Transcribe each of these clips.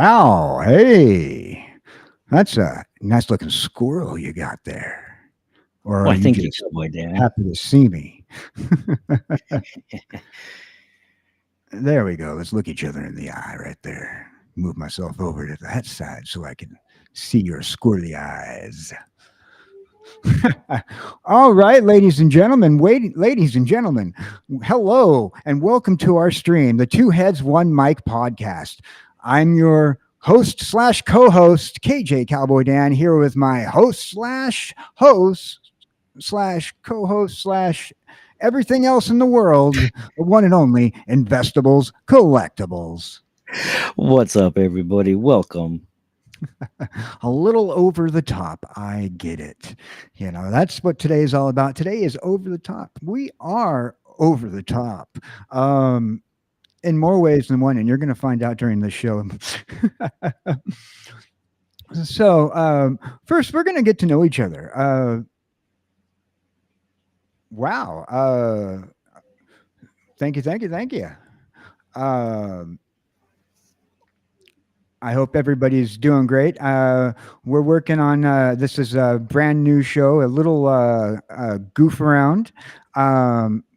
Wow. Hey, that's a nice looking squirrel you got there. Or are Why, you thank you, just Cowboy Dan. happy to see me? There we go. Let's look each other in the eye right there. Move myself over to that side so I can see your squirrely eyes. All right, ladies and gentlemen, hello and welcome to our stream, the Two Heads One Mic podcast. I'm your host slash co-host, KJ Cowboy Dan, here with my host slash co-host slash everything else in the world, the one and only Investables Collectibles. What's up, everybody? Welcome. A little over the top. I get it. That's what today is all about. Today is over the top. We are over the top. In more ways than one, and you're going to find out during the show. So, first, we're going to get to know each other. Wow. Thank you. Um, I hope everybody's doing great. We're working on this is a brand new show, a little goof around.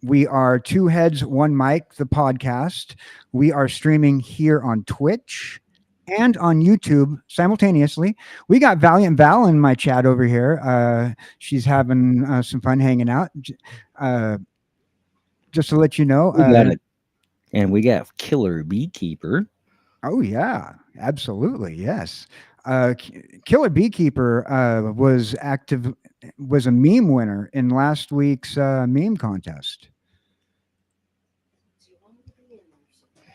We are Two Heads, One Mic, the podcast. We are streaming here on Twitch and on YouTube simultaneously. We got Valiant Val in my chat over here. She's having some fun hanging out. Uh, just to let you know. We got it. And we got Killer Beekeeper. Oh yeah, absolutely, yes. Killer Beekeeper was a meme winner in last week's meme contest.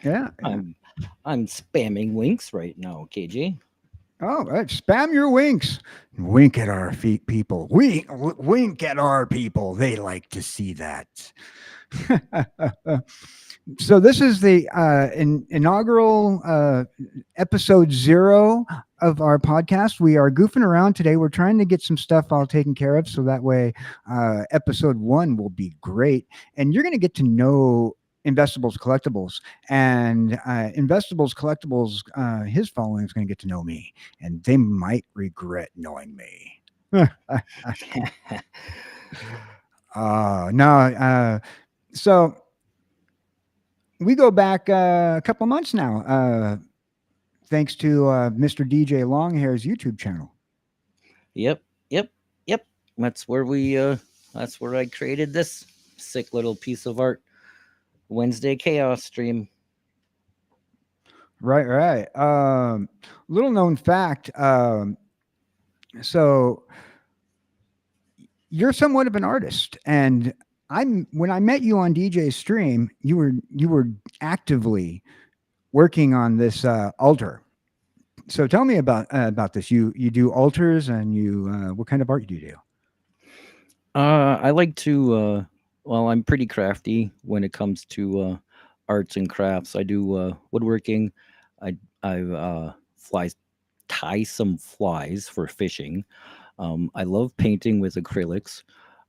Yeah. I'm spamming winks right now, KJ. Oh, spam your winks. Wink at our feet, people. Wink at our people. They like to see that. So this is the inaugural episode 0 of our podcast. We are goofing around today. We're trying to get some stuff all taken care of, so that way episode 1 will be great, and you're going to get to know Investables Collectibles, and Investables Collectibles. His following is going to get to know me, and they might regret knowing me. No. So we go back a couple months now, thanks to Mr. DJ Longhair's YouTube channel. Yep. That's where that's where I created this sick little piece of art. Wednesday Chaos stream. Right. Little known fact. So you're somewhat of an artist, and when I met you on DJ's stream, you were actively working on this altar. So tell me about this. You do altars, and what kind of art do you do? I like to well, I'm pretty crafty when it comes to arts and crafts. I do woodworking. I flies tie some flies for fishing. I love painting with acrylics.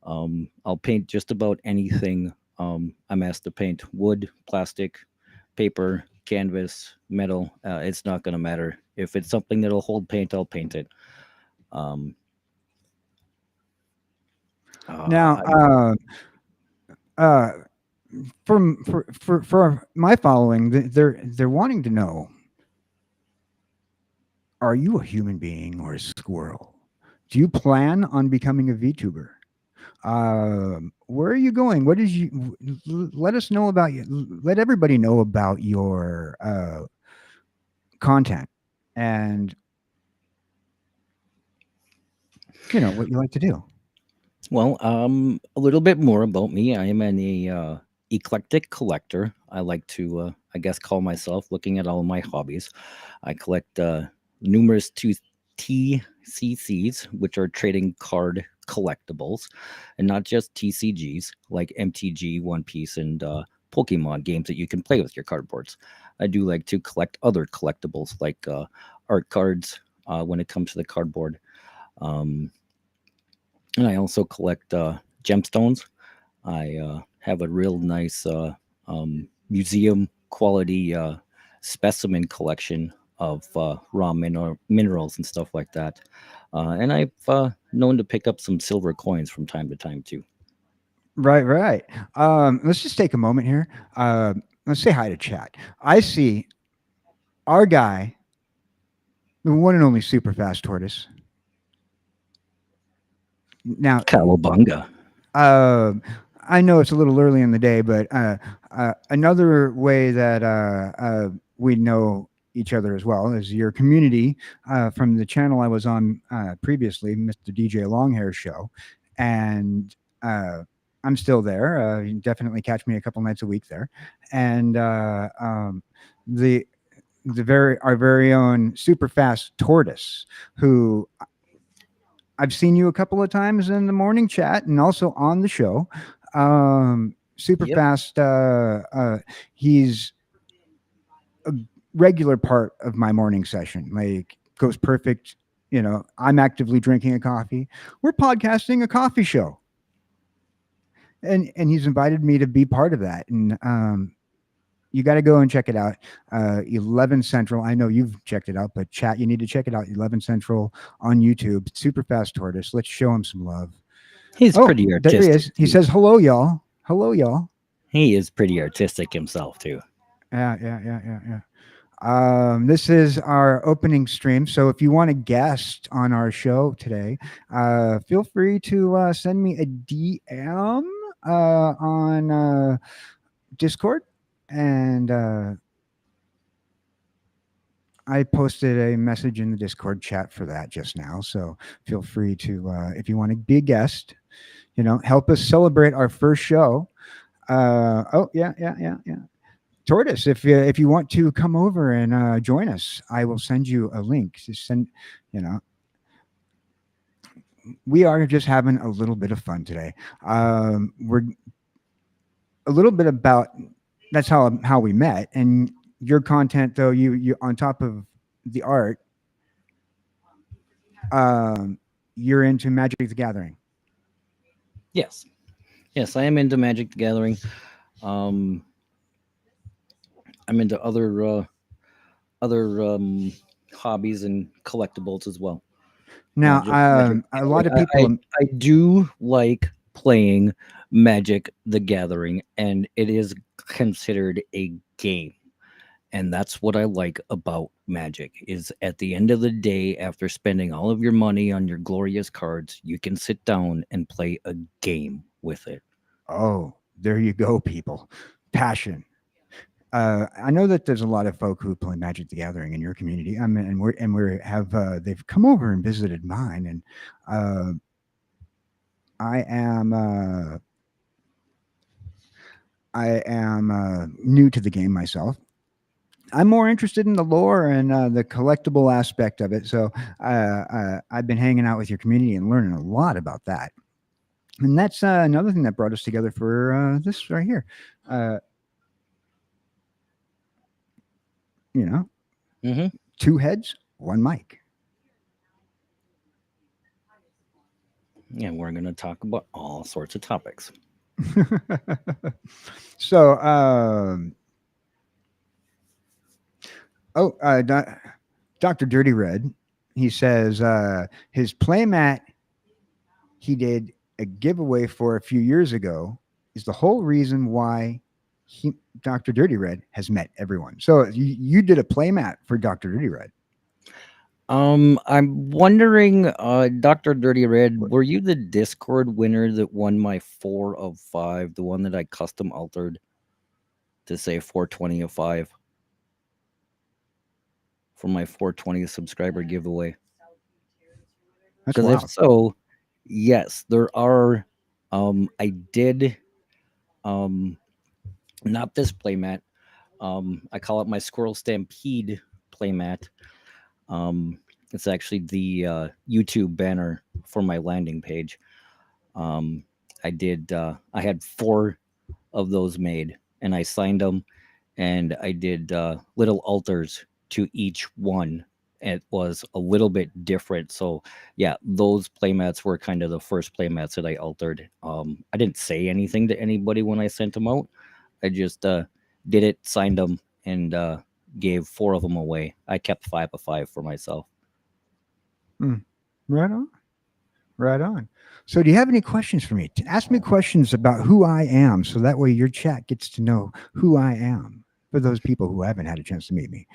I'll paint just about anything I'm asked to paint: wood, plastic, paper, canvas, metal. It's not going to matter. If it's something that'll hold paint, I'll paint it. Um, Now, I- uh, for my following, they're wanting to know: are you a human being or a squirrel? Do you plan on becoming a VTuber? Where are you going? What is you? Let us know about you. Let everybody know about your content and what you like to do. well, a little bit more about me. I am an eclectic collector. I like to, I guess, call myself, looking at all my hobbies. I collect numerous TCCs, which are trading card collectibles, and not just TCGs like MTG, One Piece, and Pokemon games that you can play with your cardboards. I do like to collect other collectibles like art cards when it comes to the cardboard. Um, and I also collect gemstones. I have a real nice museum quality specimen collection of minerals and stuff like that. And I've known to pick up some silver coins from time to time too. Right, right. Let's just take a moment here. Let's say hi to chat. I see our guy, the one and only super fast tortoise. Now, Cowabunga. Um, I know it's a little early in the day, but another way that we know each other as well is your community from the channel I was on previously, Mr. DJ Longhair Show, and I'm still there. You can definitely catch me a couple nights a week there, and the very our very own super fast tortoise who I've seen you a couple of times in the morning chat and also on the show. Super Yep. fast. He's a regular part of my morning session. Like goes perfect. You know, I'm actively drinking a coffee. We're podcasting a coffee show, and he's invited me to be part of that. And you got to go and check it out. 11 Central. I know you've checked it out, but chat, you need to check it out. 11 Central on YouTube. Super fast tortoise. Let's show him some love. He's Oh, pretty there he artistic is. He too. says, "Hello, y'all. Hello, y'all." He is pretty artistic himself too. Yeah, yeah, yeah, yeah, yeah. This is our opening stream. So if you want a guest on our show today, feel free to send me a DM on Discord. And I posted a message in the Discord chat for that just now. So feel free to, if you want to be a guest, help us celebrate our first show. Oh, yeah, yeah, yeah, yeah. Tortoise, if you want to come over and join us, I will send you a link. Just send, you know, we are just having a little bit of fun today. We're a little bit about that's how we met, and your content though you on top of the art, um, you're into Magic the Gathering. Yes, yes, I am into Magic the Gathering. Um, I'm into other hobbies and collectibles as well. Not Now, just Magic the a lot Gathering. of people, I do like playing Magic the Gathering, and it is considered a game. And that's what I like about Magic is at the end of the day, after spending all of your money on your glorious cards, you can sit down and play a game with it. oh, there you go, people, passion. I know that there's a lot of folk who play Magic the Gathering in your community. I mean, and we have they've come over and visited mine, and uh, I am uh, I am new to the game myself. I'm more interested in the lore and the collectible aspect of it. So I've been hanging out with your community and learning a lot about that. And that's another thing that brought us together for this right here. Uh, you know, Hmm. two heads, one mic. And we're going to talk about all sorts of topics. So, oh, Dr. Dirty Red, he says his playmat he did a giveaway for a few years ago is the whole reason why he, Dr. Dirty Red has met everyone. So you did a playmat for Dr. Dirty Red. I'm wondering, Dr. Dirty Red, were you the Discord winner that won my 4 of 5, the one that I custom altered to say 420 of 5 for my 420 subscriber giveaway? That's Because if wild. so, yes, there are. I did, um, not this playmat. I call it my Squirrel Stampede playmat. Um, it's actually the YouTube banner for my landing page. Um, I had 4 of those made, and I signed them, and I did little altars to each one. It was a little bit different. So, yeah, those playmats were kind of the first playmats that I altered. I didn't say anything to anybody when I sent them out. I just did it, signed them, and gave 4 of them away. I kept 5 of 5 for myself. Mm, right on. Right on. So, do you have any questions for me? Ask me questions about who I am, so that way your chat gets to know who I am. For those people who haven't had a chance to meet me.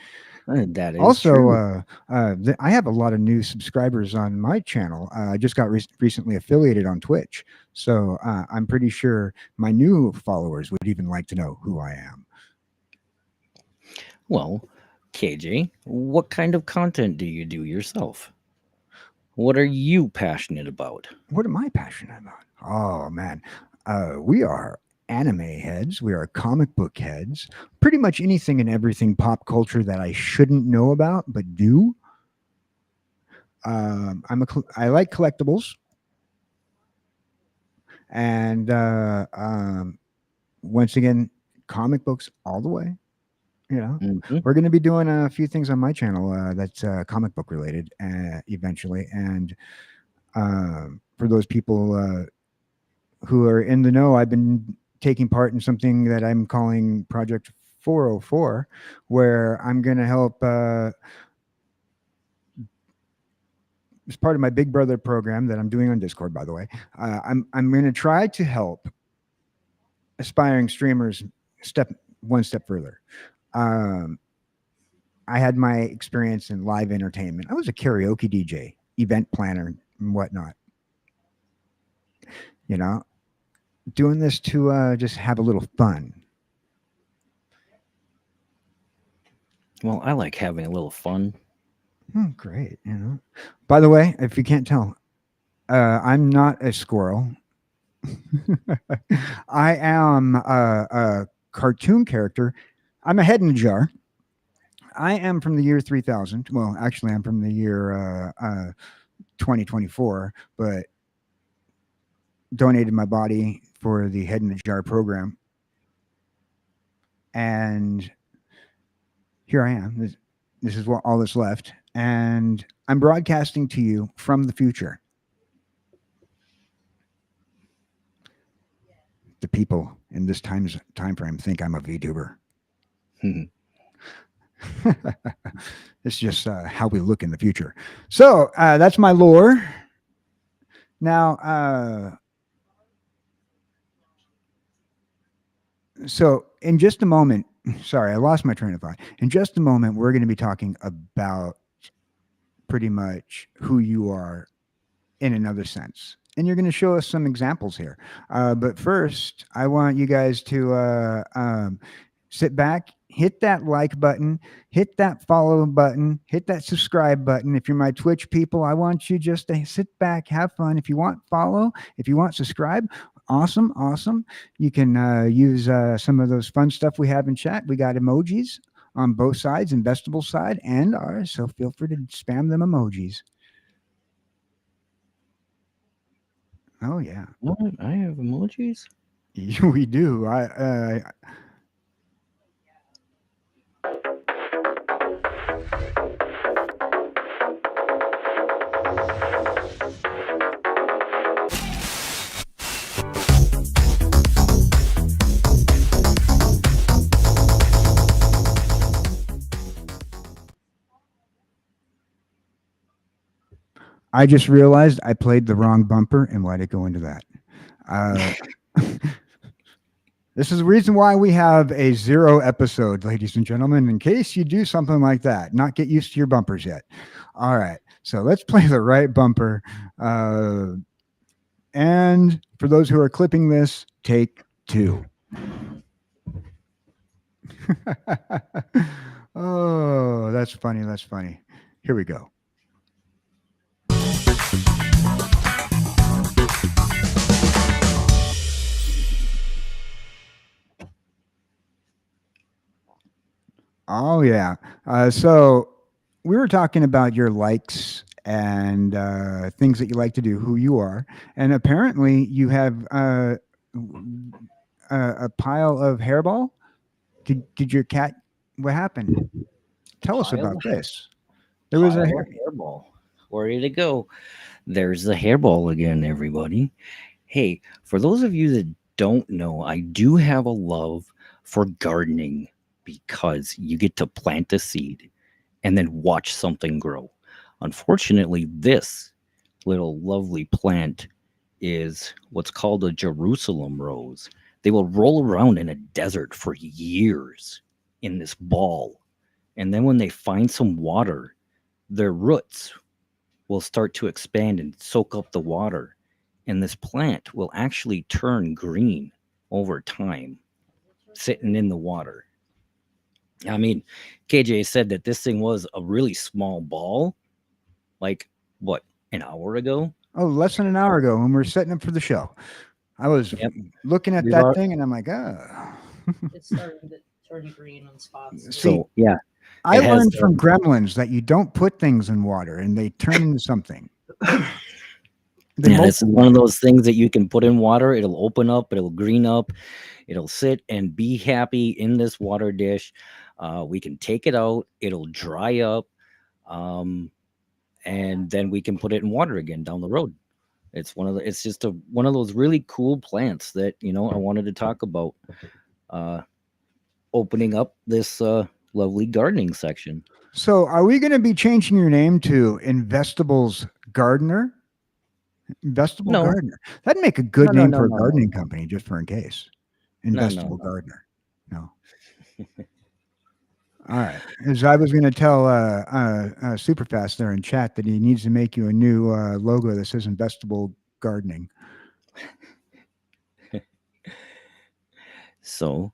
That is Also, true. I have a lot of new subscribers on my channel. I just got recently affiliated on Twitch, so I'm pretty sure my new followers would even like to know who I am. Well, KJ, what kind of content do you do yourself? What are you passionate about? What am I passionate about? Oh man, we are anime heads. We are comic book heads. Pretty much anything and everything pop culture that I shouldn't know about but do. I like collectibles, and once again, comic books all the way. You know, Hmm. we're going to be doing a few things on my channel that's comic book related eventually, and for those people who are in the know, I've been taking part in something that I'm calling Project 404, where I'm going to help. As part of my Big Brother program that I'm doing on Discord, by the way, I'm going to try to help aspiring streamers one step further. Um, I had my experience in live entertainment. I was a karaoke DJ, event planner, and whatnot. You know, doing this to just have a little fun. Well, I like having a little fun. Great. You know. By the way, if you can't tell, I'm not a squirrel. I am a cartoon character. I'm a head in a jar. I am from the year 3000. Well, actually, I'm from the year 2024, but donated my body for the Head in a Jar program. And here I am. This is what all that's left. And I'm broadcasting to you from the future. The people in this time frame think I'm a VTuber. It's just how we look in the future. So that's my lore. Now, so in just a moment, sorry, I lost my train of thought. In just a moment, we're going to be talking about pretty much who you are in another sense. And you're going to show us some examples here. But first, I want you guys to sit back, hit that like button, hit that follow button, hit that subscribe button. If you're my Twitch people, I want you just to sit back, have fun. If you want follow, if you want subscribe, awesome, awesome. You can use some of those fun stuff we have in chat. We got emojis on both sides, Investable side and ours. So feel free to spam them emojis. Oh yeah, What? I have emojis? we do. I just realized I played the wrong bumper, and why did it go into that? Uh, this is the reason why we have a 0 episode, ladies and gentlemen, in case you do something like that, not get used to your bumpers yet. All right, so let's play the right bumper. And for those who are clipping this, take 2. Oh, that's funny. That's funny. Here we go. Oh yeah. So we were talking about your likes and things that you like to do, who you are, and apparently you have a pile of hairball. Did your cat? What happened? Tell us Pile, about this. There was pile a of hairball. Ready to go. There's the hairball again, everybody. Hey, for those of you that don't know, I do have a love for gardening because you get to plant a seed and then watch something grow. Unfortunately, this little lovely plant is what's called a Jerusalem rose. They will roll around in a desert for years in this ball. And then when they find some water, their roots will start to expand and soak up the water. And this plant will actually turn green over time, sitting in the water. I mean, KJ said that this thing was a really small ball, like what, an hour ago? Oh, less than an hour ago when we were setting up for the show, I was Yep. looking at We've that al- thing and I'm like, oh. It's starting to turn green on spots. Too. See, So, yeah, I it has learned from Gremlins that you don't put things in water and they turn into something. They yeah, this is one multiply. of those things that you can put in water, it'll open up, it'll green up, it'll sit and be happy in this water dish. We can take it out, it'll dry up, um, and then we can put it in water again down the road. It's just one of those really cool plants that I wanted to talk about. Uh, Opening up this lovely gardening section. So, are we going to be changing your name to Investables Gardener? Investable No, Gardener. That'd make a no, good no, name no, for a no, no, gardening no, company, just for in case. no, no, Investable no. Gardener. No. All right. As I was going to tell Superfast there in chat that he needs to make you a new logo that says Investable Gardening. So,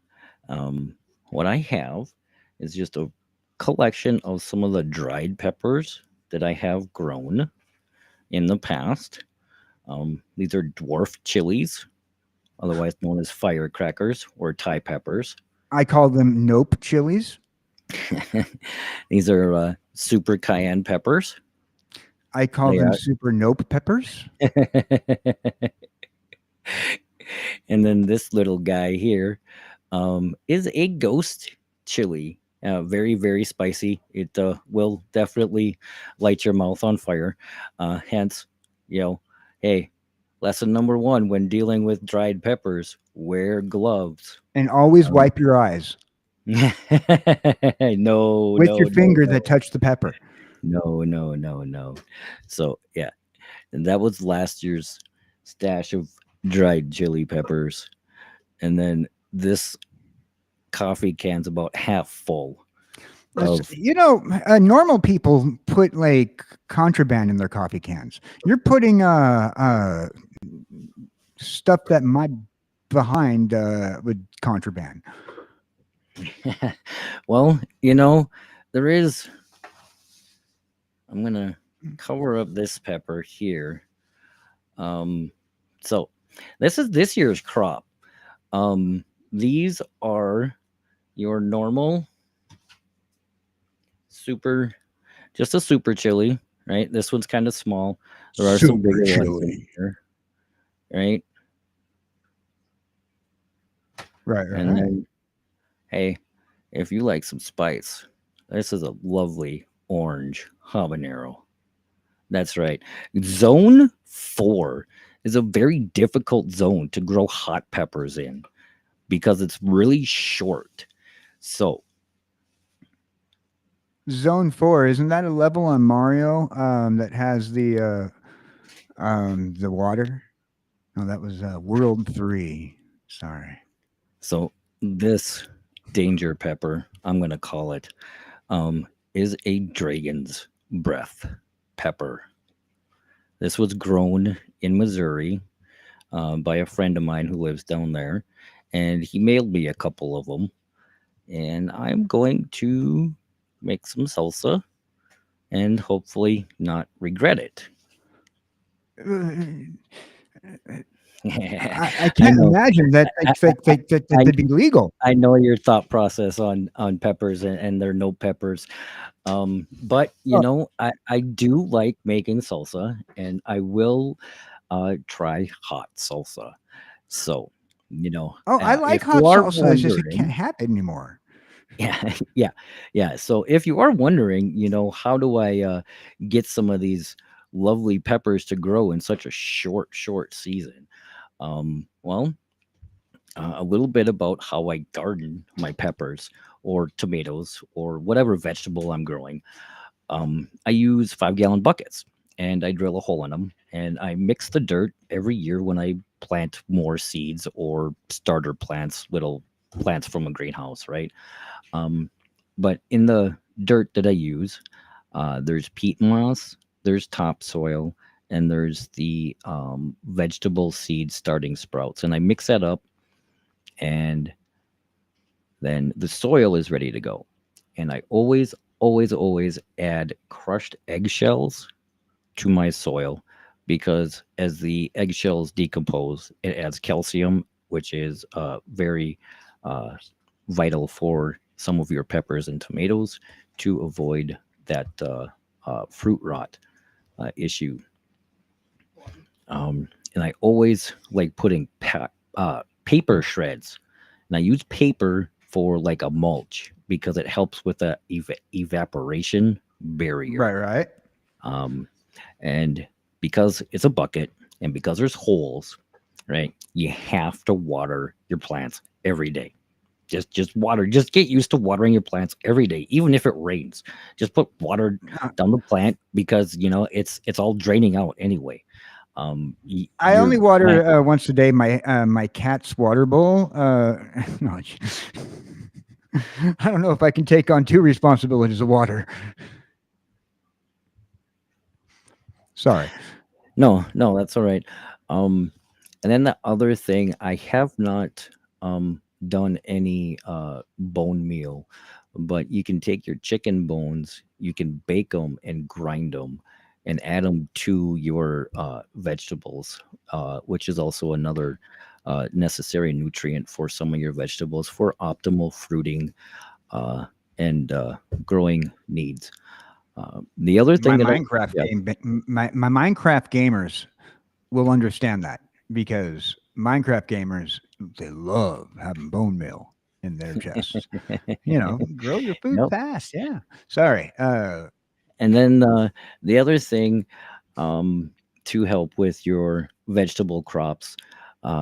what I have is just a collection of some of the dried peppers that I have grown in the past. These are dwarf chilies, otherwise known as firecrackers or Thai peppers. I call them Nope chilies. These are super cayenne peppers. I call They them are. Super Nope peppers. And then this little guy here is a ghost chili. Very, very spicy. It will definitely light your mouth on fire. Hence, hey, lesson number one when dealing with dried peppers, wear gloves. And always Um, wipe your eyes no, with no, your no, finger no, that touched the pepper. no, no, no, no. So, yeah, and that was last year's stash of dried chili peppers. And then this coffee can's about half full of Normal people put like contraband in their coffee cans. You're putting stuff that might behind with contraband. well, there is. I'm gonna cover up this pepper here. Um, so this is this year's crop. These are your normal super, just a super chili, right? This one's kind of small. There are some Super bigger ones in chili. here, right? Right, And right. then, hey, if you like some spice, this is a lovely orange habanero. That's right. Zone 4 is a very difficult zone to grow hot peppers in because it's really short. So, Zone 4, isn't that a level on Mario that has the water? No, that was World 3. Sorry. so this danger pepper, I'm going to call it, is a dragon's breath pepper. This was grown in Missouri by a friend of mine who lives down there, and he mailed me a couple of them. And I'm going to make some salsa and hopefully not regret it. I I can't know, imagine that I, that'd be legal. I know your thought process on peppers and their no peppers. But Oh, I do like making salsa, and I will try hot salsa. So, I like if you hot are salsa. It's just it can't wondering, happen anymore. yeah, yeah, yeah. So if you are wondering, how do I get some of these lovely peppers to grow in such a short season? Well, a little bit about how I garden my peppers or tomatoes or whatever vegetable I'm growing. I use 5 gallon buckets and I drill a hole in them and I mix the dirt every year when I plant more seeds or starter plants, little plants from a greenhouse, right? Um, but in the dirt that I use, there's peat moss, there's topsoil, and there's the vegetable seed starting sprouts. And I mix that up, and then the soil is ready to go. And I always add crushed eggshells to my soil because as the eggshells decompose, it adds calcium, which is very uh, vital for some of your peppers and tomatoes to avoid that fruit rot issue. And I always like putting paper shreds, and I use paper for like a mulch because it helps with the evaporation barrier. Right, right. Um, and because it's a bucket and because there's holes, right? You have to water your plants every day. Just water. Just get used to watering your plants every day, even if it rains. Just put water Uh, down the plant because it's all draining out anyway. I Your only plant. water once a day my cat's water bowl. No, I don't know if I can take on two responsibilities of water. Sorry. No, that's all right. Um, and then the other thing, I have not done any bone meal, but you can take your chicken bones, you can bake them and grind them, and add them to your vegetables, which is also another necessary nutrient for some of your vegetables for optimal fruiting uh, and growing needs. The other My thing that I Minecraft yeah. game, my Minecraft gamers will understand that because Minecraft gamers they love having bone meal in their chests. Grow your food Yep. fast. Yeah. Sorry. And then the other thing to help with your vegetable crops,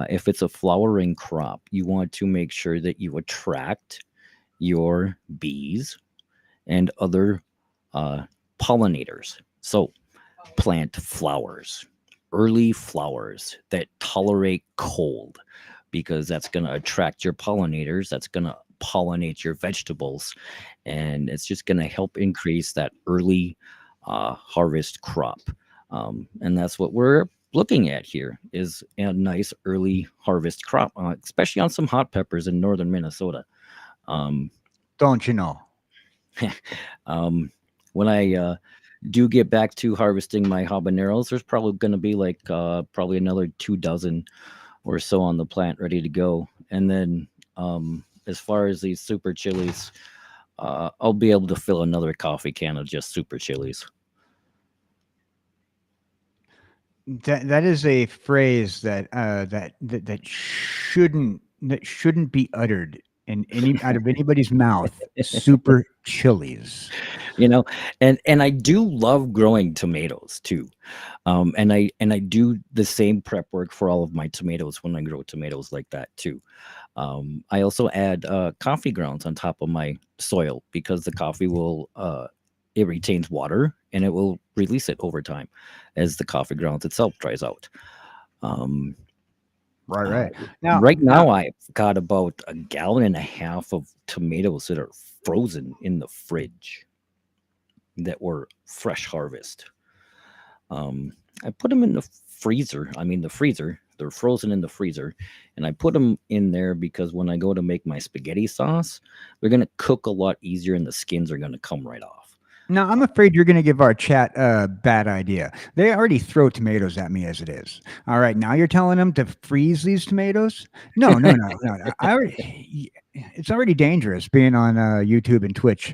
if it's a flowering crop, you want to make sure that you attract your bees and other uh, pollinators. So plant flowers, early flowers that tolerate cold, because that's going to attract your pollinators. That's going to pollinate your vegetables, and it's just going to help increase that early harvest crop. And that's what we're looking at here is a nice early harvest crop, especially on some hot peppers in northern Minnesota. Um, Don't you know? um, when I do get back to harvesting my habaneros, there's probably going to be like probably another 2 dozen or so on the plant ready to go. And then as far as these super chilies, I'll be able to fill another coffee can of just super chilies. That is a phrase that shouldn't be uttered in any out of anybody's mouth. Super chilies. you know and I do love growing tomatoes too. And I do the same prep work for all of my tomatoes when I grow tomatoes like that too. I also add coffee grounds on top of my soil because the coffee will it retains water and it will release it over time as the coffee grounds itself dries out. um, Right, uh, right. Now, right now now I've got about a gallon and a half of tomatoes that are frozen in the fridge that were fresh harvest. Um, I put them in the freezer. I mean, the freezer. They're frozen in the freezer, and I put them in there because when I go to make my spaghetti sauce, they're gonna cook a lot easier, and the skins are gonna come right off. Now, I'm afraid you're going to give our chat a bad idea. They already throw tomatoes at me as it is. All right, now you're telling them to freeze these tomatoes? No, no, no, no. No. It's already dangerous being on YouTube and Twitch.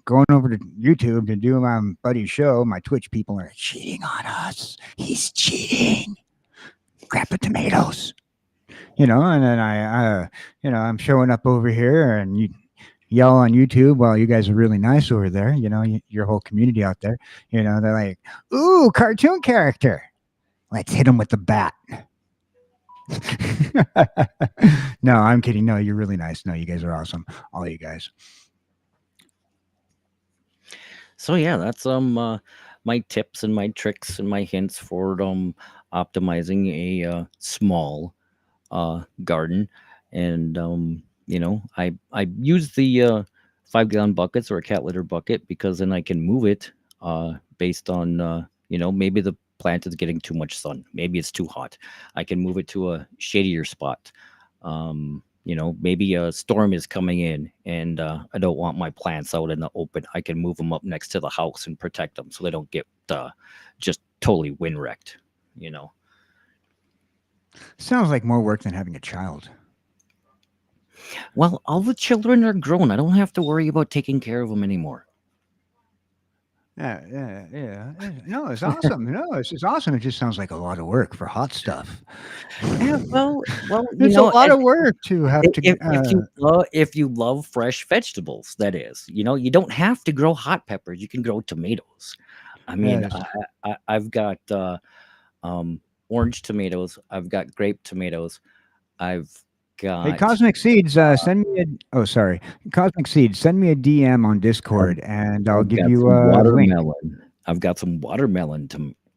Going over to YouTube to do my buddy's show. My Twitch people are cheating on us. He's cheating. Grab the tomatoes. And then I'm showing up over here and you yell on YouTube while you guys are really nice over there, your whole community out there, they're like, ooh, cartoon character. Let's hit him with the bat. No, I'm kidding. No, you're really nice. No, you guys are awesome. All you guys. So yeah, that's my tips and my tricks and my hints for optimizing a small garden. And I use the 5 gallon buckets or a cat litter bucket because then I can move it based on maybe the plant is getting too much sun, maybe it's too hot. I can move it to a shadier spot. Maybe a storm is coming in and I don't want my plants out in the open. I can move them up next to the house and protect them so they don't get just totally wind wrecked. You know. Sounds like more work than having a child. Well, all the children are grown. I don't have to worry about taking care of them anymore. Yeah. No, it's awesome. No, it's just awesome. It just sounds like a lot of work for hot stuff. Yeah, well, It's a lot of work to have to. if you love fresh vegetables, that is, you don't have to grow hot peppers. You can grow tomatoes. I mean, Yes. I've got orange tomatoes. I've got grape tomatoes. I've Hey, got Cosmic Seeds, send me a. Oh, sorry, Cosmic Seeds, send me a DM on I've, Discord, and I'll I've give got you some a link. watermelon. I've got some watermelon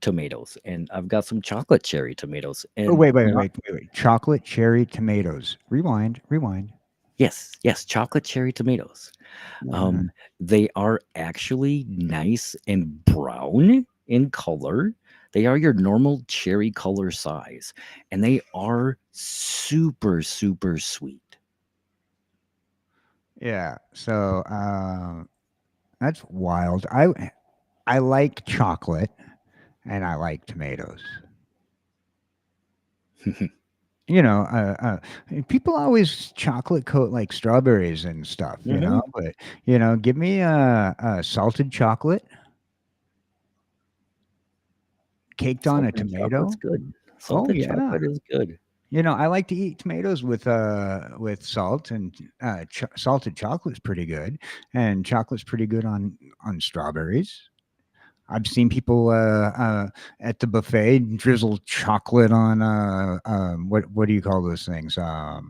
tomatoes, and I've got some chocolate cherry tomatoes, Oh, and not wait. Chocolate cherry tomatoes. Rewind, rewind. yes, chocolate cherry tomatoes. Uh, Um, they are actually nice and brown in color. They are your normal cherry color size, and they are super, super sweet. yeah. So that's wild. I like chocolate, and I like tomatoes. People always chocolate coat like strawberries and stuff, Hmm. but give me a salted chocolate caked on a Salted chocolate's tomato. good. Oh Salted yeah. chocolate is good. I like to eat tomatoes with salt, and salted chocolate's pretty good, and chocolate's pretty good on strawberries. I've seen people at the buffet drizzle chocolate on what do you call those things? Uh,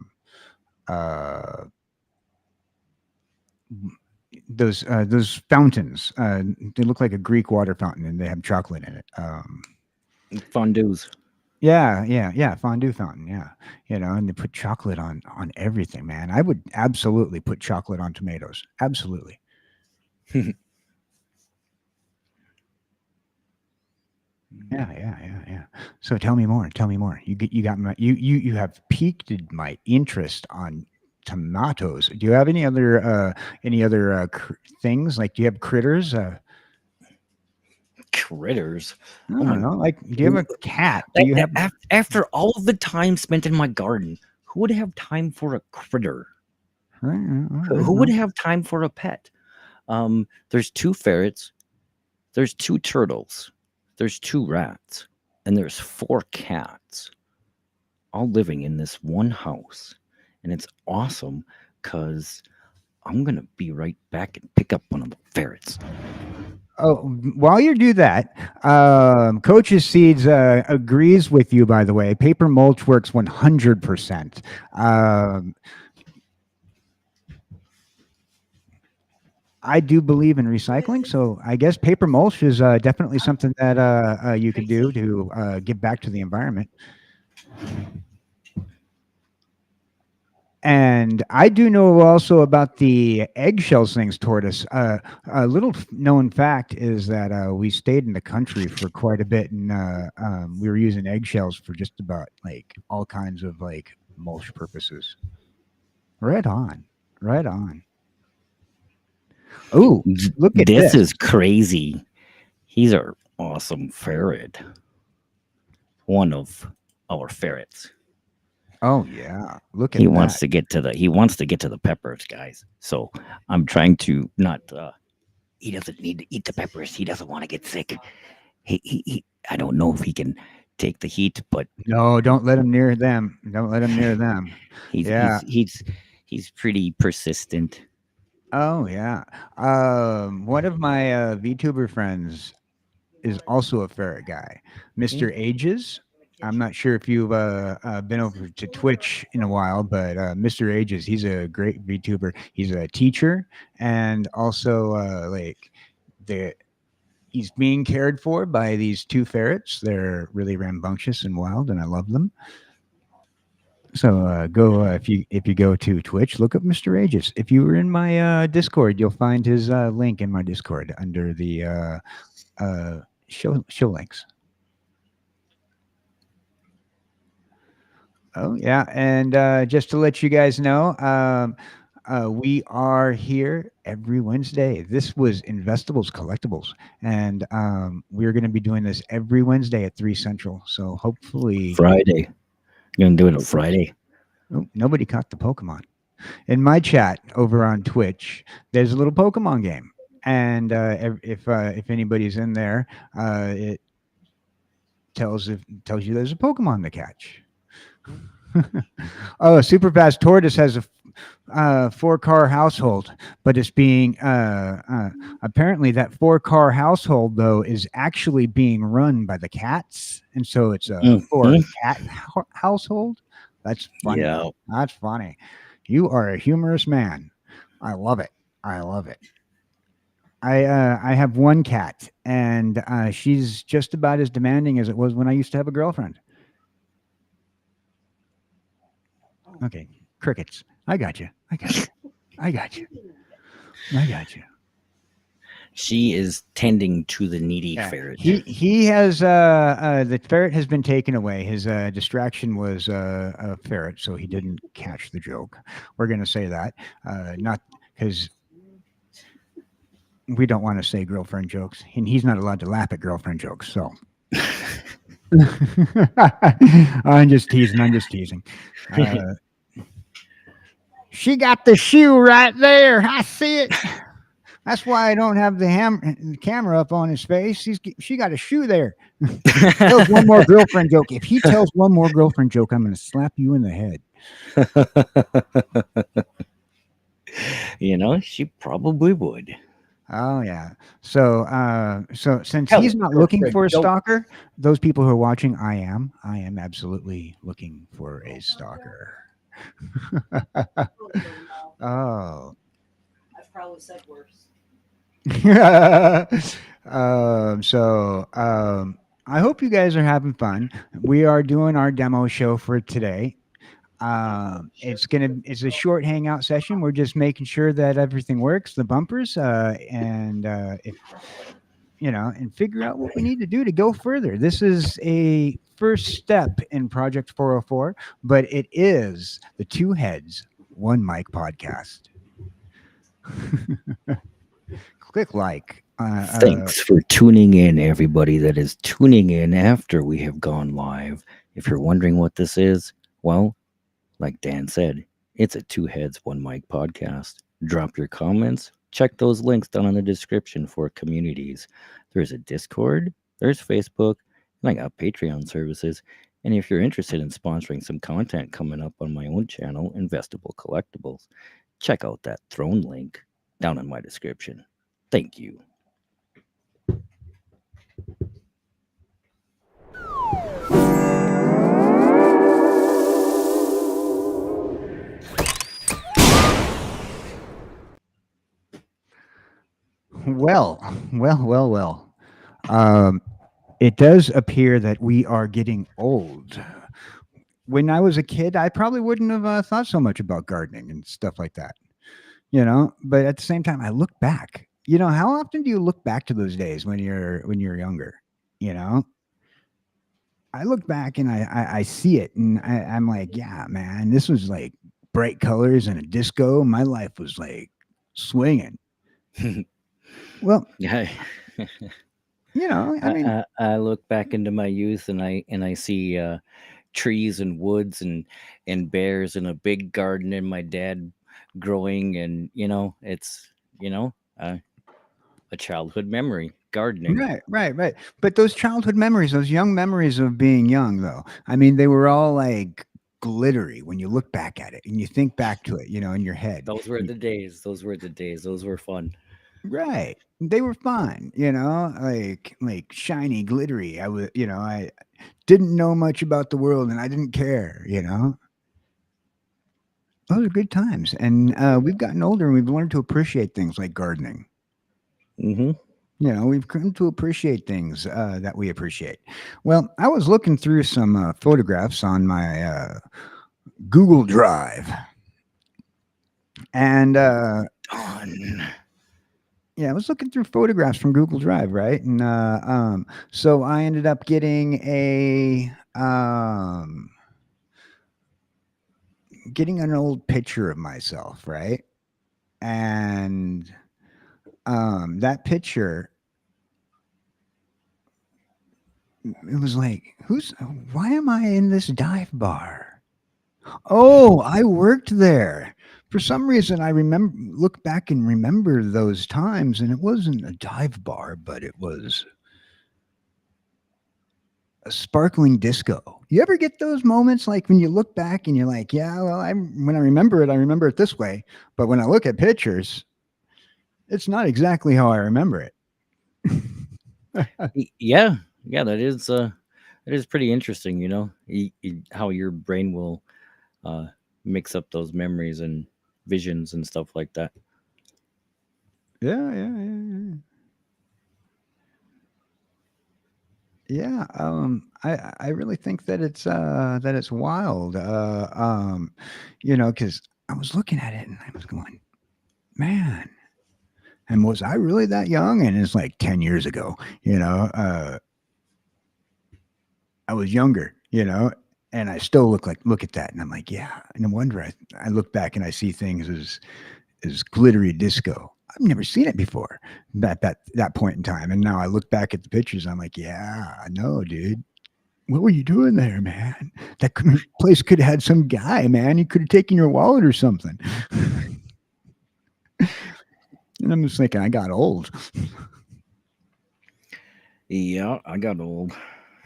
those fountains. They look like a Greek water fountain, and they have chocolate in it. Fondues. Yeah, fondue fountain. Yeah, and they put chocolate on everything, man. I would absolutely put chocolate on tomatoes. Absolutely. Yeah. So tell me more. Tell me more. You got my you have piqued my interest on tomatoes. Do you have any other things? Like, do you have critters? Critters. I Oh my! don't know. Like, do you have a cat? Do you have? After all of the time spent in my garden, who would have time for a critter? All right, all Who right, would well, have time for a pet? There's two ferrets, there's two turtles, there's two rats, and there's four cats, all living in this one house. And it's awesome because I'm going to be right back and pick up one of the ferrets. Oh, while you do that, Coach's Seeds agrees with you. By the way, paper mulch works 100%. Um, I do believe in recycling, so I guess paper mulch is definitely something that you could do to give back to the environment. And I do know also about the eggshells things, Tortoise. A little known fact is that we stayed in the country for quite a bit, and we were using eggshells for just about like all kinds of like mulch purposes. Right on, right on. Oh, look at This this. is crazy. He's our awesome ferret. One of our ferrets. Oh yeah, look He at wants that. to get to the peppers, guys. So I'm trying to not he doesn't need to eat the peppers. He doesn't want to get sick. He I don't know if he can take the heat, but No, don't let him near them. Don't let him near them. he's Yeah. he's he's he's pretty persistent. Oh yeah. One of my VTuber friends is also a ferret guy, Yeah. Mr. Ages. I'm not sure if you've been over to Twitch in a while, but Mr. Ages, he's a great VTuber. He's a teacher, and also the he's being cared for by these two ferrets. They're really rambunctious and wild, and I love them. So go if you go to Twitch, look up Mr. Aegis. If you were in my Discord, you'll find his link in my Discord under the show links. Oh yeah, and just to let you guys know, we are here every Wednesday. This was Investables Collectibles, and we're going to be doing this every Wednesday at 3 Central. So hopefully, Friday. You're gonna do it on Friday. oh, nobody caught the Pokemon. In my chat over on Twitch, there's a little Pokemon game, and if anybody's in there, it tells you there's a Pokemon to catch. Oh, Super Fast Tortoise has a 4-car household, but it's being apparently that 4-car household though is actually being run by the cats, and so it's a 4-cat household. That's funny. Yeah. That's funny. You are a humorous man. I love it. I love it. I have one cat, and she's just about as demanding as it was when I used to have a girlfriend. Okay, crickets. I got you. I got you. I got you. I got you. She is tending to the needy Yeah, ferret. he has the ferret has been taken away. His distraction was a ferret, so he didn't catch the joke. We're gonna say that, not because we don't want to say girlfriend jokes, and he's not allowed to laugh at girlfriend jokes. So I'm just teasing. I'm just teasing. She got the shoe right there. I see it. That's why I don't have the camera up on his face. She got a shoe there. Tells one more girlfriend joke. If he tells one more girlfriend joke, I'm going to slap you in the head. You know, she probably would. Oh yeah. So so since Hell, he's not looking girlfriend for a joke. stalker, those people who are watching, I am absolutely looking for a stalker. Oh. I've probably said worse. I hope you guys are having fun. We are doing our demo show for today. It's a short hangout session. We're just making sure that everything works, the bumpers, and if and figure out what we need to do to go further. This is a first step in Project 404, but it is the Two Heads, One Mic podcast. Click like. Thanks for tuning in, everybody that is tuning in after we have gone live. If you're wondering what this is, well, like Dan said, it's a Two Heads, One Mic podcast. Drop your comments. Check those links down in the description for communities. There's a Discord, there's Facebook, and I got Patreon services. And if you're interested in sponsoring some content coming up on my own channel, Investable Collectibles, check out that throne link down in my description. Thank you. Well. It does appear that we are getting old. When I was a kid, I probably wouldn't have thought so much about gardening and stuff like that, But at the same time, I look back. How often do you look back to those days when you're younger? You know, I look back and I see it, and I'm like, yeah, man, this was like bright colors and a disco. My life was like swinging. Well, Yeah. I mean, I look back into my youth and I see trees and woods and bears and a big garden and my dad growing, and it's a childhood memory, gardening. right. But those childhood memories, those young memories of being young, though, I mean, they were all like glittery when you look back at it and you think back to it, in your head. Those were the days. Those were the days. Those were fun. Right. They were fun, like shiny, glittery. I was, didn't know much about the world and I didn't care, you know. Those are good times, and we've gotten older and we've learned to appreciate things like gardening. Mm-hmm. You know, we've come to appreciate things that we appreciate. Well, I was looking through some photographs on my Google Drive, and Done. yeah, I was looking through photographs from Google Drive, right? And so I ended up getting an old picture of myself, right? And that picture, it was like, why am I in this dive bar? Oh, I worked there. For some reason, I look back and remember those times, and it wasn't a dive bar, but it was a sparkling disco. You ever get those moments like when you look back and you're like, yeah, well, when I remember it this way, but when I look at pictures, it's not exactly how I remember it. Yeah, yeah, that is pretty interesting. You know, how your brain will uh, mix up those memories and visions and stuff like that. Yeah, yeah, yeah, yeah. Yeah, I really think that it's wild. You know, because I was looking at it and I was going, man, and was I really that young? And it's like 10 years ago. You know, I was younger. You know, and I still look at that and I'm like, yeah. No wonder I look back and I see things as glittery disco. I've never seen it before that point in time. And now I look back at the pictures. I'm like, yeah, I know, dude. What were you doing there, man? Place could have had some guy, man. He could have taken your wallet or something. And I'm just thinking, I got old. Yeah, I got old.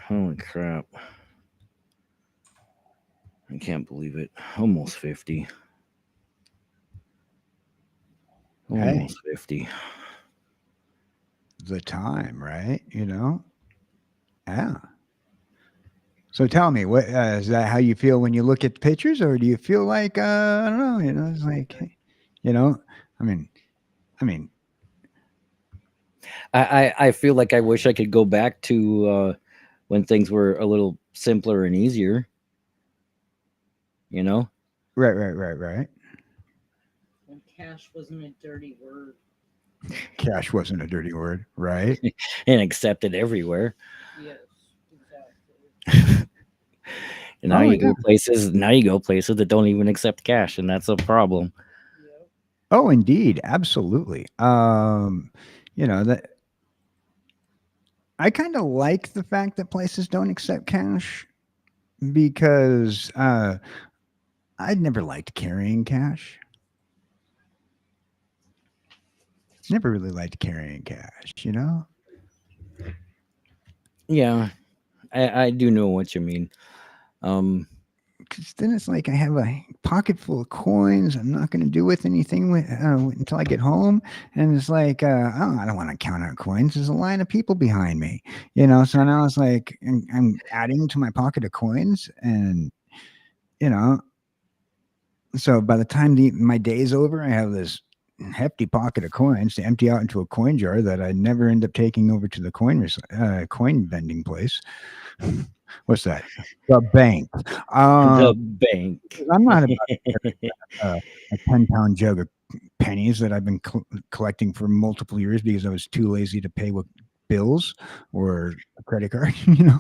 Holy crap! I can't believe it. Almost 50. Hey, Almost 50. the time, right? You know? Yeah. So tell me, what is that? How you feel when you look at the pictures, or do you feel like I don't know? You know, it's like, you know, I mean, I mean, I feel like I wish I could go back to when things were a little simpler and easier. You know, right. When cash wasn't a dirty word. Cash wasn't a dirty word, right? and accepted everywhere. Yes, exactly. And now Oh you yeah. go places. Now you go places that don't even accept cash, and that's a problem. Yep. Oh, indeed, absolutely. You know that I kind of like the fact that places don't accept cash because I'd never liked carrying cash. Never really liked carrying cash, you know? Yeah, I do know what you mean. Um, Because then it's like I have a pocket full of coins. I'm not going to do with anything until I get home. And it's like, oh, I don't want to count out coins. There's a line of people behind me, you know? So now it's like I'm adding to my pocket of coins. And, you know, so by the time my day's over, I have this hefty pocket of coins to empty out into a coin jar that I never end up taking over to the coin vending place. What's that? The bank. the Um, bank. I'm not about a 10-pound jug of pennies that I've been collecting for multiple years because I was too lazy to pay with bills or a credit card. You know.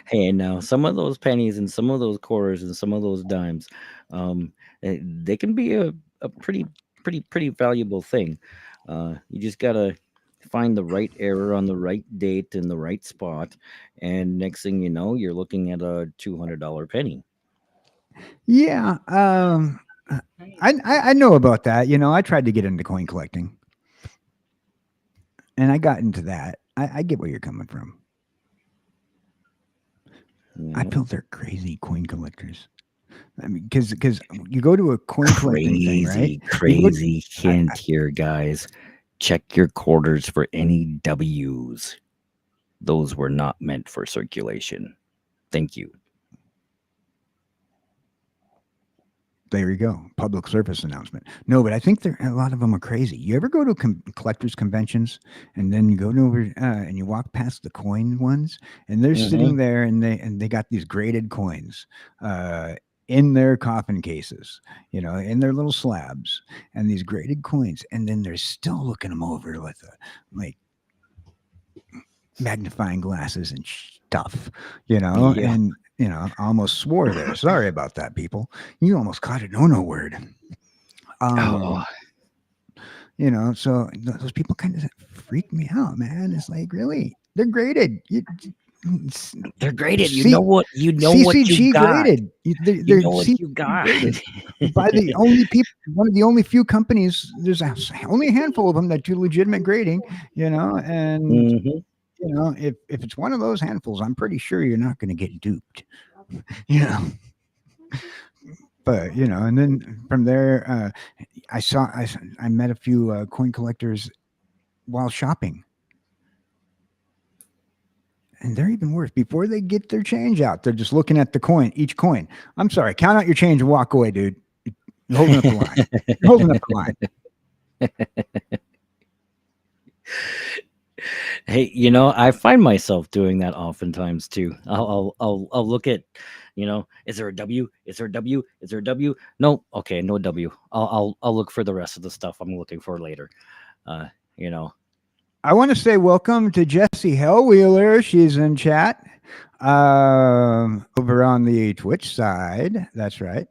Hey, now some of those pennies and some of those quarters and some of those dimes, they can be a pretty valuable thing. You just gotta find the right error on the right date in the right spot, and next thing you know, you're looking at a $200 penny. Yeah. Hey, I know about that. You know, I tried to get into coin collecting, and I got into that. I get where you're coming from. You I know, feel they're crazy coin collectors. I mean, because you go to a coin collecting thing, right? You go. crazy I, hint here, guys. Check your quarters for any W's. Those were not meant for circulation. Thank you. There you go. Public service announcement. No, but I think a lot of them are crazy. You ever go to collectors conventions and then you go over and you walk past the coin ones and they're sitting there and they got these graded coins in their coffin cases, in their little slabs and these graded coins, and then they're still looking them over with like magnifying glasses and stuff, Yeah. and I almost swore there. Sorry about that, people. You almost caught a no word. Oh, So those people kind of freak me out, man. It's like, really, they're graded. they're graded. You C- know what? You know what CCG you got. graded. They're You know what CCG you got. graded by the only people, one of the only few companies. There's only a handful of them that do legitimate grading, and. Mhm. If it's one of those handfuls, I'm pretty sure you're not going to get duped. But and then from there, I met a few coin collectors while shopping, and they're even worse. Before they get their change out, they're just looking at each coin. I'm sorry, count out your change and walk away, dude. You're holding up the line. You're holding up the line. Hey, I find myself doing that oftentimes too. I'll look at, is there a W? Is there a W? Is there a W? No, okay, no W. I'll look for the rest of the stuff I'm looking for later. You know. I want to say welcome to Jessie Hellwheeler. She's in chat over on the Twitch side. That's right.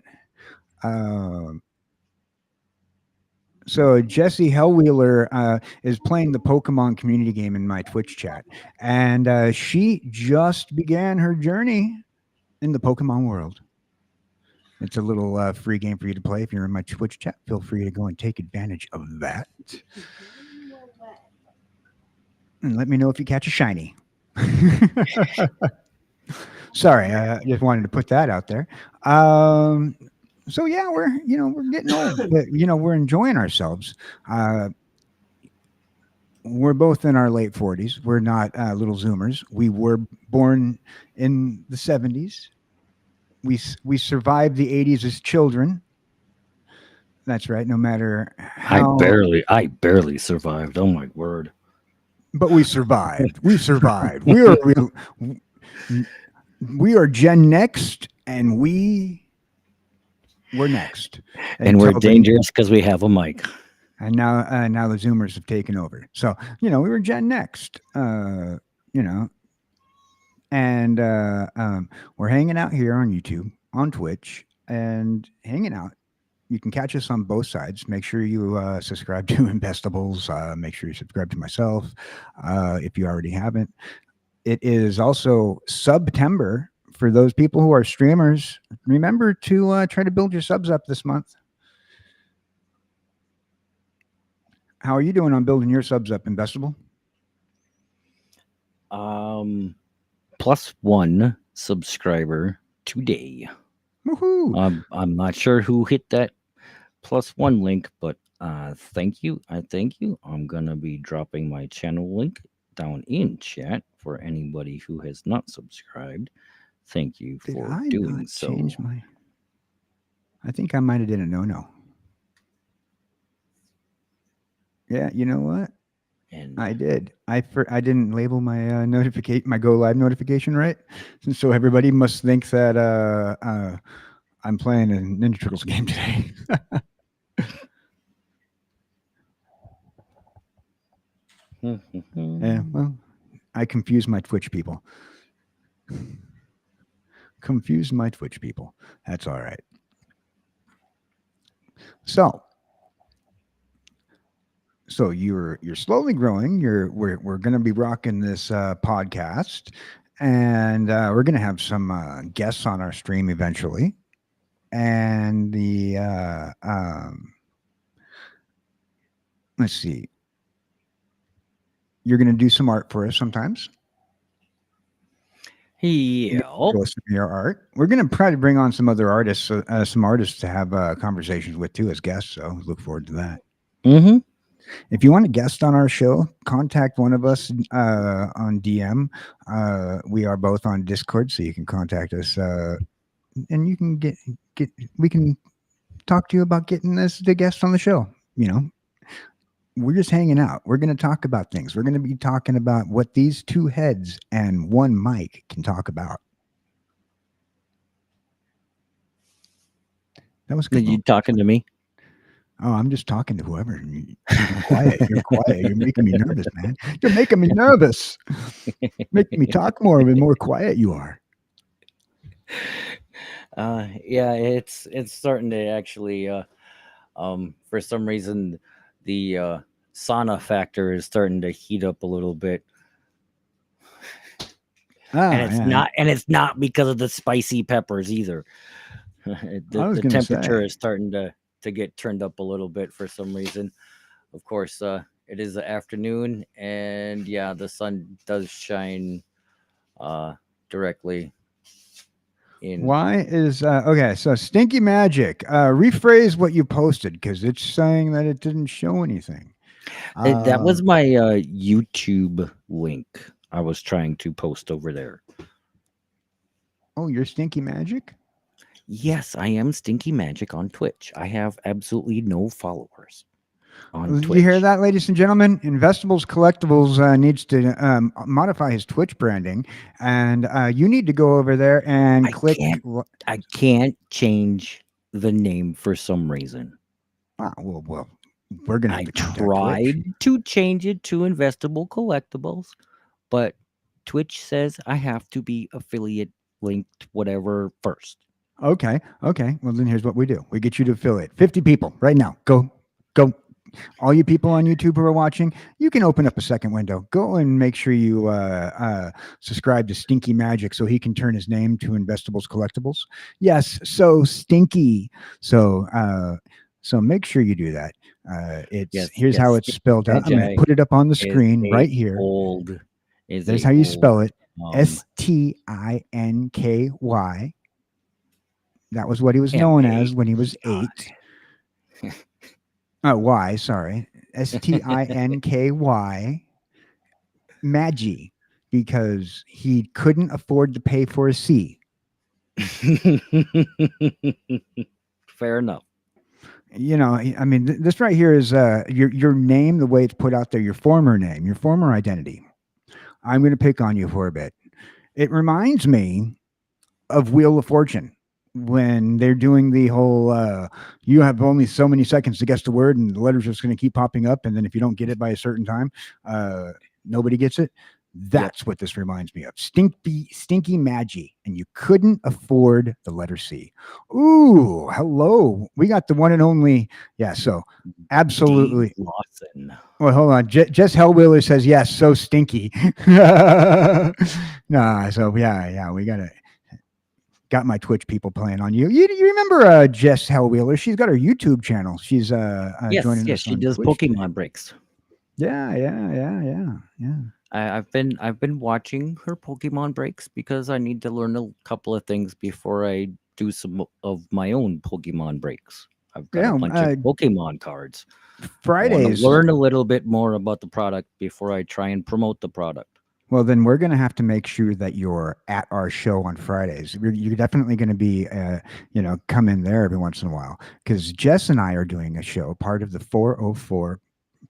So Jessie Hellwheeler is playing the Pokemon community game in my Twitch chat, and she just began her journey in the Pokemon world. It's a little free game for you to play. If you're in my Twitch chat, feel free to go and take advantage of that. And let me know if you catch a shiny. Sorry, I just wanted to put that out there. So yeah, we're getting old, but we're enjoying ourselves. We're both in our late 40s. We're not little Zoomers. We were born in the 70s. We survived the 80s as children. That's right. No matter how I barely survived. Oh my word! But we survived. We survived. We are Gen Next, and we're next. And we're dangerous because we have a mic. And now the Zoomers have taken over. So we were Gen Next. And we're hanging out here on YouTube, on Twitch, and hanging out. You can catch us on both sides. Make sure you subscribe to Investables. Make sure you subscribe to myself if you already haven't. It is also September for those people who are streamers. Remember to try to build your subs up this month. How are you doing on building your subs up, Investable? +1 subscriber today. Woohoo! I'm not sure who hit that +1 link, but thank you. I thank you. I'm gonna be dropping my channel link down in chat for anybody who has not subscribed. Thank you for doing so. I think I might have did a no. Yeah, you know what? And I did. I didn't label my my go live notification right, so everybody must think that I'm playing a Ninja Turtles game today. Yeah, well, I confused my Twitch people. That's all right. So you're slowly growing. We're going to be rocking this podcast, and we're going to have some guests on our stream eventually. And let's see. You're going to do some art for us sometimes. Yeah. Show us some of your art. We're going to try to bring on some other artists, to have conversations with too as guests. So look forward to that. Mm-hmm. If you want a guest on our show, contact one of us on DM. We are both on Discord, so you can contact us, and you can get. We can talk to you about getting us the guest on the show. You know, we're just hanging out. We're going to talk about things. We're going to be talking about what these two heads and one mic can talk about. That was Are good. you talking to me? Oh, I'm just talking to whoever. You're quiet. You're quiet. You're making me nervous, man. You're making me nervous. Making me talk more the more quiet you are. Yeah, it's starting to actually. For some reason, the sauna factor is starting to heat up a little bit, and Ah, yeah. it's not because of the spicy peppers either. I was The gonna temperature say. is starting to get turned up a little bit for some reason. Of course, it is the afternoon, and yeah, the sun does shine uh, directly in. Why is okay? So Stinky Magic. Rephrase what you posted because it's saying that it didn't show anything. That Um, was my YouTube link. I was trying to post over there. oh, you're Stinky Magic. Yes, I am Stinky Magic on Twitch. I have absolutely no followers on Did you hear Twitch. that, ladies and gentlemen? Investables Collectibles needs to modify his Twitch branding, and you need to go over there and I click. can't I can't change the name for some reason. Well, we're gonna have I to contact Twitch. tried to change it to Investable Collectibles, but Twitch says I have to be affiliate linked whatever first. Okay, okay. Well, then here's what we do: we get you to affiliate 50 people right now. Go. All you people on YouTube who are watching, you can open up a second window. Go and make sure you subscribe to Stinky Magic so he can turn his name to Investables Collectibles. Yes, so Stinky. So make sure you do that. It's here's how it's Stinky spelled out. I'm going to Magic put it up on the is screen a right here. old is There's a how you old spell it. um Stinky. That was what he was known as when he was 8. Y, sorry. Stinky Magi, because he couldn't afford to pay for a C. Fair enough. You know, I mean, this right here is your name, the way it's put out there, your former name, your former identity. I'm going to pick on you for a bit. It reminds me of Wheel of Fortune when they're doing the whole you have only so many seconds to guess the word and the letters are just going to keep popping up, and then if you don't get it by a certain time, nobody gets it. That's what this reminds me of. Stinky Magi, and you couldn't afford the letter C. Ooh, hello. We got the one and only. Yeah, so absolutely. D. Lawson. Well, hold on. Jess Hellwheeler says yes. So stinky. Nah. So yeah. We got my Twitch people playing on you. You remember Jess Hellwheeler? She's got her YouTube channel. She's Yes, joining us she on does Twitch today. Pokemon breaks. Yeah. I've been watching her Pokemon breaks because I need to learn a couple of things before I do some of my own Pokemon breaks. I've got a bunch of Pokemon cards. I want to Fridays. learn a little bit more about the product before I try and promote the product. Well, then we're going to have to make sure that you're at our show on Fridays. You're definitely going to be, come in there every once in a while, because Jess and I are doing a show, part of the 404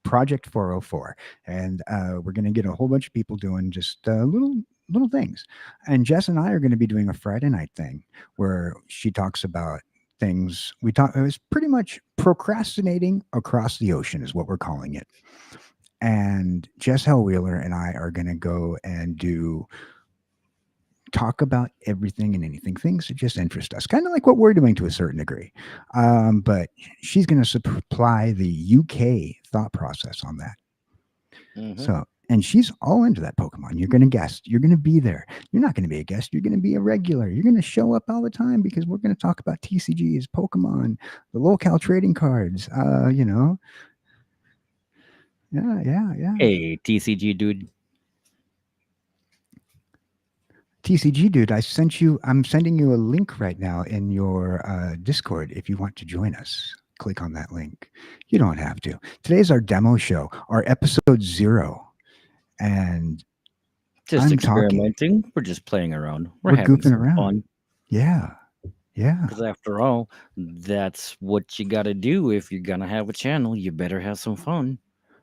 Project 404, and we're going to get a whole bunch of people doing just little things. And Jess and I are going to be doing a Friday night thing where she talks about things. It was pretty much procrastinating across the ocean is what we're calling it. And Jess Hellwheeler and I are going to go and talk about everything and anything, things that just interest us, kind of like what we're doing to a certain degree. But she's going to supply the UK thought process on that. Mhm. So, and she's all into that Pokemon. You're going to guest. You're going to be there. You're not going to be a guest. You're going to be a regular. You're going to show up all the time because we're going to talk about TCGs, Pokemon, the local trading cards, Yeah. Hey, TCG dude. TCG dude, I'm sending you a link right now in your Discord if you want to join us. click on that link. You don't have to. Today's our demo show, our episode 0. And Just I'm talking. experimenting. We're just playing around. We're We're having goofing some around. fun. Yeah. Yeah. Because after all, that's what you got to do if you're gonna have a channel. You better have some fun.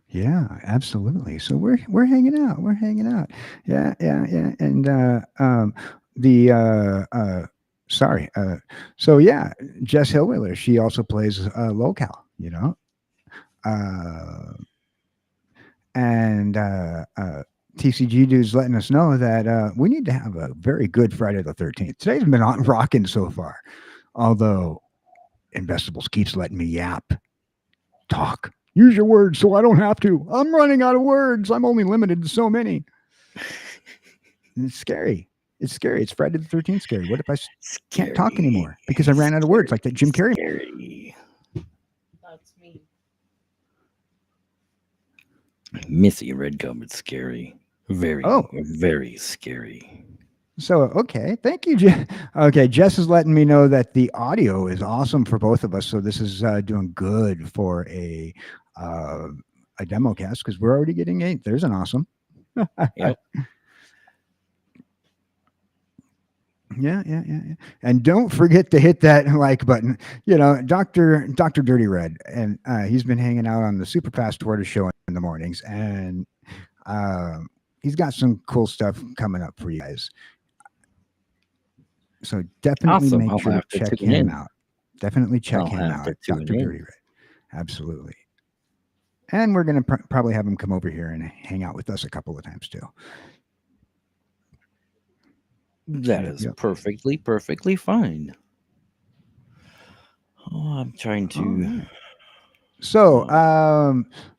Yeah, absolutely. So we're hanging out. We're hanging out. Yeah, yeah, yeah. And the sorry. So yeah, Jess Hillwiller, she also plays locale, Uh and TCG dude's letting us know that we need to have a very good Friday the 13th. Today's been on rocking so far. Although Investables keeps letting me yap. Talk. Use your words so I don't have to. I'm running out of words. I'm only limited to so many. It's scary. It's scary. It's Friday the 13th scary. What if I can't talk anymore because I ran out of words like that Jim Carrey? Scary. That's me. Missy Red Gum, scary. Very, very scary. So, okay. Thank you, Jess. Okay. Jess is letting me know that the audio is awesome for both of us. So this is doing good for a demo cast because we're already getting 8. There's an awesome. Yep. Yeah. And don't forget to hit that like button. Dr. Dirty Red, and he's been hanging out on the Super Fast Tortoise show in the mornings, and he's got some cool stuff coming up for you guys. So definitely Awesome. make I'll sure to have to check tune him in. out. Definitely check I'll him have out, to tune Dr. in. Dirty Red. Absolutely. And we're going to probably have him come over here and hang out with us a couple of times too. That is perfectly fine. Oh, I'm trying to. So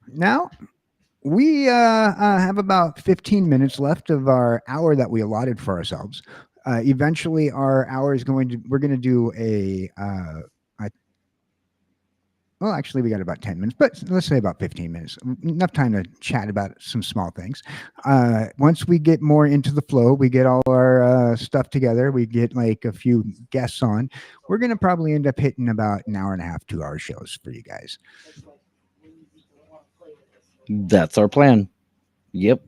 now we have about 15 minutes left of our hour that we allotted for ourselves. Eventually, our hour is we're going to do well, actually, we got about 10 minutes, but let's say about 15 minutes. Enough time to chat about some small things. Once we get more into the flow, we get all our stuff together, we get like a few guests on, we're going to probably end up hitting about an hour and a half, 2-hour shows for you guys. That's our plan. Yep.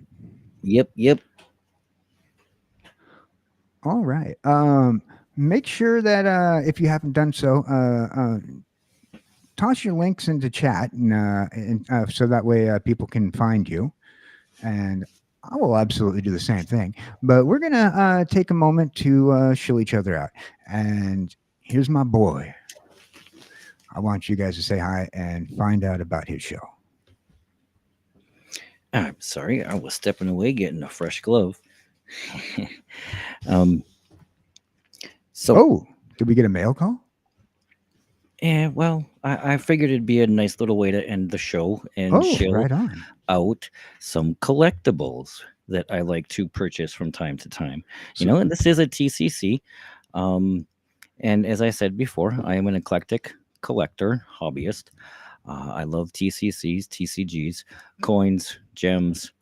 All right. Make sure that if you haven't done so, toss your links into chat, and so that way people can find you. And I will absolutely do the same thing. But we're gonna take a moment to show each other out. And here's my boy. I want you guys to say hi and find out about his show. I'm sorry, I was stepping away getting a fresh glove. So, did we get a mail call? Yeah, well, I figured it'd be a nice little way to end the show and show right on. out some collectibles that I like to purchase from time to time. And this is a TCC. And as I said before, I am an eclectic collector, hobbyist. I love TCCs, TCGs, coins, gems.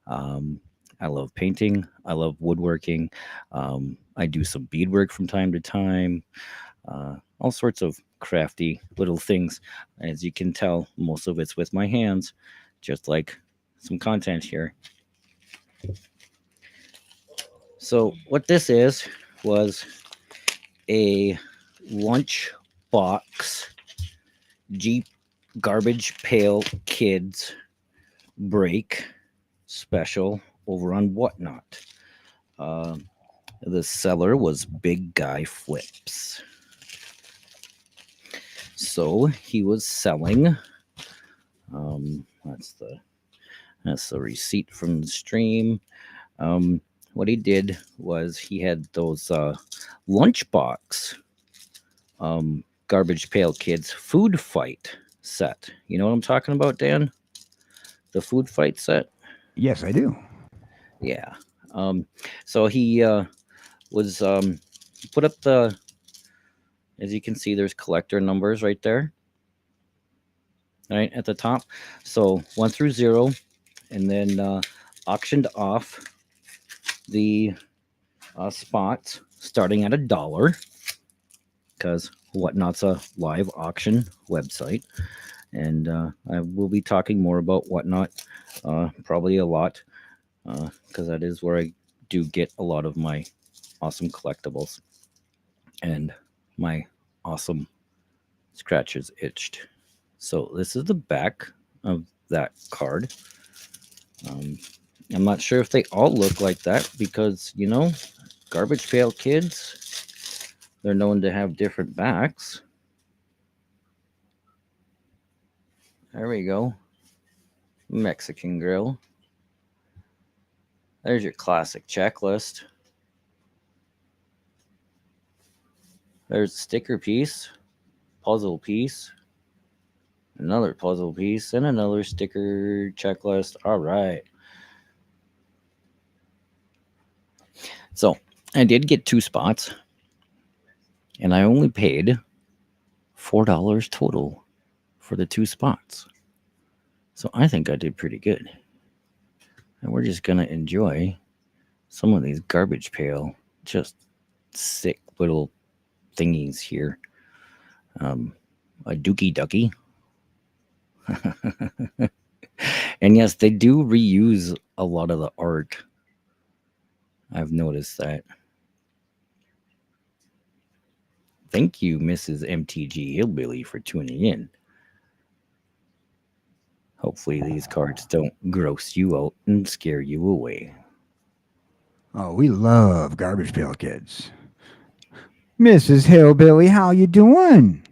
I love painting. I love woodworking. I do some beadwork from time to time. All sorts of crafty little things. As you can tell, most of it's with my hands, just like some content here. So what this was a lunch box Jeep Garbage Pail Kids break special over on Whatnot. The seller was Big Guy Flips. So he was selling. That's the receipt from the stream. What he did was he had those lunchbox Garbage Pail Kids food fight set. You know what I'm talking about, Dan? The food fight set? Yes, I do. Yeah. So he was put up the, as you can see, there's collector numbers right there. Right at the top. So 1 through 0, and then auctioned off the spots starting at $1, because Whatnot's a live auction website, and I will be talking more about Whatnot, probably a lot, because that is where I do get a lot of my awesome collectibles and my awesome scratches itched. So this is the back of that card. Um, I'm not sure if they all look like that because, Garbage Pail Kids, they're known to have different backs. There we go. Mexican Grill. There's your classic checklist. There's a sticker piece, puzzle piece, another puzzle piece, and another sticker checklist. All right. So I did get 2 spots, and I only paid $4 total for the 2 spots. So I think I did pretty good. And we're just going to enjoy some of these garbage pail, just sick little thingies here. A dookie ducky. And yes, they do reuse a lot of the art. I've noticed that. Thank you, Mrs. MTG Hillbilly, for tuning in. Hopefully these cards don't gross you out and scare you away. Oh, we love Garbage Pail Kids. Mrs. Hillbilly, how you doing?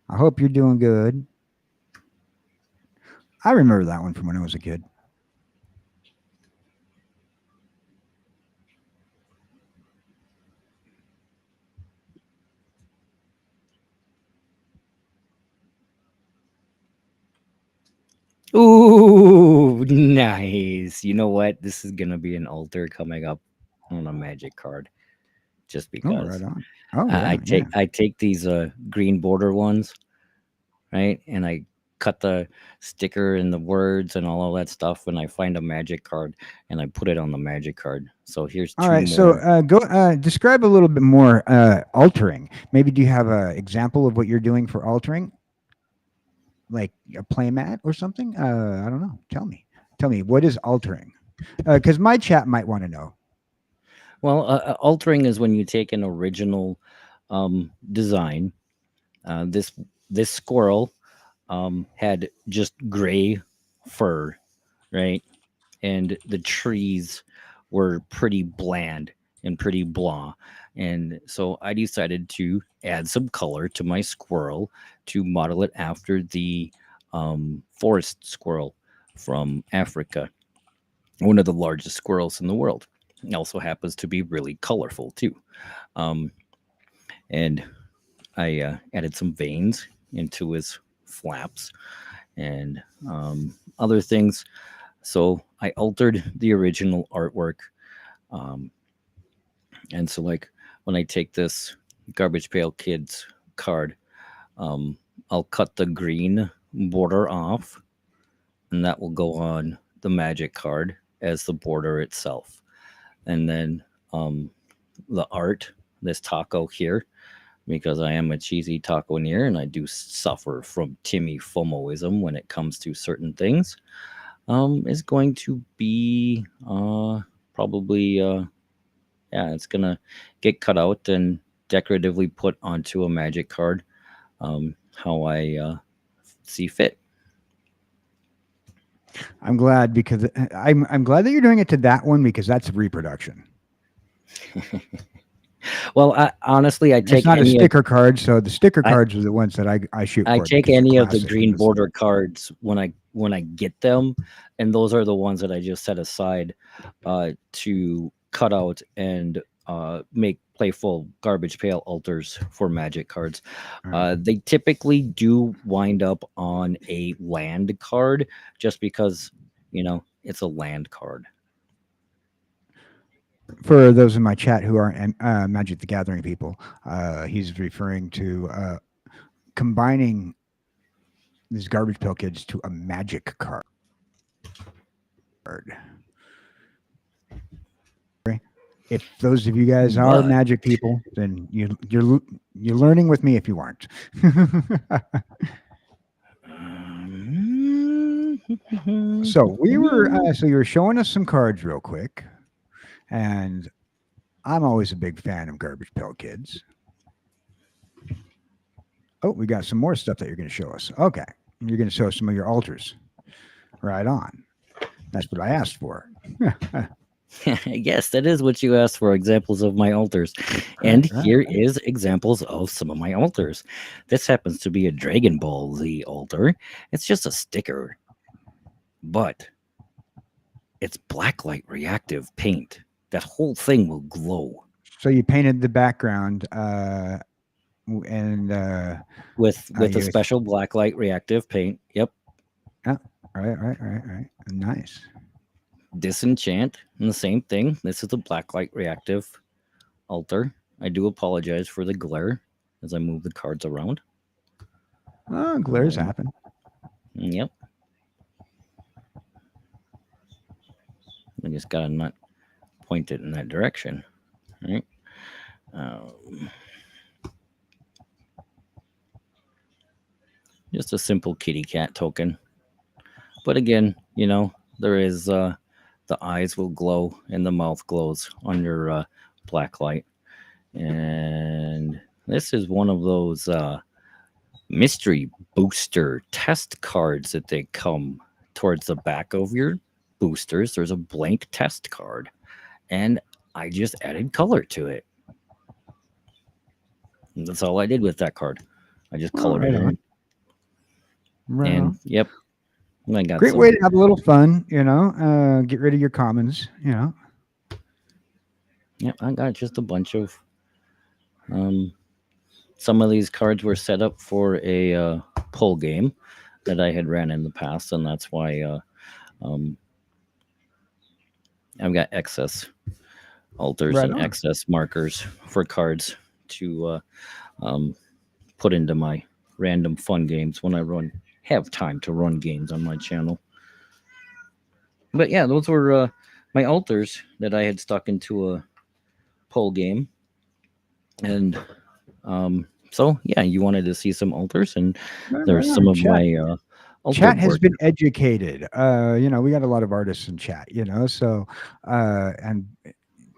I hope you're doing good. I remember that one from when I was a kid. Ooh, nice. You know what? This is gonna be an altar coming up on a magic card, just Oh, right because. on. Oh, I, yeah, I yeah. take I take these green border ones, right, and I cut the sticker and the words and all of that stuff, and I find a magic card and I put it on the magic card. So here's All two right, so more. go describe a little bit more altering. Maybe do you have an example of what you're doing for altering, like a playmat or something? I don't know. Tell me. Tell me what is altering, because my chat might want to know. Well, altering is when you take an original design. This squirrel had just gray fur, right? And the trees were pretty bland and pretty blah. And so I decided to add some color to my squirrel to model it after the forest squirrel from Africa, one of the largest squirrels in the world. It also happens to be really colorful too. Um, and I added some veins into his flaps and other things. So I altered the original artwork. Um, and so, like, when I take this Garbage Pail Kids card, um, I'll cut the green border off, and that will go on the magic card as the border itself. And then the art, this taco here, because I am a cheesy taconeer and I do suffer from Timmy FOMOism when it comes to certain things, is going to be probably yeah, it's gonna get cut out and decoratively put onto a magic card, how I see fit. I'm glad because I'm glad that you're doing it to that one because that's reproduction. Well, honestly, I It's take not a any of sticker card, so the sticker I, cards are the ones that I shoot I for take because they're any of the classic. green border cards when I get them, and those are the ones that I just set aside to cut out and make playful garbage pail altars for magic cards. Right. They typically do wind up on a land card, just because it's a land card. For those in my chat who aren't Magic the Gathering people, he's referring to combining these Garbage Pail Kids to a magic card. If those of you guys are But magic people, then you're learning with me if you aren't. So we were so you were showing us some cards real quick, and I'm always a big fan of Garbage Pail Kids. Oh, we got some more stuff that you're going to show us. Okay, you're going to show us some of your altars. Right on. That's what I asked for. yes, that is what you asked for, examples of my altars. And here is examples of some of my altars. This happens to be a Dragon Ball Z altar. It's just a sticker, but it's blacklight reactive paint. That whole thing will glow. So you painted the background, and With a you- special blacklight reactive paint. Yep. yeah, right. Nice. Disenchant, and the same thing. This is a blacklight reactive altar. I do apologize for the glare as I move the cards around. Oh, glares happen. Yep. I just gotta not point it in that direction. Right. Just a simple kitty cat token. But again, there is the eyes will glow and the mouth glows on your black light. And this is one of those mystery booster test cards that they come towards the back of your boosters. There's a blank test card, and I just added color to it. And that's all I did with that card. I just colored right it on. in. Right And on. yep, I got Great some. way to have a little fun, get rid of your commons, Yep, I got just a bunch of. Some of these cards were set up for a pull game that I had ran in the past, and that's why I've got excess altars Right and on. excess markers for cards to put into my random fun games when I have time to run games on my channel. But yeah, those were my altars that I had stuck into a poll game. And so yeah, you wanted to see some altars, and there's some of Chat. my altar Chat has board. been educated. We got a lot of artists in chat, so and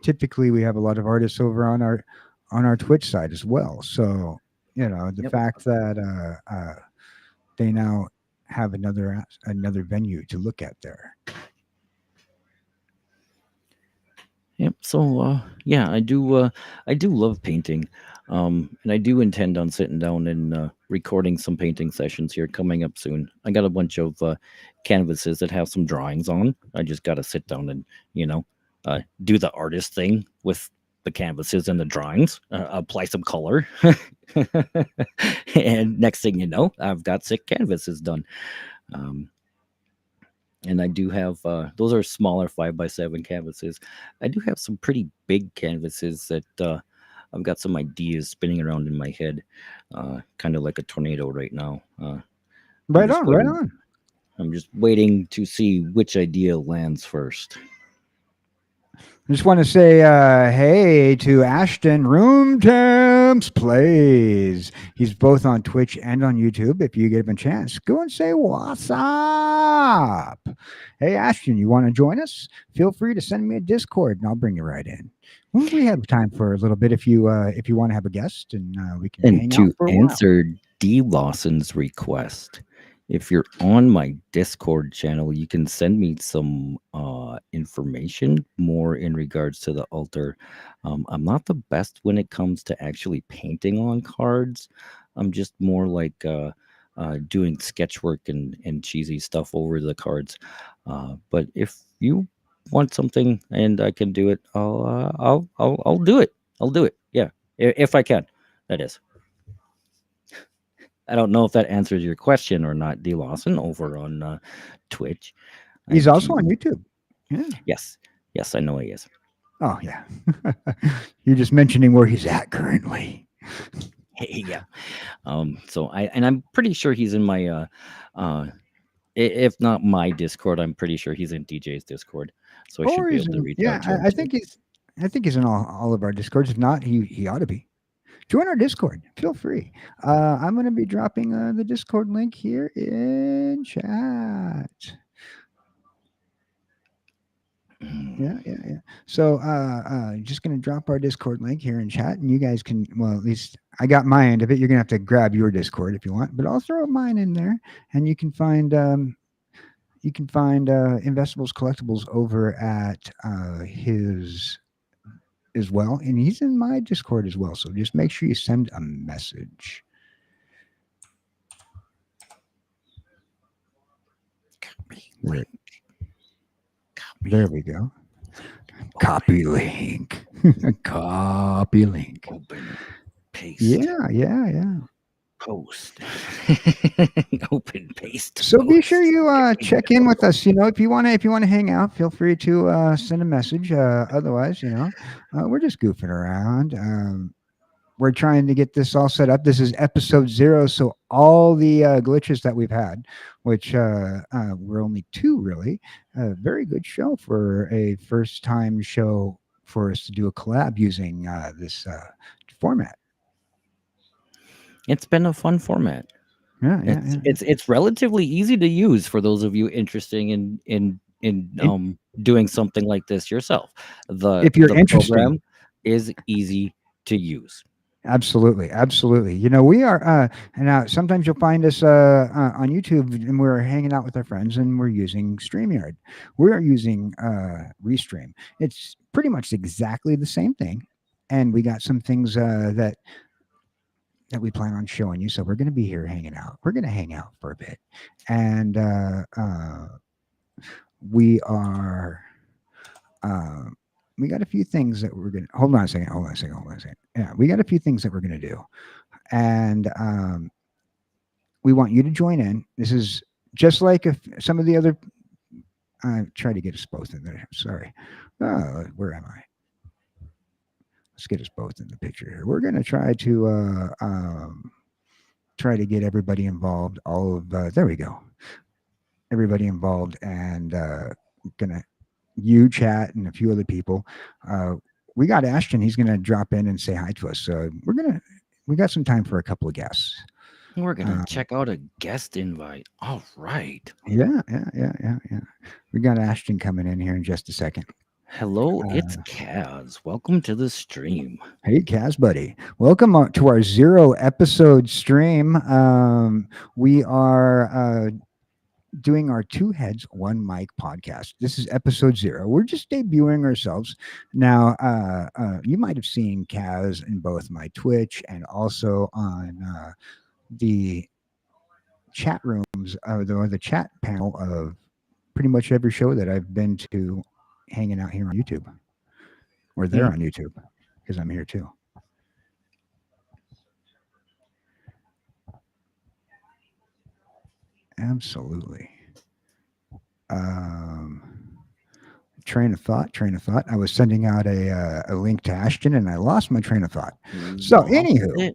typically we have a lot of artists over on our Twitch side as well. So, the Yep. fact that they now have another venue to look at there. Yep. So yeah, I do love painting, and I do intend on sitting down and recording some painting sessions here coming up soon. I got a bunch of canvases that have some drawings on. I just got to sit down and do the artist thing with the canvases and the drawings, apply some color, and next thing you know, I've got 6 canvases done. And I do have those are smaller 5x7 canvases. I do have some pretty big canvases that I've got some ideas spinning around in my head, kind of like a tornado right now. Right on. I'm just waiting to see which idea lands first. I just want to say hey to Ashton Room Temps Plays. He's both on Twitch and on YouTube. If you give him a chance, go and say what's up. Hey Ashton, you want to join us? Feel free to send me a Discord and I'll bring you right in. We have time for a little bit if you want to have a guest, and we can hang And out to for a while. answer D. Lawson's request, if you're on my Discord channel, you can send me some information more in regards to the altar. I'm not the best when it comes to actually painting on cards. I'm just more like doing sketch work and cheesy stuff over the cards. But if you want something and I can do it, I'll do it. I'll do it. Yeah, if I can, that is. I don't know if that answers your question or not, D. Lawson, over on Twitch. He's also on YouTube. Yeah. Yes, I know he is. Oh yeah. You're just mentioning where he's at currently. Yeah. So I'm pretty sure he's in my if not my Discord, I'm pretty sure he's in DJ's Discord. So I should be able to reach out to him. I think I think he's in all of our discords. If not, he ought to be. Join our Discord. Feel free. I'm going to be dropping the Discord link here in chat. Yeah. So, just going to drop our Discord link here in chat, and you guys can, well, at least I got my end of it. You're going to have to grab your Discord if you want, but I'll throw mine in there, and you can find Investables Collectibles over at his as well, and he's in my Discord as well. So just make sure you send a message. There, there we go. Copy link. Copy link. Open. Paste. Yeah. Post. Open. Paste. So be post. sure you check in with us. If you want to hang out, feel free to send a message. Otherwise, we're just goofing around. We're trying to get this all set up. This is episode 0, so all the glitches that we've had, which were only 2 really, very good show for a first time show for us to do a collab using this format. It's been a fun format. Yeah. It's relatively easy to use for those of you interested in doing something like this yourself. If you're the interested, program is easy to use. Absolutely. We are, and now sometimes you'll find us on YouTube, and we're hanging out with our friends, and we're using StreamYard. We are using Restream. It's pretty much exactly the same thing, and we got some things that we plan on showing you. So we're going to be here hanging out. We're going to hang out for a bit, and we are. We got a few things that we're gonna hold on a second. Yeah, we got a few things that we're gonna do, and we want you to join in. This is just like if some of the other. I try to get us both in there. Sorry, where am I? Let's get us both in the picture here. We're gonna try to get everybody involved. All of there we go. Everybody involved, and gonna. You, chat, and a few other people. We got Ashton. He's going to drop in and say hi to us. So we got some time for a couple of guests. We're gonna check out a guest invite. All right. Yeah. We got Ashton coming in here in just a second. Hello, it's Kaz. Welcome to the stream. Hey, Kaz, buddy. Welcome to our 0 episode stream. We are doing our 2 heads 1 mic podcast. This is episode 0. We're just debuting ourselves now. You might have seen Kaz in both my Twitch and also on the chat rooms or the chat panel of pretty much every show that I've been to, hanging out here on YouTube, or they're on YouTube, because I'm here too. Absolutely. Train of thought. I was sending out a link to Ashton, and I lost my train of thought. So, anywho,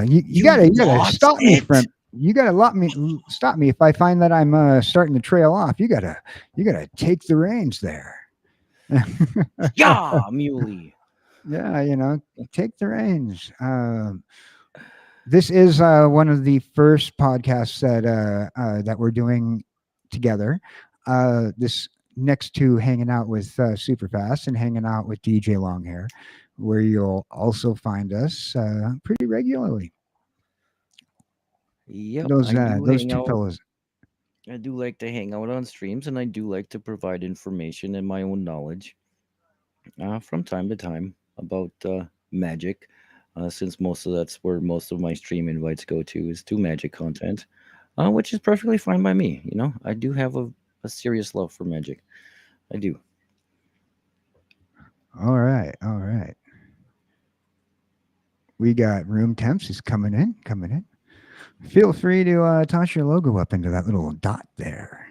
you gotta stop me from. You gotta stop me if I find that I'm starting to trail off. You gotta take the reins there. Yeah, muley. Yeah, take the reins. This is one of the first podcasts that we're doing together. This next to hanging out with Superfast and hanging out with DJ Longhair, where you'll also find us pretty regularly. Yep, Those two fellows. I do like to hang out on streams, and I do like to provide information and my own knowledge from time to time about magic. Since most of that's where most of my stream invites go to is to magic content, which is perfectly fine by me. I do have a serious love for magic. I do. All right. We got Room Temps is coming in. Feel free to toss your logo up into that little dot there.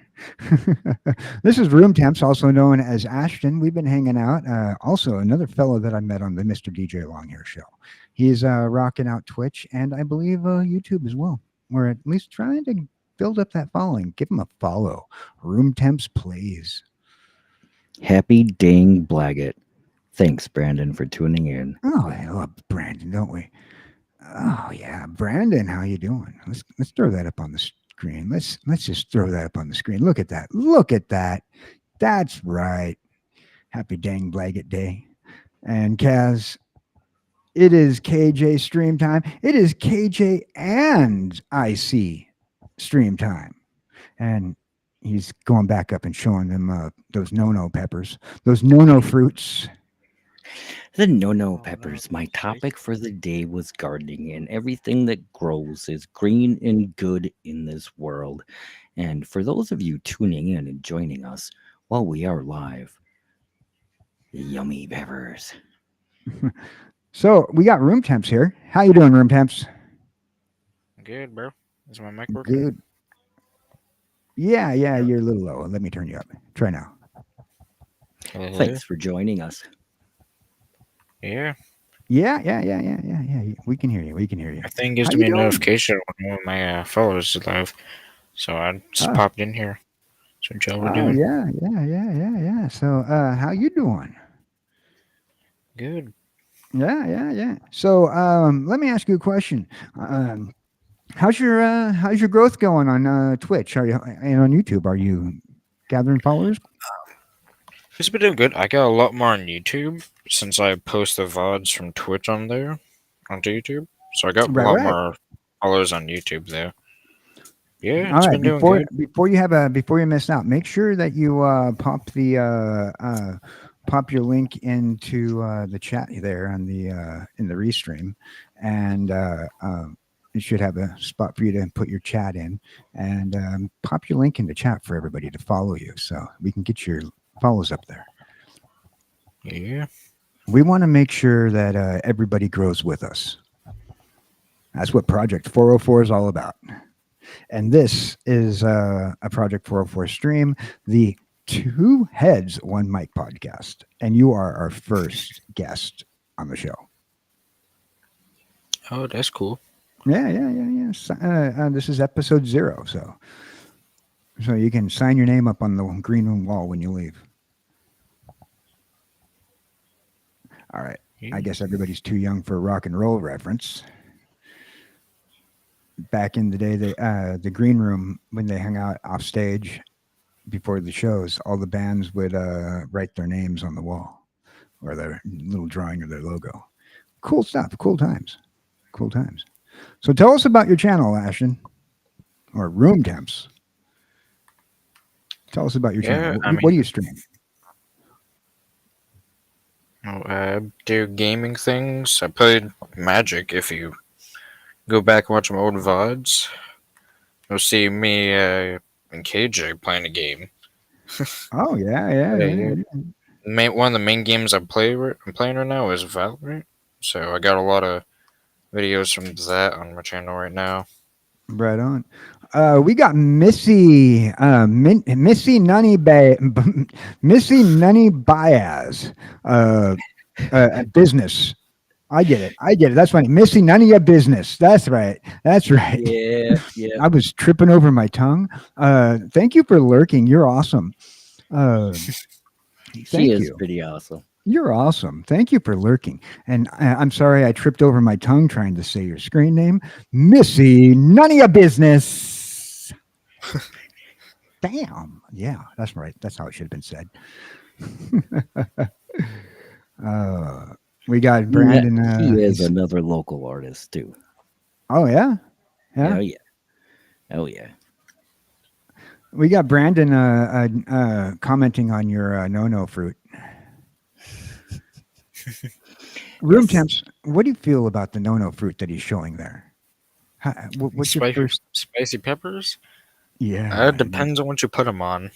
This is Room Temps, also known as Ashton. We've been hanging out. Also, another fellow that I met on the Mr. DJ Longhair show. He's rocking out Twitch and I believe YouTube as well. We're at least trying to build up that following. Give him a follow. Room Temps plays. Happy dang Blaggett. Thanks, Brandon, for tuning in. Oh, I love Brandon, don't we? Oh yeah, Brandon, how you doing? Let's throw that up on the screen. Let's just throw that up on the screen. Look at that. Look at that. That's right. Happy dang Blaggett Day. And Kaz, it is KJ stream time. It is KJ and IC stream time. And he's going back up and showing them those no-no peppers, those no-no fruits. The no peppers, my topic for the day was gardening, and everything that grows is green and good in this world. And for those of you tuning in and joining us while we are live, yummy peppers. So we got room temps here. How you doing, room temps? Good, bro. Is my mic working? Good. Yeah, you're a little low. Let me turn you up. Try now. Hello? Thanks for joining us. Yeah. Yeah. We can hear you. We can hear you. I think it gives How me you a doing? notification when one of my followers is live. So I just Ah. popped in here. So what y'all were Oh doing? yeah. So how you doing? Good. Yeah. So let me ask you a question. How's your growth going on Twitch? Are you and on YouTube? Are you gathering followers? It's been doing good. I got a lot more on YouTube since I post the VODs from Twitch on there, onto YouTube. So I got a lot Right. more followers on YouTube there. Yeah, All it's right. been doing good. Before you miss out, make sure that you pop your link into the chat there on the in the restream, and it should have a spot for you to put your chat in, and pop your link in the chat for everybody to follow you, so we can get your follows up there. Yeah. We want to make sure that everybody grows with us. That's what Project 404 is all about. And this is a Project 404 stream, the Two Heads, One Mic podcast. And you are our first guest on the show. Oh, that's cool. Yeah. This is episode 0. So you can sign your name up on the green room wall when you leave. All right. Yeah. I guess everybody's too young for a rock and roll reference. Back in the day, the green room, when they hung out off stage before the shows, all the bands would write their names on the wall or their little drawing of their logo. Cool stuff. Cool times. So tell us about your channel, Ashton, or Room Temps. Tell us about your channel. What do you stream? I do gaming things. I played Magic. If you go back and watch my old VODs, you'll see me and KJ playing a game. Oh yeah. One of the main games I'm playing right now is Valorant. So I got a lot of videos from that on my channel right now. Right on. We got Missy Nunny Baez, a business. I get it. That's funny. Missy Nunny a business. That's right. Yeah. I was tripping over my tongue. Thank you for lurking. You're awesome. He is pretty awesome. You're awesome. Thank you for lurking. And I'm sorry I tripped over my tongue trying to say your screen name. Missy, none of your business. Damn. Yeah, that's right. That's how it should have been said. We got Brandon. He is another local artist, too. Oh, yeah? Oh, yeah. We got Brandon commenting on your no-no fruit. Room temps, what do you feel about the no-no fruit that he's showing there? What's your first? Spicy peppers? Yeah. It depends on what you put them on.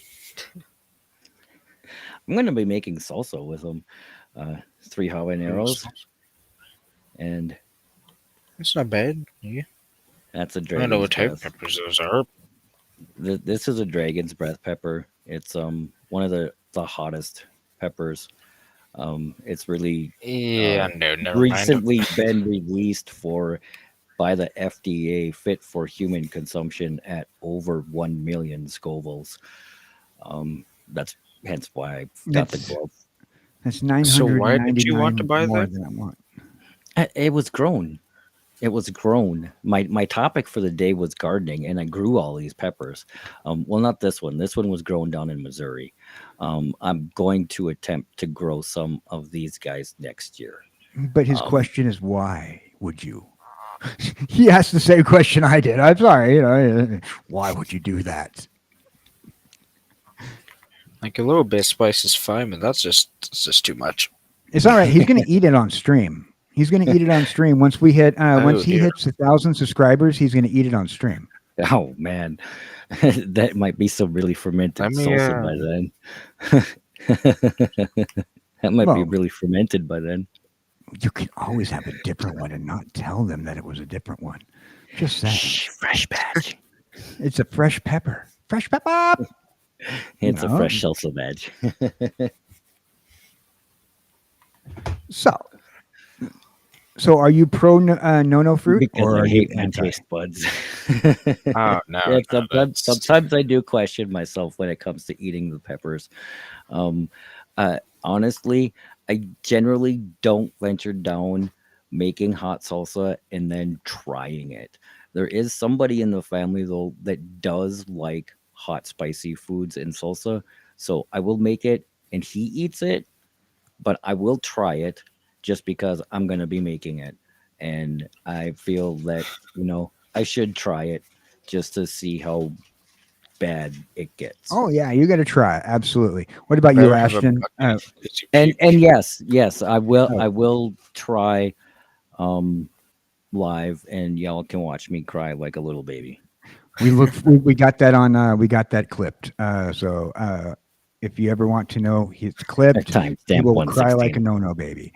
I'm going to be making salsa with them. 3 habaneros. And it's not bad. Yeah. That's a I dragon's don't know what type of breath. peppers those are. This is a dragon's breath pepper. It's one of the hottest peppers. It's really never recently been released by the FDA, fit for human consumption at over 1 million Scovilles. That's hence why I got the glove. That's So why did you want to 999 buy more that? than I want. It was grown. It was grown. My topic for the day was gardening, and I grew all these peppers. Well, not this one. This one was grown down in Missouri. I'm going to attempt to grow some of these guys next year. But his Um, question is, why would you? He asked the same question I did. I'm sorry, why would you do that? Like a little bit of spice is fine, but it's just too much. It's all right. He's going to eat it on stream. He's going to eat it on stream once we hit. Once he dear. hits 1,000 subscribers, he's going to eat it on stream. oh man, that might be some really fermented Let me, salsa by then. That might be Well, really fermented by then. you can always have a different one and not tell them that it was a different one. Just saying. Shh, fresh batch. It's a fresh pepper. Fresh pepper. It's a No. fresh salsa batch. So are you pro no fruit Because or I are you hate my anti? taste buds. Oh no, Yeah, no, sometimes I do question myself when it comes to eating the peppers. Um, honestly, I generally don't venture down making hot salsa and then trying it. There is somebody in the family though that does like hot spicy foods and salsa, so I will make it and he eats it, but I will try it just because I'm gonna be making it, and I feel that I should try it just to see how bad it gets. Oh yeah, you got to try it. Absolutely. What about you, Better have a Ashton? bucket as you And keep- yes, I will. Oh. I will try live, and y'all can watch me cry like a little baby. We got that on. We got that clipped. So if you ever want to know, it's clipped. He Timestamp will cry 116. like a no-no baby.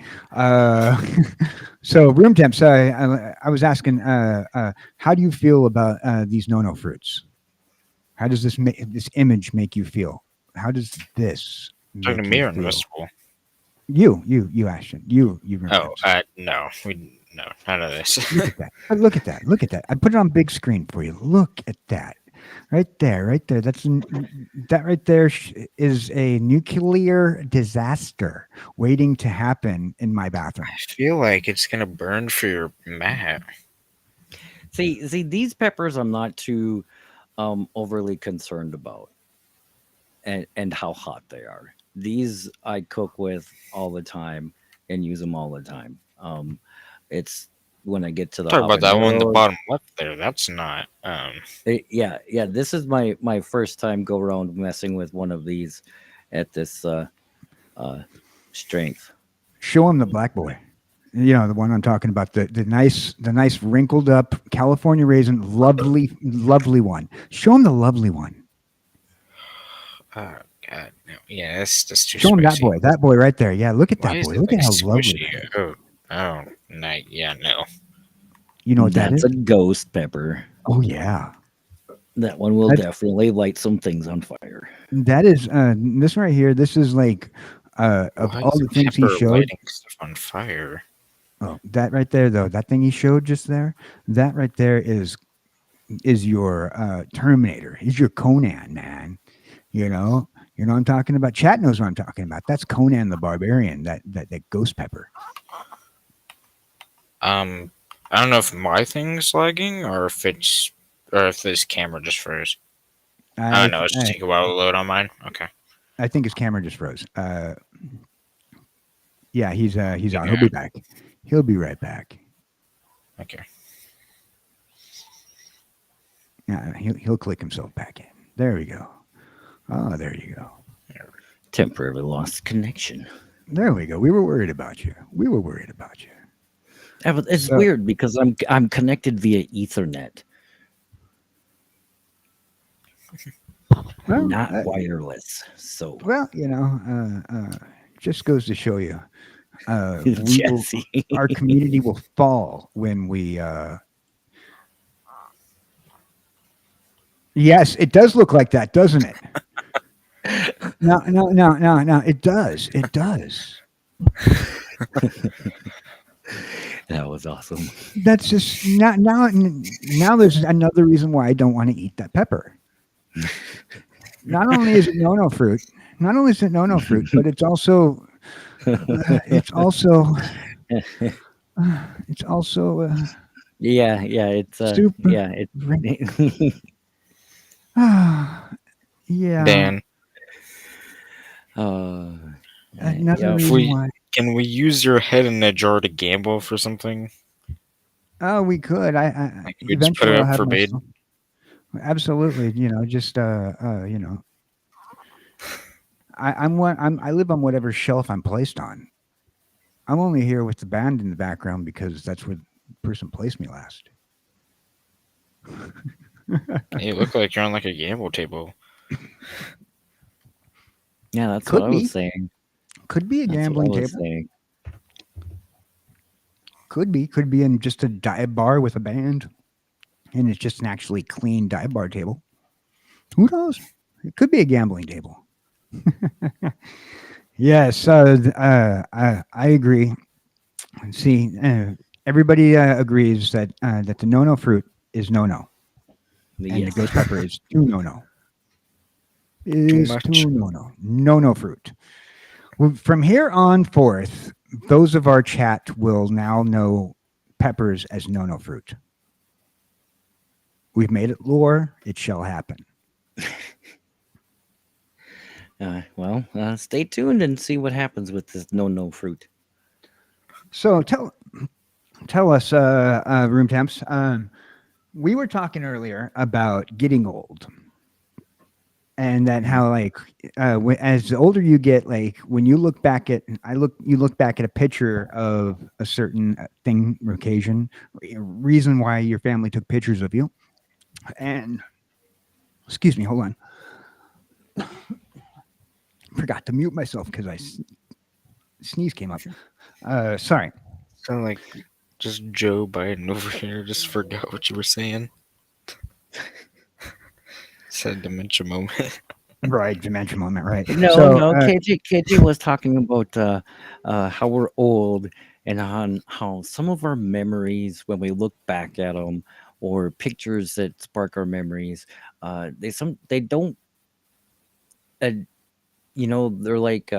So room temps. I was asking, how do you feel about these no-no fruits? How does this image make you feel? How does this Talking to make me you or feel? Investable? You, Ashton. You. Room Oh, temps. no, no, none of this. Look at that. Look at that. Look at that. I put it on big screen for you. Look at that. Right there. That right there is a nuclear disaster waiting to happen in my bathroom. I feel like it's gonna burn for your mat. See, these peppers I'm not too overly concerned about, and how hot they are. These I cook with all the time and use them all the time. It's when I get to the Talk about that one, the habaneros. bottom left there. That's not. Yeah. This is my first time go around messing with one of these at this strength. Show him the black boy. You know, the one I'm talking about, the nice wrinkled up California raisin, lovely one. Show him the lovely one. Oh God, no. Yeah, that's too Show him spicy. that boy right there. Yeah, look at Why that is boy. it Look like at how lovely. squishy? that is. Oh, no, yeah, no. You know what that That's is? a ghost pepper. Oh yeah. That one will That's- definitely light some things on fire. That is this right here. This is like of Why all is the things he pepper showed. lighting stuff on fire? Oh, that right there though. That thing he showed just there. That right there is your Terminator. Is your Conan, man. You know what I'm talking about. Chat knows what I'm talking about. That's Conan the Barbarian. That ghost pepper. I don't know if my thing's lagging or if this camera just froze. I don't know. It's just taking a while to load on mine. Okay. I think his camera just froze. Yeah, he's out. He'll Yeah. be back. He'll be right back. Okay. Yeah, he'll click himself back in. There we go. Oh, there you go. Temporarily lost connection. There we go. We were worried about you. Yeah, but it's So- weird because I'm connected via Ethernet, Well, not wireless. So well, just goes to show you, Jesse. our community will fall when we. Yes, it does look like that, doesn't it? No, it does. It does. That was awesome. That's just now. There's another reason why I don't want to eat that pepper. Not only is it no fruit, but it's also It's also it's also Yeah, it's super. yeah, it Yeah, Dan, uh another yeah, if reason we why. can we use your head in a jar to gamble for something? Oh, we could. Like we just put Eventually it I'll up have for my bid. absolutely. Just I live on whatever shelf I'm placed on. I'm only here with the band in the background because that's where the person placed me last. You look like you're on like a gamble table. yeah, that's what Could I was be, saying. could be a That's what I gambling was table. saying. Could be in just a dive bar with a band, and it's just an actually clean dive bar table. Who knows? It could be a gambling table. Yes, I agree. See, everybody agrees that the no fruit is no, and the Yes. ghost pepper is too no. Too Is much. too no fruit. Well, from here on forth, those of our chat will now know peppers as no fruit. We've made it lore. It shall happen. Well, stay tuned and see what happens with this no fruit. So tell us, room temps. We were talking earlier about getting old, and that how like as the older you get, like when you look back at you look back at a picture of a certain thing or occasion, reason why your family took pictures of you, and excuse me, hold on. Forgot to mute myself because sneeze came up. Sorry. Sound like just Joe Biden over here. Just forgot what you were saying. Said dementia moment. Right, dementia moment. Right. No, So, no. KJ was talking about how we're old and on how some of our memories, when we look back at them, or pictures that spark our memories, they don't, uh, they're like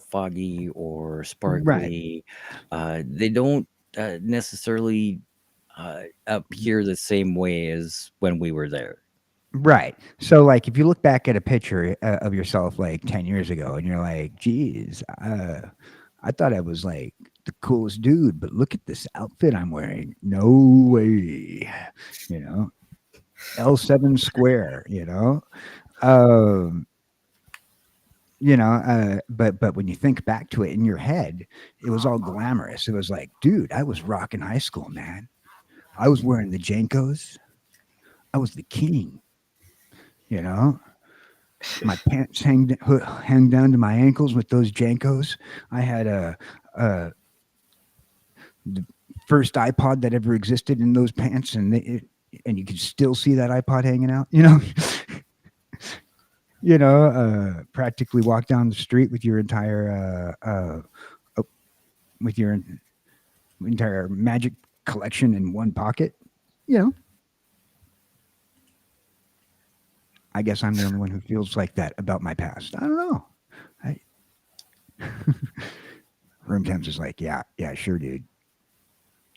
foggy or right, sparkly. They don't necessarily appear the same way as when we were there. right. So, like, if you look back at a picture of yourself like 10 years ago, and you're like, "Geez, I thought I was like the coolest dude, but look at this outfit I'm wearing. No way." You know, L7 square. Um, but when you think back to it in your head, it was all glamorous. It was like, dude, I was rocking high school, man. I was wearing the Jankos. I was the king. You know, my pants hang down to my ankles with those Jankos. I had a the first iPod that ever existed in those pants, and and you could still see that iPod hanging out. Practically walk down the street with your entire with your entire magic collection in one pocket. You know, I guess I'm the only one who feels like that about my past. I don't know. I, Room Temps is like, yeah, sure, dude.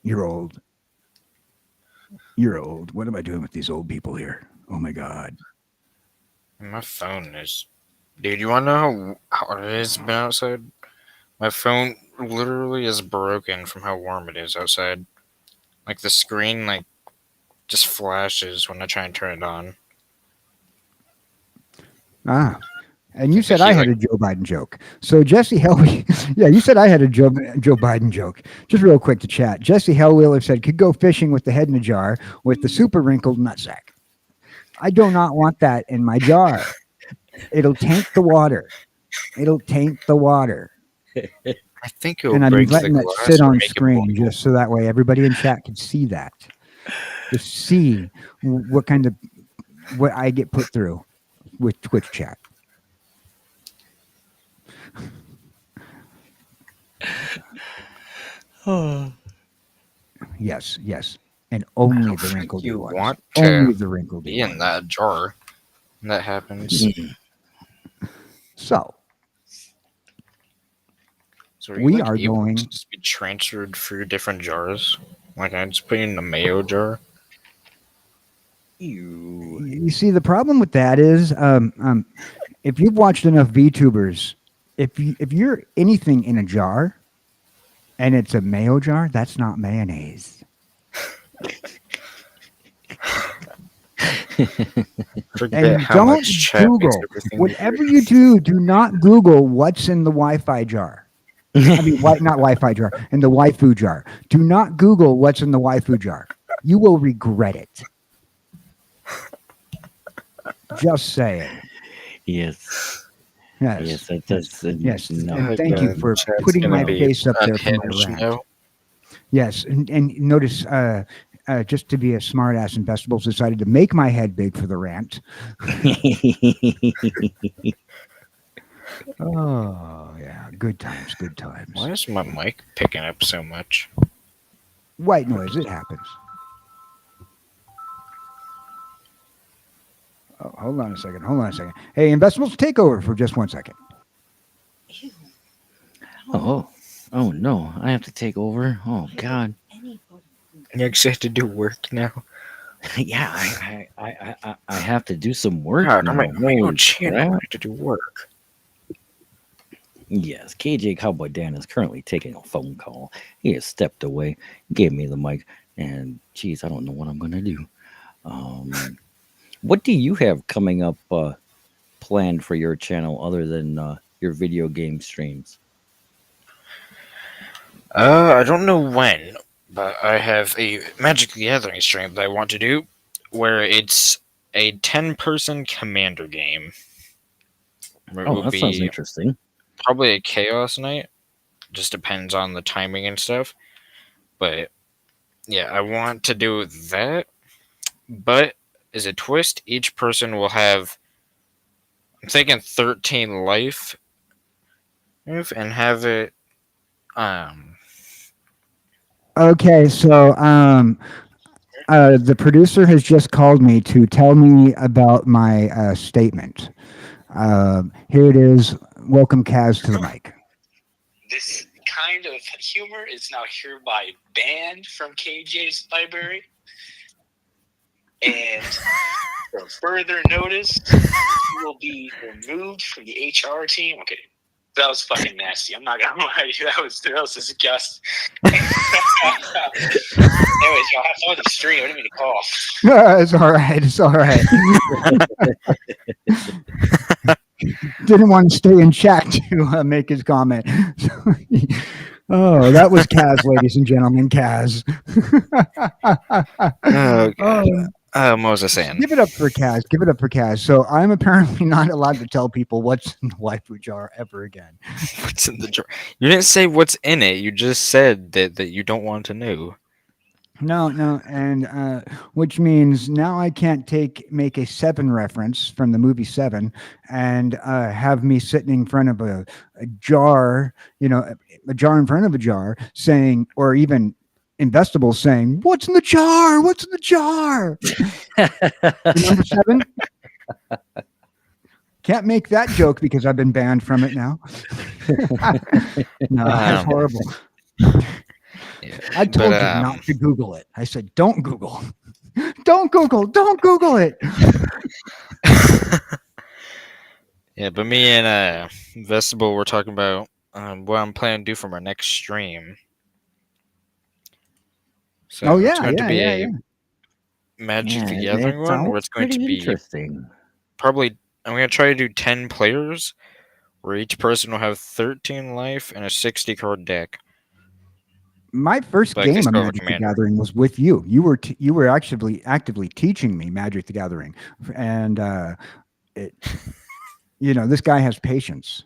You're old. You're old. What am I doing with these old people here? Oh my god. My phone is. Dude, you wanna know how hot it has been outside? My phone literally is broken from how warm it is outside. Like the screen, like just flashes when I try and turn it on. Ah. And you The said I heat, had like, a Joe Biden joke. So Jesse Helway, yeah, you said I had a Joe Biden joke. Just real quick to chat. Jesse Hellwheeler said could go fishing with the head in a jar with the super wrinkled nutsack. I do not want that in my jar. It'll taint the water. It'll taint the water. I think it'll And I'm break the letting that glass sit or on make it screen boil. just so that way everybody in chat can see that. Just see what I get put through with Twitch chat. Yes. And I only don't the think wrinkledy you ones. want Only to the wrinkledy be in ones. that jar when that happens. So, So We are going. to just be transferred through different jars. Like I just put in the mayo jar. Ew. You see, the problem with that is, if you've watched enough VTubers, if you're anything in a jar, and it's a mayo jar, that's not mayonnaise. Forget And how don't much chat makes Google. everything Whatever weird. you do, do not Google what's in the Wi-Fi jar. I mean, not Wi-Fi jar, in the waifu jar. Do not Google what's in the waifu jar. You will regret it. Just saying. Yes. Yes. Yes, that does. Yes. No. And Oh, thank you God, for chat's putting gonna my be face up there for my unhinged rant. now. Yes, and notice, just to be a smartass, Investables decided to make my head big for the rant. Oh yeah, good times, good times. Why is my mic picking up so much? White noise, it happens. Oh, hold on a second. Hold on a second. Hey, Investables, take over for just 1 second. Ew. Oh, oh no! I have to take over. Oh God! Anybody. You actually have to do work now. Yeah, I have to do some work God, now. I'm on my own Holy channel. crap. I have to do work. Yes, KJ Cowboy Dan is currently taking a phone call. He has stepped away, gave me the mic, and geez, I don't know what I'm gonna do. What do you have coming up planned for your channel other than your video game streams? I don't know when, but I have a Magic the Gathering stream that I want to do, where it's a 10-person commander game. Where it Oh, will that sounds be interesting. probably a chaos night. Just depends on the timing and stuff. But yeah, I want to do that. But as a twist, each person will have, I'm thinking 13 life, and have it. Okay, so the producer has just called me to tell me about my statement. Here it is. Welcome, Kaz, to the mic. This kind of humor is now hereby banned from KJ's library. And for further notice, you will be removed from the HR team. Okay, that was fucking nasty. I'm not gonna lie to you. That was disgusting. Anyways, y'all have fun with the stream. I didn't mean to cough. It's all right. It's all right. Didn't want to stay in chat to make his comment. Oh, that was Kaz, ladies and gentlemen. Kaz. Oh, God. Oh, What was I saying? give it up for Kaz. Give it up for Kaz. So I'm apparently not allowed to tell people what's in the waifu jar ever again. What's in the jar? You didn't say what's in it. You just said that you don't want to know. No, and which means now I can't make a Seven reference from the movie Seven and have me sitting in front of a jar, a jar in front of a jar, saying, or even Investable saying, "What's in the jar? What's in the jar?" Remember Seven? Can't make that joke because I've been banned from it now. No, that's horrible. Yeah, I told but, you not to Google it. I said, don't Google. Don't Google it. Yeah, but me and Investable were talking about what I'm planning to do for my next stream. So Oh, it's yeah, going to be yeah, a yeah. Magic the Yeah, Gathering that one, where sounds it's going to pretty be interesting. probably. I'm going to try to do 10 players, where each person will have 13 life and a 60 card deck. My first But I game guess of go with Magic the Commander. Gathering was with you. You were actually actively teaching me Magic the Gathering, and this guy has patience.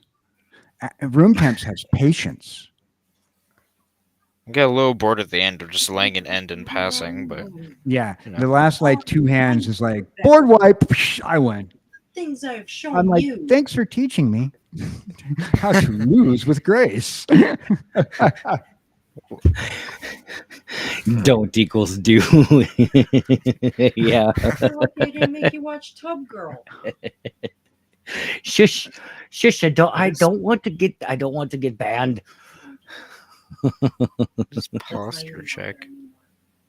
Room Temps has patience. I got a little bored at the end of just laying an end and passing, but Yeah, You know. the last like two hands is like board wipe. I win. Things I've shown I'm like, you. thanks for teaching me how to lose with grace. Don't equals do. Yeah. You're lucky I didn't make you watch Tub Girl. Shush. I don't want to get banned. Just posture check.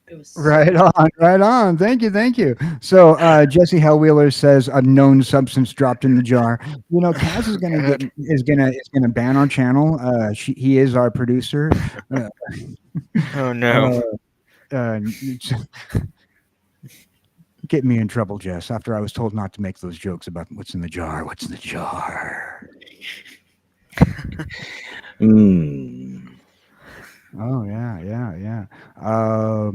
It was Right on, right on. Thank you, thank you. So Jesse Hellwheeler says a known substance dropped in the jar. You know, Kaz is gonna get God. is gonna ban our channel. He is our producer. Uh, Oh no. it's- get me in trouble, Jess. After I was told not to make those jokes about what's in the jar. What's in the jar? Mm. Oh yeah, yeah, yeah.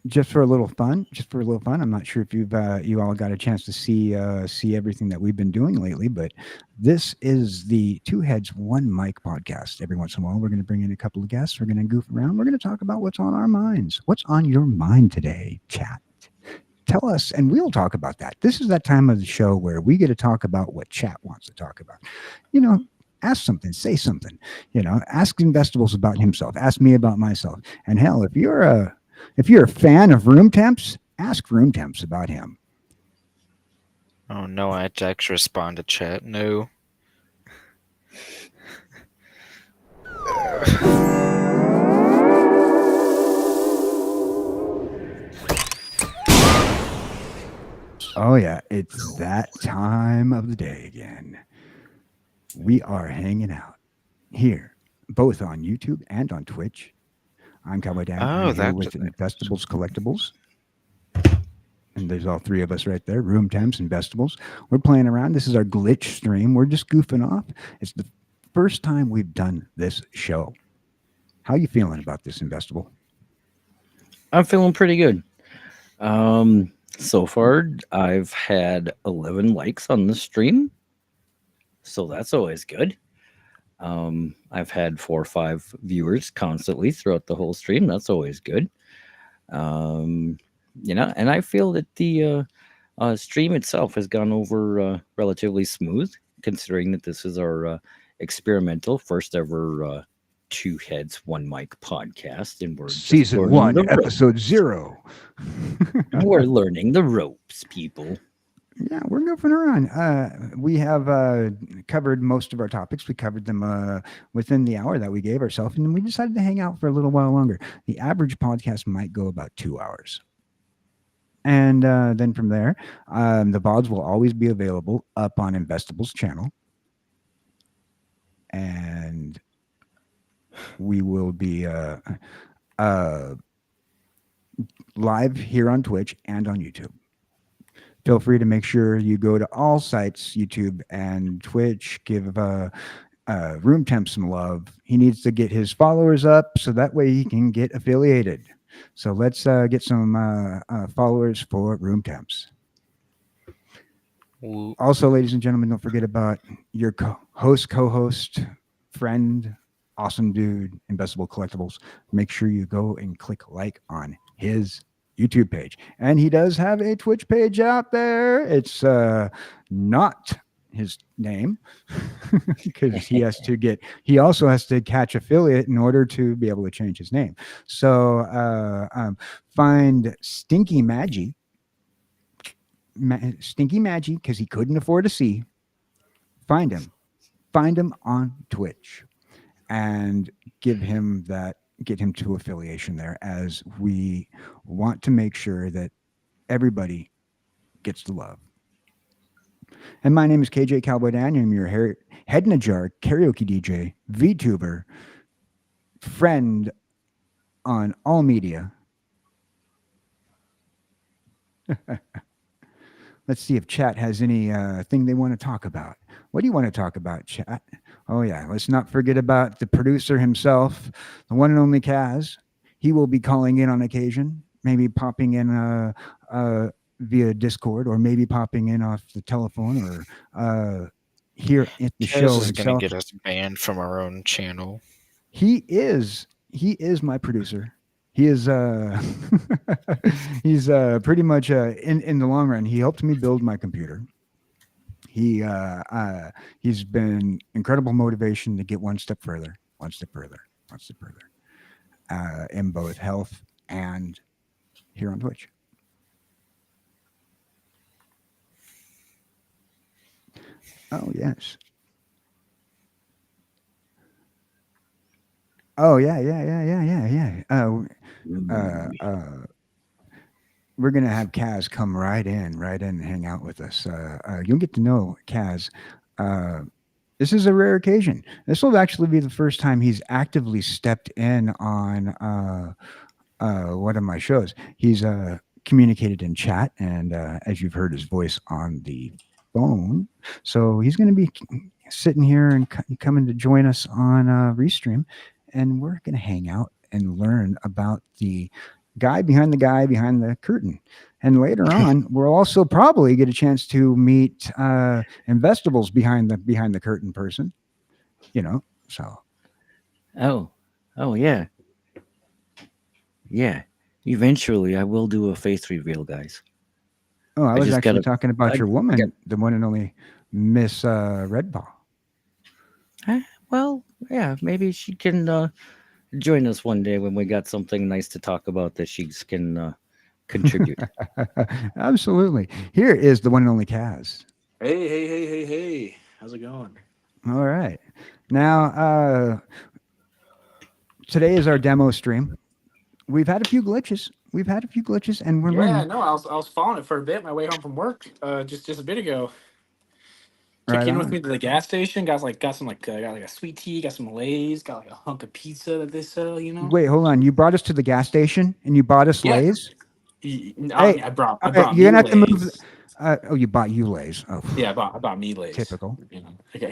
Just for a little fun, I'm not sure if you all got a chance to see everything that we've been doing lately, but this is the Two Heads One Mic podcast. Every once in a while, we're going to bring in a couple of guests. We're going to goof around. We're going to talk about what's on our minds. What's on your mind today, chat? Tell us, and we'll talk about that. This is that time of the show where we get to talk about what chat wants to talk about. You know, ask something, say something. You know, ask Investables about himself. Ask me about myself. And hell, if you're a fan of room temps, ask room temps about him. Oh no, I had to actually respond to chat. No. Oh yeah, it's that time of the day again. We are hanging out here, both on YouTube and on Twitch. I'm Cowboy Dan. I'm Oh, here that. with Investables Collectibles. And there's all three of us right there, room temps and vegetables. We're playing around. This is our glitch stream. We're just goofing off. It's the first time we've done this show. How you feeling about this, Investable? I'm feeling pretty good. So far, I've had 11 likes on the stream, so that's always good. I've had 4 or 5 viewers constantly throughout the whole stream. That's always good. Um, and I feel that the stream itself has gone over relatively smooth, considering that this is our experimental first ever Two Heads One Mic podcast, and we're just Season learning 1, the ropes. episode 0. We're learning the ropes, people. Yeah, we're goofing around. We have covered most of our topics. We covered them within the hour that we gave ourselves, and then we decided to hang out for a little while longer. The average podcast might go about 2 hours. And then from there, the VODs will always be available up on Investable's channel. And we will be live here on Twitch and on YouTube. Feel free to make sure you go to all sites, YouTube and Twitch. Give Room Temp some love. He needs to get his followers up so that way he can get affiliated. So let's get some followers for Room Temps. Woo. Also, ladies and gentlemen, don't forget about your co-host, friend, awesome dude, Investable Collectibles. Make sure you go and click like on his YouTube page. And he does have a Twitch page out there. It's not his name because he also has to catch affiliate in order to be able to change his name. So find Stinky Maggie. Stinky Maggie, because he couldn't afford a C. Find him on Twitch and get him to affiliation there, as we want to make sure that everybody gets the love. And my name is KJ Cowboy Dan. I'm your head in a jar karaoke DJ, VTuber, friend on all media. Let's see if chat has any thing they want to talk about. What do you want to talk about, chat? Oh, yeah. Let's not forget about the producer himself, the one and only Kaz. He will be calling in on occasion, maybe popping in via Discord, or maybe popping in off the telephone, or here at the show Kaz is gonna himself. get us banned from our own channel. He is my producer. He is he's pretty much in the long run, he helped me build my computer. He's been incredible motivation to get one step further in both health and here on Twitch. Oh yes. Oh yeah. We're gonna have Kaz come right in, and hang out with us. You'll get to know Kaz. Uh, this is a rare occasion. This will actually be the first time he's actively stepped in on one of my shows. He's communicated in chat, and as you've heard his voice on the phone, so he's going to be sitting here and coming to join us on Restream, and we're going to hang out and learn about the guy behind the curtain. And later on, we'll also probably get a chance to meet Investables behind the curtain person. So Oh yeah. Yeah. Eventually, I will do a face reveal, guys. oh, I was just actually gotta- talking about I your woman, got- the one and only Miss Redpaw. Well, yeah, maybe she can join us one day when we got something nice to talk about that she can contribute. Absolutely. Here is the one and only Kaz. Hey. How's it going? All right. Now, today is our demo stream. We've had a few glitches. And we're Yeah, learning. no, I was following it for a bit. My way home from work, just a bit ago. Right Check in with on. me to the gas station. Got some got like a sweet tea, got some Lay's, got like a hunk of pizza that they sell. Wait, hold on. You brought us to the gas station and you bought us Yeah. Lay's? Hey, Hey, I brought you're me gonna have to move. Lay's. You bought you Lay's. Oh, Yeah, I bought me Lay's. typical. Hey,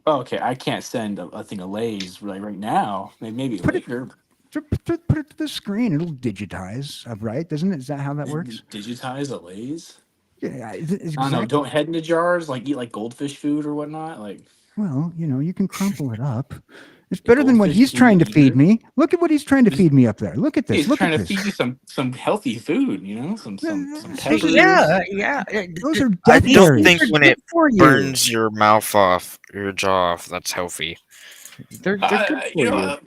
okay, I can't send a thing of Lay's right now. Maybe Put it- later. Put it to the screen. It'll digitize, right? Doesn't it? Is that how that works? Digitize a Lay's. Yeah, I don't know. exactly. Don't head into jars, like eat like goldfish food or whatnot. Like Well, you can crumple it up. It's better than what goldfish he's food trying to eater. feed me. Look at what he's trying to feed me up there. Look at this. he's Look trying at to this. feed you some healthy food. Some peppers. yeah. Those are I death don't berries. think when it for you. burns your mouth off, your jaw off, that's healthy. They're good for You you. know,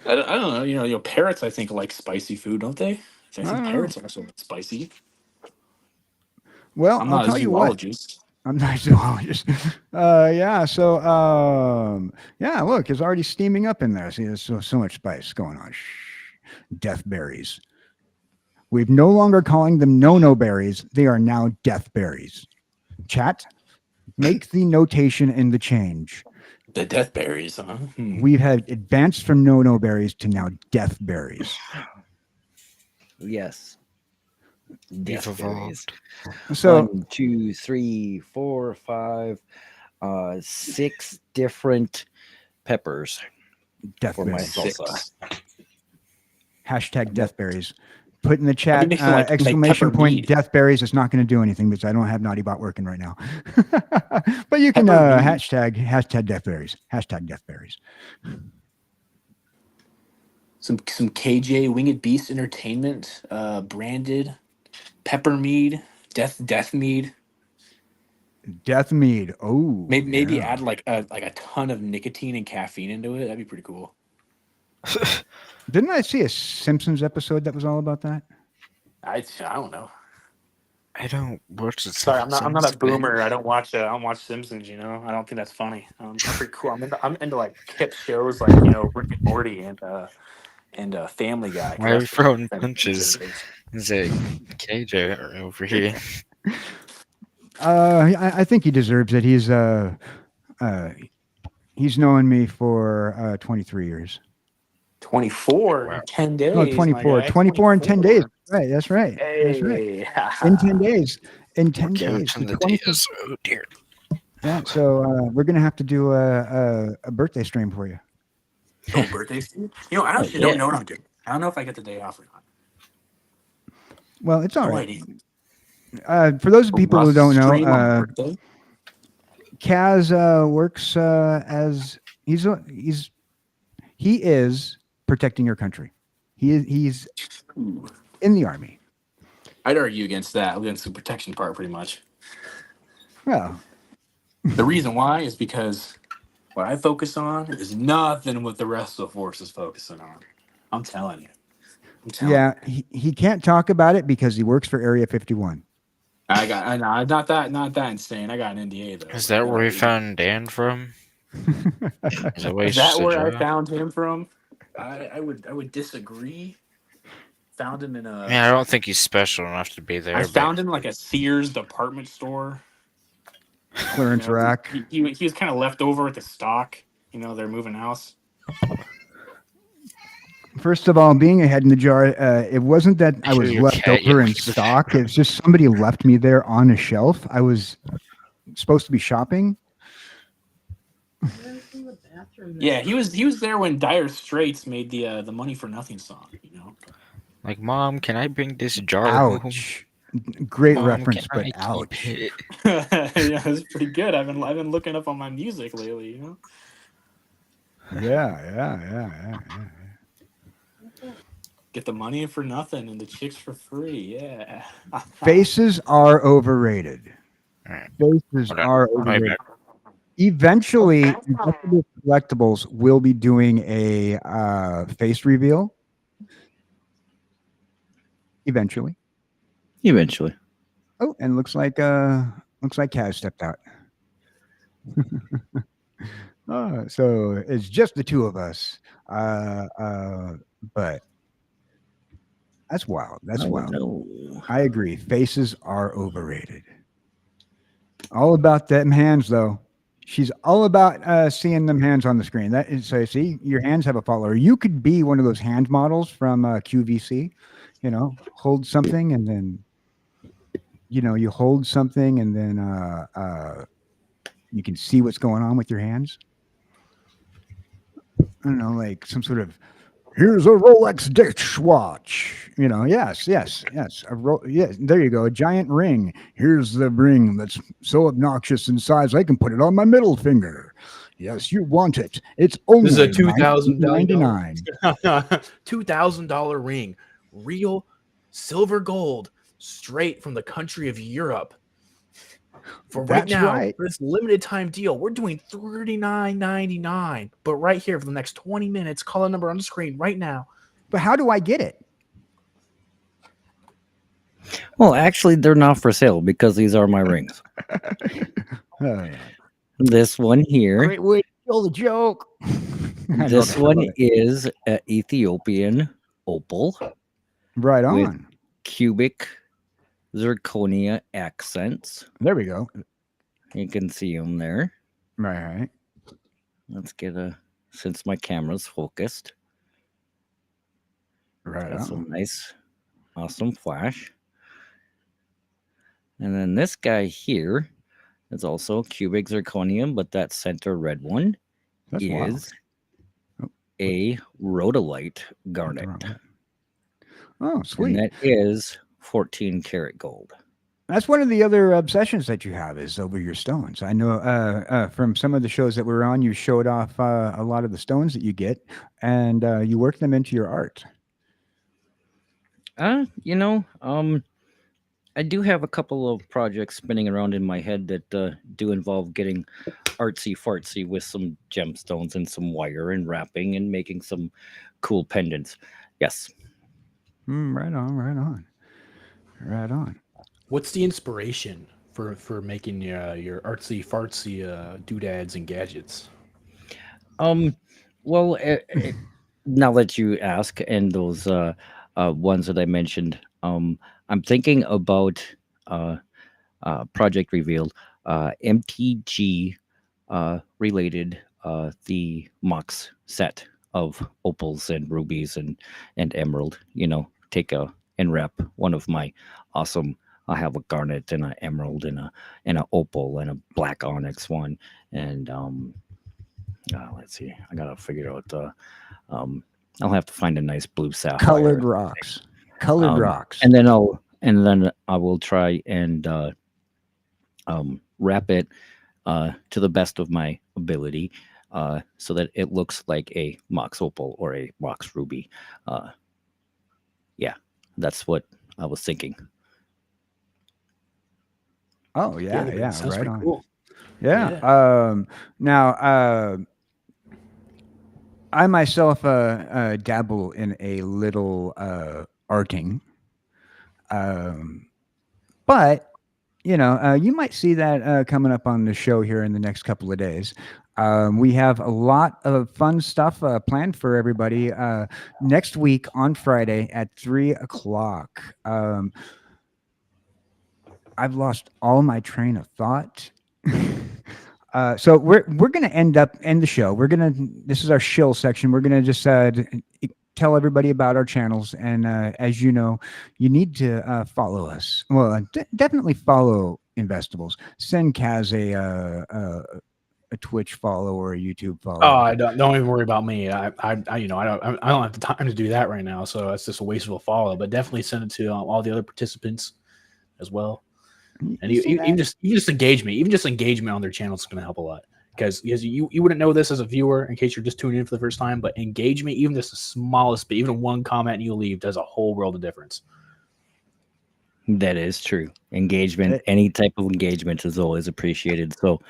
I don't know. Parrots I think like spicy food, don't they? I I think don't know. parrots are also spicy. Well, I'm I'll not a tell you what. zoologist. I'm not a zoologist. Yeah. So, yeah. Look, it's already steaming up in there. See, there's so much spice going on. Death berries. We've no longer calling them no berries. They are now death berries. Chat, make the notation in the change. The death berries, huh? We've had advanced from no berries to now death berries. Yes. We've Death berries. evolved. So 1, 2, 3, 4, 5, 6 different peppers death for my berries. salsa. Hashtag death berries. Put in the chat mixing, like exclamation pepper point mead. death berries. It's not going to do anything because I don't have Naughty Bot working right now. But you can Pepper mead. hashtag death berries. Hashtag death berries. Some KJ Winged Beast Entertainment branded pepper mead, death mead. Death mead. Oh, Maybe yeah. add like a ton of nicotine and caffeine into it. That'd be pretty cool. Didn't I see a Simpsons episode that was all about that? I don't know. I don't watch the Sorry, I'm not a Simpsons, boomer. I don't watch Simpsons. I don't think that's funny. It's pretty cool. I'm into like hip shows like Rick and Morty and Family Guy. Why are you That's throwing that's- punches? Is it KJ over here? I think he deserves it. He's known me for 23 years. 24 Wow. in 10 days. No, my 24. guy. 24 in 10 days. Right. That's right. That's right. Hey. In 10 days. In 10 days. Counting the 24 days. Oh dear. Yeah. So we're gonna have to do a birthday stream for you. Oh, birthday stream? I actually don't know what I'm doing. I don't know if I get the day off or not. Well, it's all No right. idea. For those people who don't know, Stream on my birthday? Kaz works as he is protecting your country. He's Ooh. in the army. I'd argue against that, against the protection part, pretty much. Well, The reason why is because what I focus on is nothing what the rest of the force is focusing on. I'm telling you. yeah, he can't talk about it because he works for Area 51. I know, not that insane. I got an NDA though. Is that where we found Dan from? He's a Is waste that of where I job. found him from? I would disagree. Found him in a. Yeah, I don't think he's special enough to be there. I but found him like a Sears department store. Clearance rack. He was kind of left over at the stock. They're moving house. First of all, being a head in the jar, it wasn't that I was Your left cat over in yells. stock. It's just somebody left me there on a shelf. I was supposed to be shopping. Where's in the bathroom? Yeah, he was there when Dire Straits made the Money for Nothing song. Like, Mom, can I bring this jar home? Ouch. Great Mom, reference, can but I keep ouch. it? Yeah, it's pretty good. I've been looking up on my music lately. Yeah. Get the money for nothing and the chicks for free. Yeah. Faces are overrated. Alright. Faces Hold on. are I'll be overrated. back. Eventually, Investable Collectibles will be doing a face reveal. Eventually. Eventually. Oh, and looks like Kaz stepped out. So it's just the two of us. But that's wild. That's wild. No. I agree. Faces are overrated. All about them hands, though. She's all about seeing them hands on the screen. That is, so see, your hands have a follower. You could be one of those hand models from QVC. Hold something and then, you hold something and then you can see what's going on with your hands. I don't know, like some sort of, here's a Rolex ditch watch. Yes. Yes, there you go. A giant ring. Here's the ring that's so obnoxious in size, I can put it on my middle finger. Yes, you want it. It's only This is a $2,000 $19.99. $2,000 ring, real silver gold, straight from the country of Europe. For right That's now, right. for this limited time deal, we're doing $39.99. But right here for the next 20 minutes, call a number on the screen right now. But how do I get it? Well, actually, they're not for sale because these are my rings. This one here, Great way to kill the joke. this one is an Ethiopian opal Right with on. cubic zirconia accents. There we go. You can see them there. Right. Let's get since my camera's focused. Right That's a on. nice, awesome flash. And then this guy here is also cubic zirconium, but that center red one That's wild. is a rhodolite garnet. Oh, And sweet. that is 14 karat gold. That's one of the other obsessions that you have is over your stones. I know from some of the shows that we're on, you showed off a lot of the stones that you get, and you work them into your art. I do have a couple of projects spinning around in my head that do involve getting artsy fartsy with some gemstones and some wire and wrapping and making some cool pendants. Yes. Right on. What's the inspiration for making your artsy fartsy doodads and gadgets? Well, now that you ask, and those ones that I mentioned, I'm thinking about Project Reveal, MTG related the Mox set of opals and rubies and emerald. Take and wrap one of my awesome. I have a garnet and an emerald and an opal and a black onyx one, and let's see. I gotta figure out. I'll have to find a nice blue sapphire. Colored rocks. And then I will try and wrap it to the best of my ability, so that it looks like a Mox opal or a Mox ruby. Yeah, that's what I was thinking. Oh yeah, sounds right pretty on. cool. Yeah. Now, I myself dabble in a little arting, but you might see that coming up on the show here in the next couple of days. We have a lot of fun stuff planned for everybody next week on Friday at 3 o'clock. I've lost all my train of thought. So we're gonna end the show. This is our shill section. We're gonna just tell everybody about our channels, and as you know, you need to follow us. Well, definitely follow Investables. Send Kaz a Twitch follow or a YouTube follow. Oh, I don't even worry about me. I you know, I don't have the time to do that right now. So that's just a wasteful follow. But definitely send it to all the other participants as well. And even just engagement, on their channel is going to help a lot, because you wouldn't know this as a viewer in case you're just tuning in for the first time. But engagement, even just the smallest bit, even one comment you leave, does a whole world of difference. That is true. Engagement, any type of engagement is always appreciated. So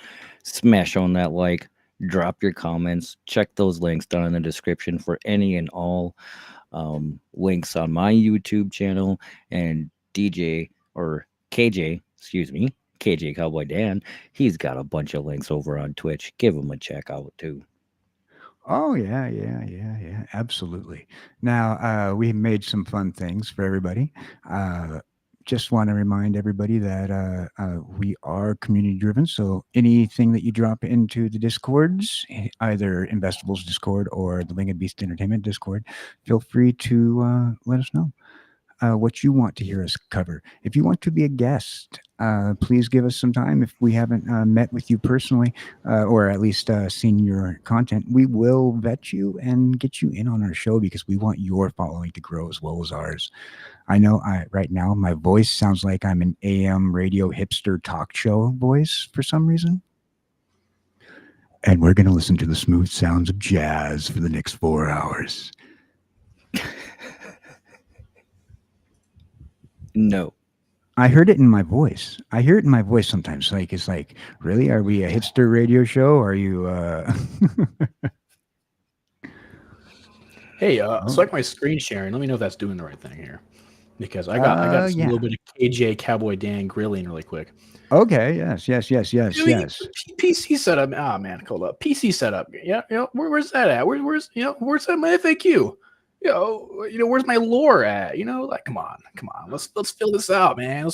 smash on that like, drop your comments, check those links down in the description for any and all links on my YouTube channel, and KJ Cowboy Dan, he's got a bunch of links over on Twitch. Give him a check out too. Oh yeah, absolutely. Now we made some fun things for everybody. Just want to remind everybody that we are community driven. So anything that you drop into the Discords, either Investables Discord or the Winged Beast Entertainment Discord, feel free to let us know what you want to hear us cover. If you want to be a guest, please give us some time. If we haven't met with you personally, or at least seen your content, we will vet you and get you in on our show, because we want your following to grow as well as ours. I know right now my voice sounds like I'm an AM radio hipster talk show voice for some reason. And we're going to listen to the smooth sounds of jazz for the next 4 hours. No. I heard it in my voice. I hear it in my voice sometimes. Like, it's like, really? Are we a hipster radio show? Are you Hey, select my screen sharing. Let me know if that's doing the right thing here, because I got a little bit of KJ Cowboy Dan grilling really quick. Okay. Yes. PC setup. Oh man, hold up. PC setup. Yeah. Where's that at? Where's that my FAQ? Where's my lore at? Like, come on. Let's fill this out, man.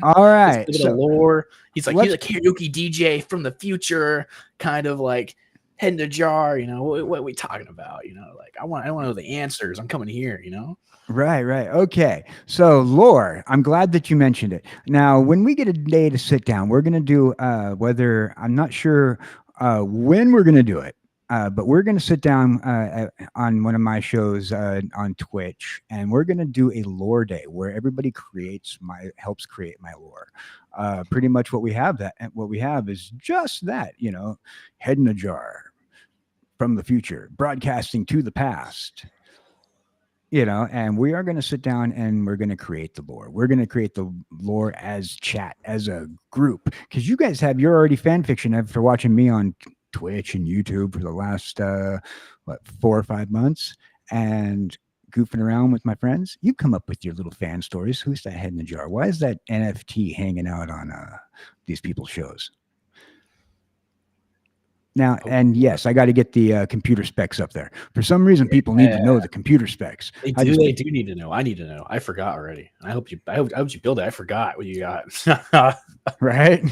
All right. Let's give it a lore. He's a karaoke DJ from the future, kind of like head in a jar. What are we talking about? Like I want to know the answers. I'm coming here. Right. Okay. So lore, I'm glad that you mentioned it. Now, when we get a day to sit down, we're going to do whether I'm not sure when we're going to do it. But we're going to sit down on one of my shows on Twitch, and we're going to do a lore day where everybody helps create my lore. Pretty much what we have is just that, head in a jar from the future, broadcasting to the past. And we are going to sit down and we're going to create the lore. We're going to create the lore as chat, as a group, because you guys have your already fan fiction after watching me on Twitch and YouTube for the last 4 or 5 months, and goofing around with my friends. You come up with your little fan stories. Who's that head in the jar? Why is that NFT hanging out on these people's shows? Now, and yes, I got to get the computer specs up there. For some reason, people need to know the computer specs. They do need to know. I need to know. I forgot already. I hope you build it. I forgot what you got. Right?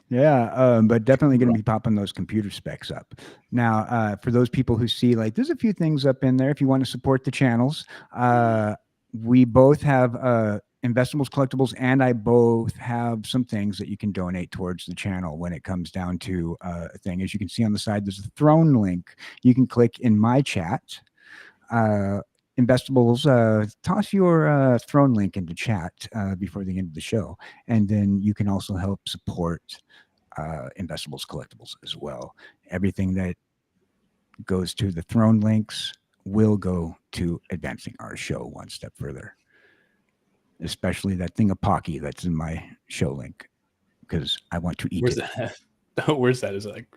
Yeah, but definitely going to be popping those computer specs up. Now, for those people who see, like, there's a few things up in there if you want to support the channels. We both have Investables, Collectibles, and I both have some things that you can donate towards the channel when it comes down to a thing. As you can see on the side, there's a throne link. You can click in my chat. Investables, toss your throne link into chat before the end of the show, and then you can also help support Investables Collectibles as well. Everything that goes to the throne links will go to advancing our show one step further, especially that thing of Pocky that's in my show link, because I want to eat Where's it. That? Where's that? Is it like...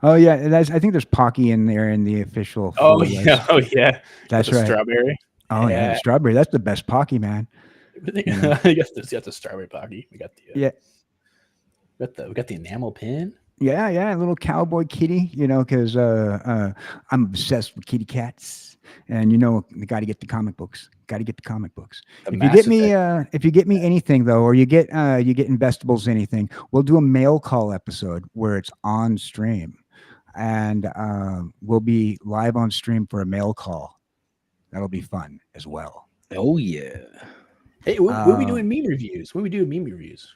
Oh yeah, I think there's Pocky in there in the official. Oh yeah, that's right. Strawberry. Oh yeah, the strawberry. That's the best Pocky, man. We got the strawberry Pocky. We got the yeah. we got the enamel pin. Yeah, a little cowboy kitty, because I'm obsessed with kitty cats, and you got to get the comic books. Got to get the comic books. The If you get Mass me, Effect. if you get me anything though, or you get Investables anything, we'll do a mail call episode where it's on stream, and we'll be live on stream for a mail call. That'll be fun as well. Oh yeah. Hey, we'll be Uh, doing meme reviews. We'll be doing meme reviews.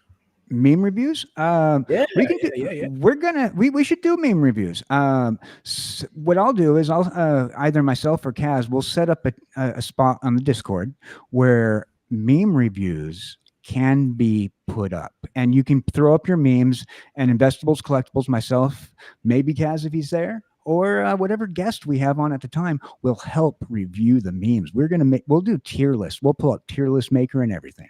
Meme reviews. Yeah, We can do. yeah. We should do meme reviews. What I'll do is I'll either myself or Kaz will set up a spot on the Discord where meme reviews can be put up, and you can throw up your memes and Investables, collectibles. Myself, maybe Kaz if he's there, or whatever guest we have on at the time will help review the memes. We'll do tier list. We'll pull up tier list maker and everything.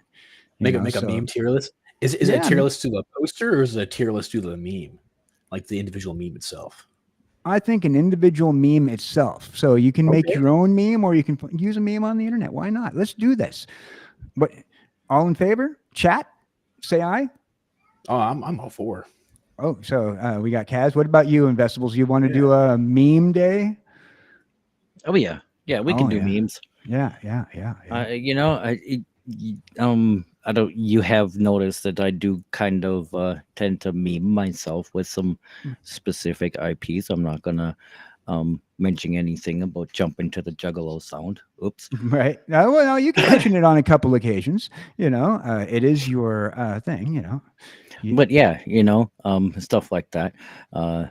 Make a So- meme tier list. Is it Yeah, a tier list to the poster, or is it a tier list to the meme, like the individual meme itself? I think an individual meme itself. So you can make Okay. your own meme, or you can use a meme on the internet. Why not? Let's do this. But all in favor? Chat? Say aye. Oh, I'm all for. Oh, so we got Kaz. What about you, Investables? You want to do a meme day? Oh yeah. Yeah, we can Oh, do yeah. memes. Yeah. I don't. You have noticed that I do kind of tend to meme myself with some specific IPs. I'm not gonna mention anything about jumping to the Juggalo sound. Oops. Right. Well, no, you can mention it on a couple occasions. It is your thing. But yeah, stuff like that. A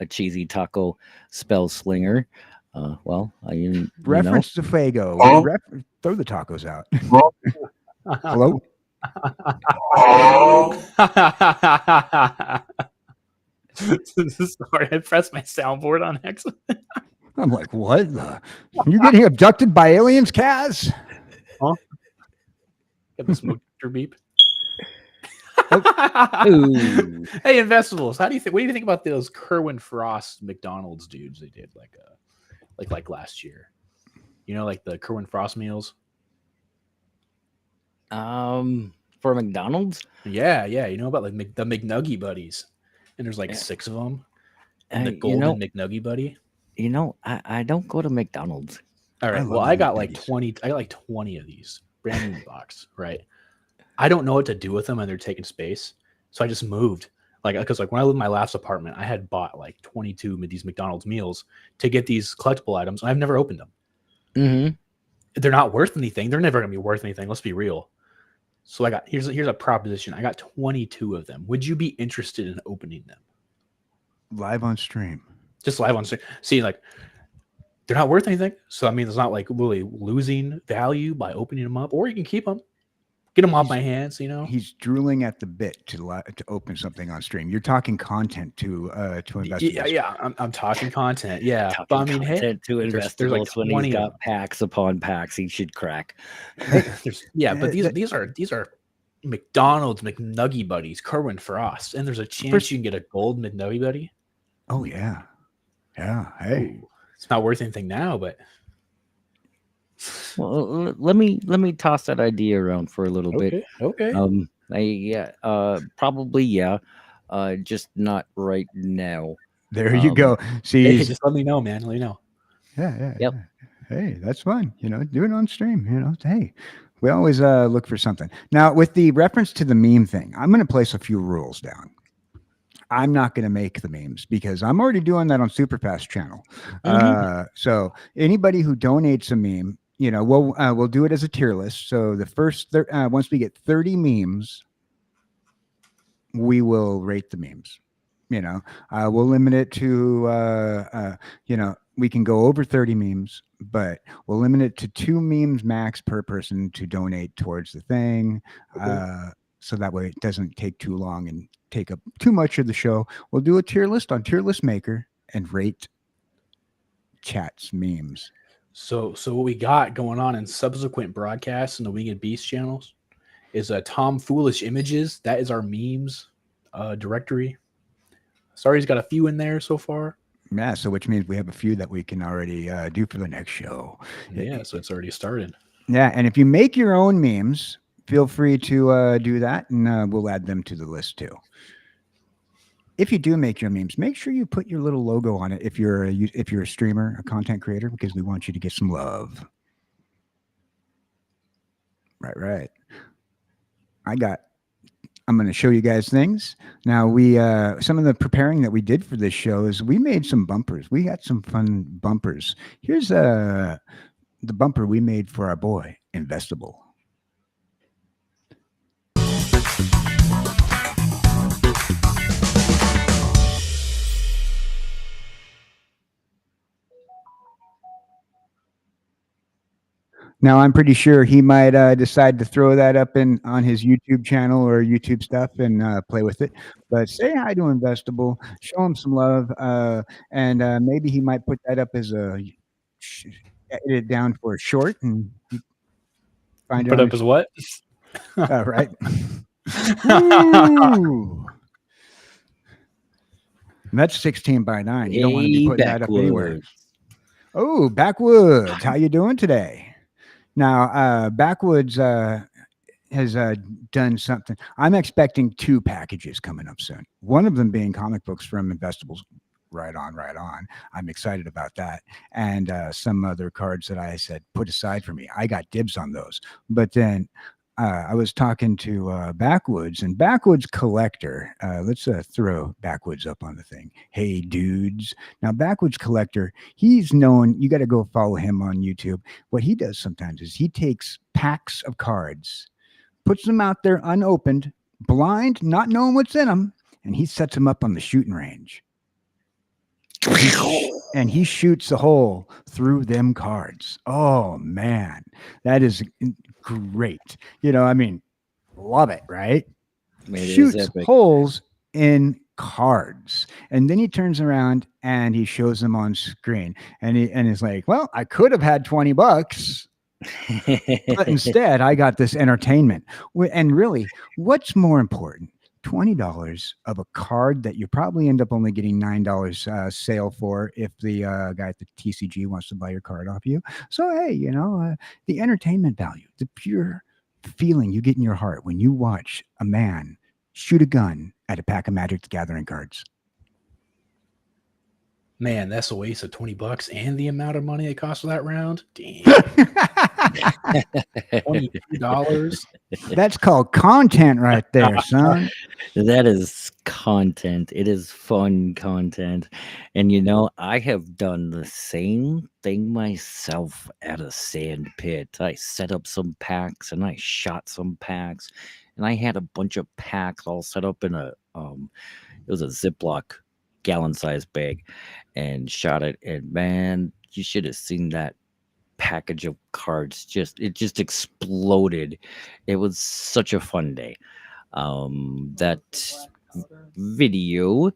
cheesy taco spell slinger. Reference to Fago. Throw the tacos out. Hello. Sorry, I pressed my soundboard on accident. I'm like, what? You getting abducted by aliens, Kaz? Get the smoke detector beep. Ooh. Hey, Investables, how do you think? What do you think about those Kerwin Frost McDonald's dudes they did like last year? Like the Kerwin Frost meals. For McDonald's, Yeah. You know about like the McNuggy buddies, and there's like 6 of them. And the golden McNuggy buddy. I don't go to McDonald's. All right. love Well, the I got like McNuggies. 20. I got like 20 of these brand new box. Right. I don't know what to do with them, and they're taking space. So I just moved. Because when I lived in my last apartment, I had bought like 22 of these McDonald's meals to get these collectible items. And I've never opened them. Mm-hmm. They're not worth anything. They're never gonna be worth anything. Let's be real. So I got here's a proposition. I got 22 of them. Would you be interested in opening them? Live on stream. Just live on stream. See, like they're not worth anything. So I mean, it's not like really losing value by opening them up, or you can keep them, get them off my hands. He's drooling at the bit to open something on stream. You're talking content to invest. Yeah. I'm talking content. Yeah, but I mean, hey, Content to there's Investables like when 20 he's of got packs upon packs, he should crack. but these are McDonald's McNuggy buddies, Kerwin Frost, and there's a chance you can get a gold McNuggy buddy. Oh yeah. Hey. Ooh, it's not worth anything now, but Well, let me toss that idea around for a little bit. Okay. Probably yeah. Just not right now. There you go. See, Hey, just let me know, man. Let me know. yeah. Yep. Hey, that's fun. Do it on stream. Hey, we always look for something. Now, with the reference to the meme thing, I'm going to place a few rules down. I'm not going to make the memes because I'm already doing that on Superpass channel. So anybody who donates a meme, we'll do it as a tier list. So the first, once we get 30 memes, we will rate the memes. We'll limit it to, we can go over 30 memes, but we'll limit it to 2 memes max per person to donate towards the thing. So that way it doesn't take too long and take up too much of the show. We'll do a tier list on Tier List Maker and rate chat's memes. So what we got going on in subsequent broadcasts in the Winged Beast channels is Tom Foolish Images. That is our memes directory. Sorry, he's got a few in there so far. Yeah, so which means we have a few that we can already do for the next show. Yeah, so it's already started. Yeah, and if you make your own memes, feel free to do that, and we'll add them to the list too. if you do make your memes, make sure you put your little logo on it if you're a streamer, a content creator, because we want you to get some love. Right. I'm going to show you guys things. Now some of the preparing that we did for this show is we made some bumpers. We got some fun bumpers. Here's the bumper we made for our boy, Investable. Now I'm pretty sure he might decide to throw that up on his YouTube channel or YouTube stuff and play with it. But say hi to Investable, show him some love, and maybe he might put that up as edit it down for a short and find it Put on up as what? right. Ooh. That's 16 by 9. You don't want to be putting that up anywhere. Backwoods. Oh, Backwoods, how you doing today? Now, Backwoods has done something. I'm expecting 2 packages coming up soon. One of them being comic books from Investables. Right on. I'm excited about that. And some other cards that I said put aside for me. I got dibs on those. But then I was talking to Backwoods, and Backwoods Collector. Let's throw Backwoods up on the thing. Hey, dudes. Now, Backwoods Collector, he's known. You got to go follow him on YouTube. What he does sometimes is he takes packs of cards, puts them out there unopened, blind, not knowing what's in them, and he sets them up on the shooting range. And he shoots a hole through them cards. Oh, man. That is great. I mean, love it, right? Shoots holes in cards. And then he turns around and he shows them on screen. And he's like, well, I could have had $20. But instead, I got this entertainment. And really, what's more important? $20 of a card that you probably end up only getting $9 sale for if the guy at the TCG wants to buy your card off you. So, hey, the entertainment value, the pure feeling you get in your heart when you watch a man shoot a gun at a pack of Magic the Gathering cards. Man, that's a waste of $20 and the amount of money it cost for that round. Damn. $22. That's called content right there, son. That is content. It is fun content. And I have done the same thing myself at a sand pit. I set up some packs and I shot some packs, and I had a bunch of packs all set up in it was a Ziploc gallon-sized bag, and shot it. And man, you should have seen that package of cards. It just exploded. It was such a fun day. That video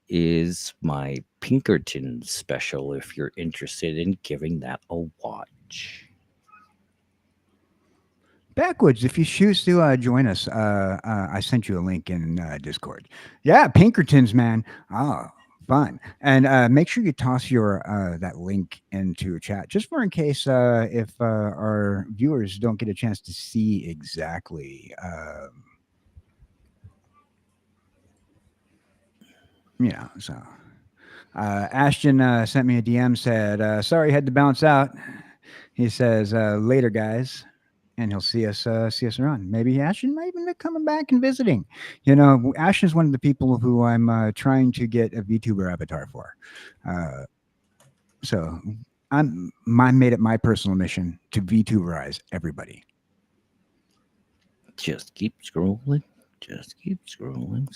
is my Pinkerton special if you're interested in giving that a watch. Backwoods, if you choose to join us, I sent you a link in Discord. Yeah, Pinkertons, man. Oh, fun. And make sure you toss your that link into chat, just for in case if our viewers don't get a chance to see exactly. So Ashton sent me a DM, said, sorry, had to bounce out. He says, later, guys. And he'll see us around. Maybe Ashton might even be coming back and visiting. Ashton's one of the people who I'm trying to get a VTuber avatar for. So I made it my personal mission to VTuberize everybody. Just keep scrolling. Just keep scrolling.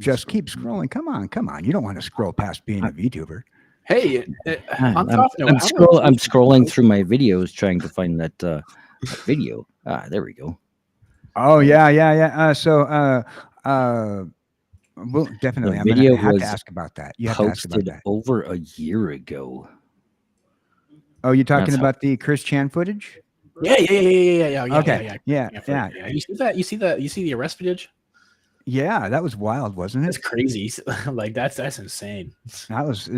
Just keep scrolling. Come on. You don't want to scroll past being a VTuber. Hey, I'm scrolling through my videos trying to find that video. There we go. Oh yeah. Well, definitely. I'm gonna have to ask about that. You have to ask about that. Over a year ago. Oh, you're talking about the Chris Chan footage? Yeah. Okay. Yeah. You see that? You see the arrest footage? Yeah, that was wild, wasn't it? That's crazy. Like that's insane. That was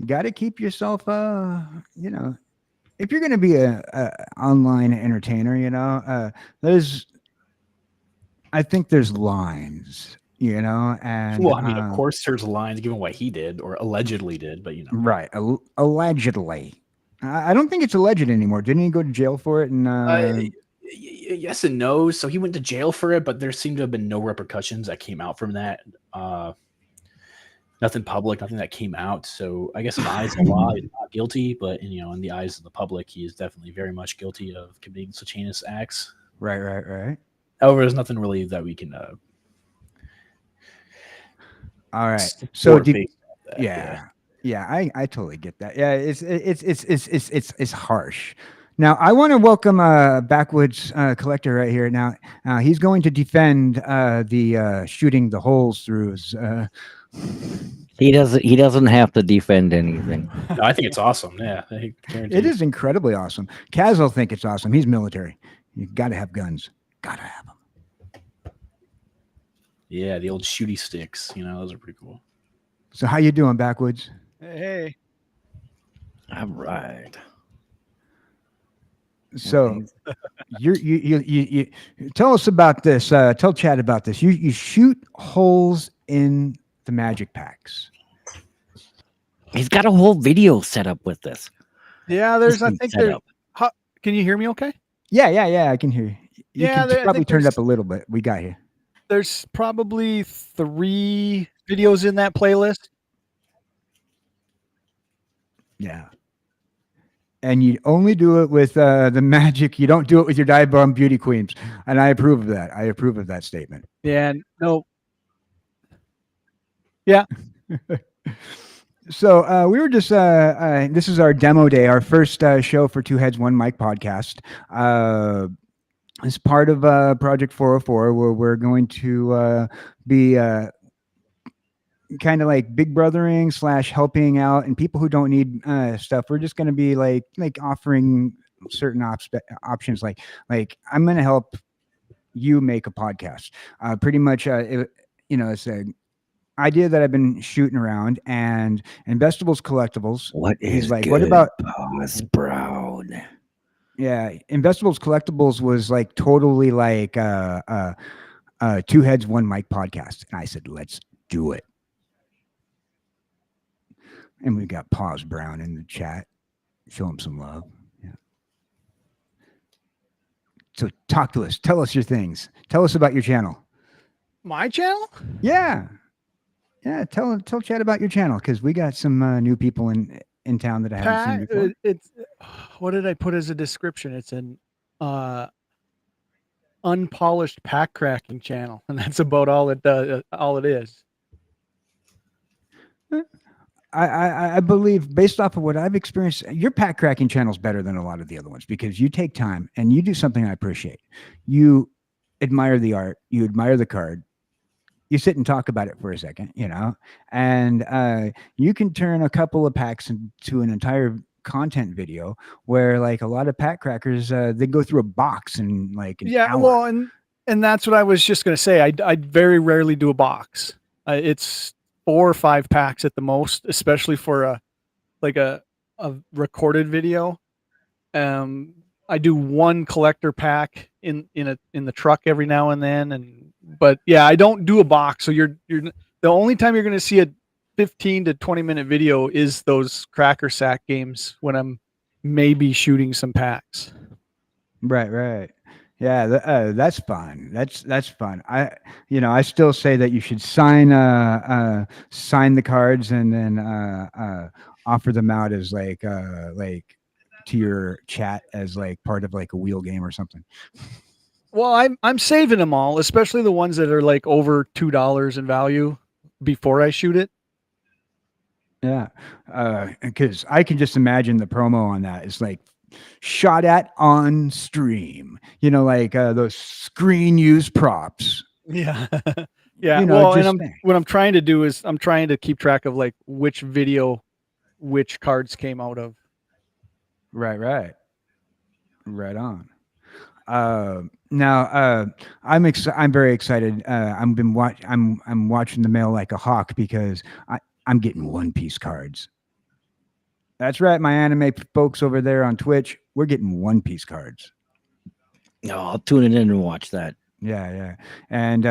you got to keep yourself if you're going to be a online entertainer, there's I think there's lines, you know, and Well, I mean, of course, there's lines given what he did or allegedly did, but you know, right, allegedly. I don't think it's alleged anymore. Didn't he go to jail for it? And yes and no. So he went to jail for it, but there seemed to have been no repercussions that came out from that. Nothing public, nothing that came out. So I guess in the eyes of the law, he's not guilty, but you know, in the eyes of the public, he is definitely very much guilty of committing such heinous acts. right. However, there's nothing really that we can. All right. support So based off that. yeah, I totally get that. Yeah, it's harsh. Now I want to welcome Backwoods collector right here. Now he's going to defend the shooting the holes through his. He doesn't have to defend anything. No, I think it's awesome. Yeah, I guarantee It you. is incredibly awesome. Kaz will think it's awesome. He's military. You got to have guns. Got to have them. Yeah, the old shooty sticks. You know, those are pretty cool. So how you doing, Backwoods? Hey, All right. So you tell us about this. Tell Chad about this. You shoot holes in the magic packs. He's got a whole video set up with this. yeah, there's. I System think set there. up. Can you hear me? Okay. Yeah. I can hear you. You Yeah, can I probably think turn it there's- up a little bit. We got you. There's probably 3 videos in that playlist. Yeah. And you only do it with the magic. You don't do it with your Diabomb Beauty Queens. And I approve of that. I approve of that statement. Yeah. No. So we were just this is our demo day, our first show for Two Heads One Mic podcast. It's part of Project 404, where we're going to be kind of like big brothering / helping out, and people who don't need stuff. We're just going to be like offering certain options, like I'm going to help you make a podcast. Pretty much, it's a idea that I've been shooting around, and Investables Collectibles. What He's is like, good, what about Boss Brown? Yeah, Investables Collectibles was like totally like Two Heads One Mic podcast, and I said, let's do it. And we got Pause Brown in the chat. Show him some love. Yeah. So talk to us. Tell us your things. Tell us about your channel. My channel? Yeah. Tell Chad about your channel, because we got some new people in town that I haven't seen before. It's what did I put as a description? It's an unpolished pack cracking channel, and that's about all it does. All it is. I believe, based off of what I've experienced, your pack cracking channel is better than a lot of the other ones, because you take time and you do something I appreciate. You admire the art, you admire the card, you sit and talk about it for a second, and you can turn a couple of packs into an entire content video, where like a lot of pack crackers, they go through a box in like an hour. Well, and that's what I was just gonna say. I very rarely do a box. It's 4 or 5 packs at the most, especially for a recorded video. I do one collector pack in the truck every now and then, but yeah, I don't do a box. So you're the only time you're going to see a 15 to 20 minute video is those cracker sack games, when I'm maybe shooting some packs. Right. Yeah, that's fun. That's fun. I still say that you should sign the cards and then offer them out as like to your chat as like part of like a wheel game or something. Well, I'm saving them all, especially the ones that are like over $2 in value, before I shoot it. Yeah, because I can just imagine the promo on that is like shot at on stream. Like those screen use props. Yeah. Yeah. And what I'm trying to do is I'm trying to keep track of like which video, which cards came out of. Right on. Now I'm very excited. I'm watching the mail like a hawk, because I'm getting One Piece cards. That's right, my anime folks over there on Twitch. We're getting One Piece cards. No, I'll tune it in and watch that. Yeah. And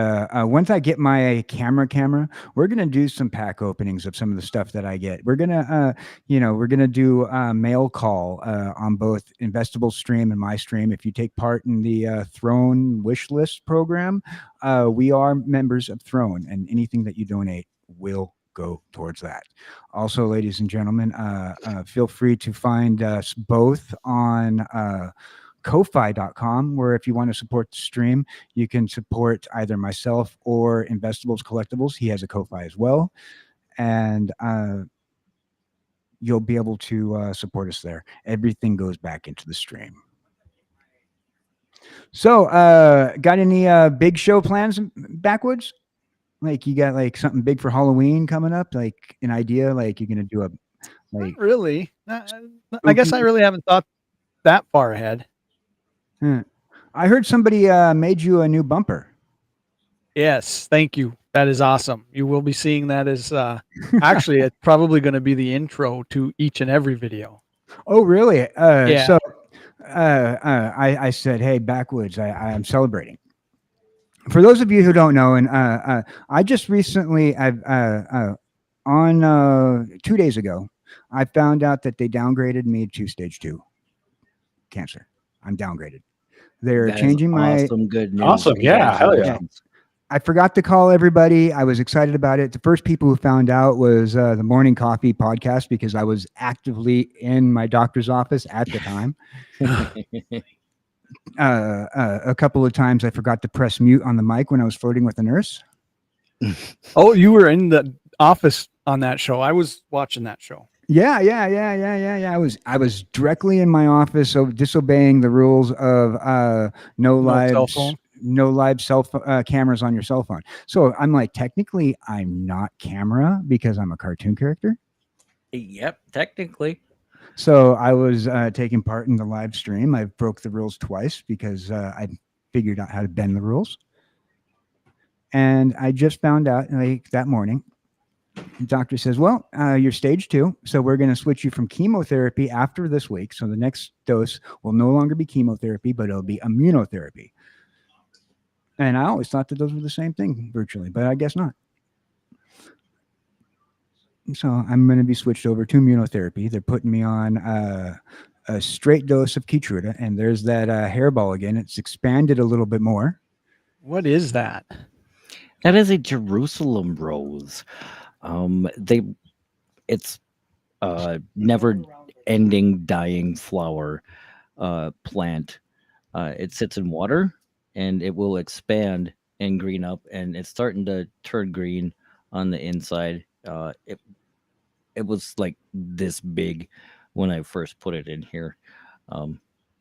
once I get my camera, we're gonna do some pack openings of some of the stuff that I get. We're gonna, we're gonna do a mail call on both Investable stream and my stream. If you take part in the Throne wish list program, we are members of Throne, and anything that you donate will go towards that. Also, ladies and gentlemen, feel free to find us both on Ko-fi.com, where if you want to support the stream, you can support either myself or Investables Collectibles. He has a Ko-fi as well, and you'll be able to support us there. Everything goes back into the stream. So, got any big show plans, Backwoods? Like you got like something big for Halloween coming up? Like an idea? Like you're gonna do a like? Not really. I guess I really haven't thought that far ahead. I heard somebody made you a new bumper. Yes, thank you. That is awesome. You will be seeing that as actually it's probably going to be the intro to each and every video. Oh, really? Yeah. So I said, hey, Backwoods, I am celebrating. For those of you who don't know, and I just recently, on 2 days ago, I found out that they downgraded me to stage 2 cancer. I'm downgraded. They're That is changing my. awesome. Good news. Awesome. Yeah. Hell yeah. Congratulations. I forgot to call everybody. I was excited about it. The first people who found out was the Morning Coffee podcast, because I was actively in my doctor's office at the time. A couple of times I forgot to press mute on the mic when I was flirting with a nurse. Oh, you were in the office on that show. I was watching that show. Yeah. I was directly in my office, so disobeying the rules of no cell phone. live cameras on your cell phone. So I'm like, technically, I'm not camera because I'm a cartoon character. Yep, technically. So I was taking part in the live stream. I broke the rules twice because I figured out how to bend the rules. And I just found out like that morning. The doctor says, well, you're stage 2, so we're going to switch you from chemotherapy after this week. So the next dose will no longer be chemotherapy, but it'll be immunotherapy. And I always thought that those were the same thing virtually, but I guess not. So I'm going to be switched over to immunotherapy. They're putting me on a straight dose of Keytruda, and there's that hairball again. It's expanded a little bit more. What is that? That is a Jerusalem rose. It's never ending dying flower plant. It sits in water and it will expand and green up, and it's starting to turn green on the inside. It was like this big when I first put it in here.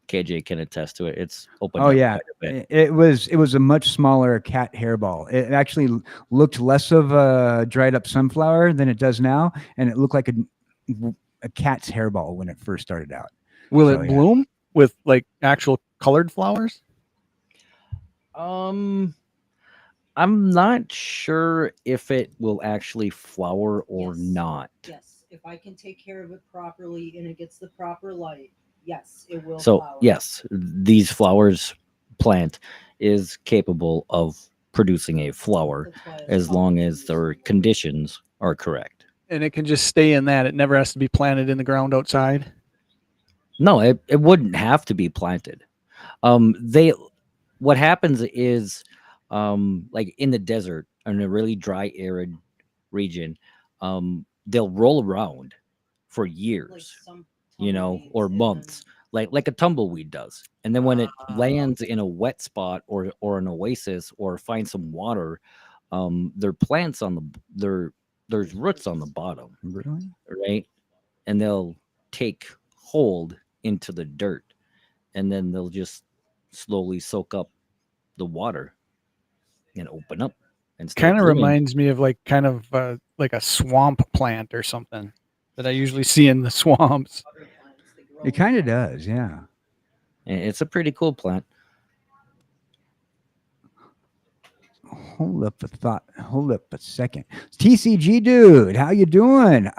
KJ can attest to it. It's opened Oh up yeah, quite a bit. it was a much smaller cat hairball. It actually looked less of a dried up sunflower than it does now, and it looked like a cat's hairball when it first started out. Will So, it yeah. bloom with like actual colored flowers? I'm not sure if it will actually flower or Yes. not. Yes, if I can take care of it properly and it gets the proper light, yes, it will So flower. yes, these flowers plant is capable of producing a flower That's why it's as long called as their Jerusalem. conditions are correct. And it can just stay in that. It never has to be planted in the ground outside. No, it wouldn't have to be planted. What happens is like in the desert, in a really dry, arid region, they'll roll around for Like years, some or tumbleweeds and months, like a tumbleweed does. And then when it lands in a wet spot or an oasis or finds some water, their plants there's roots on the bottom, Really? right? And they'll take hold into the dirt, and then they'll just slowly soak up the water and open up and start Kind of blooming. reminds me of like like a swamp plant or something that I usually see in the swamps. other plants that grow It kind of does, yeah. And it's a pretty cool plant. Hold up a second. TCG dude, how you doing?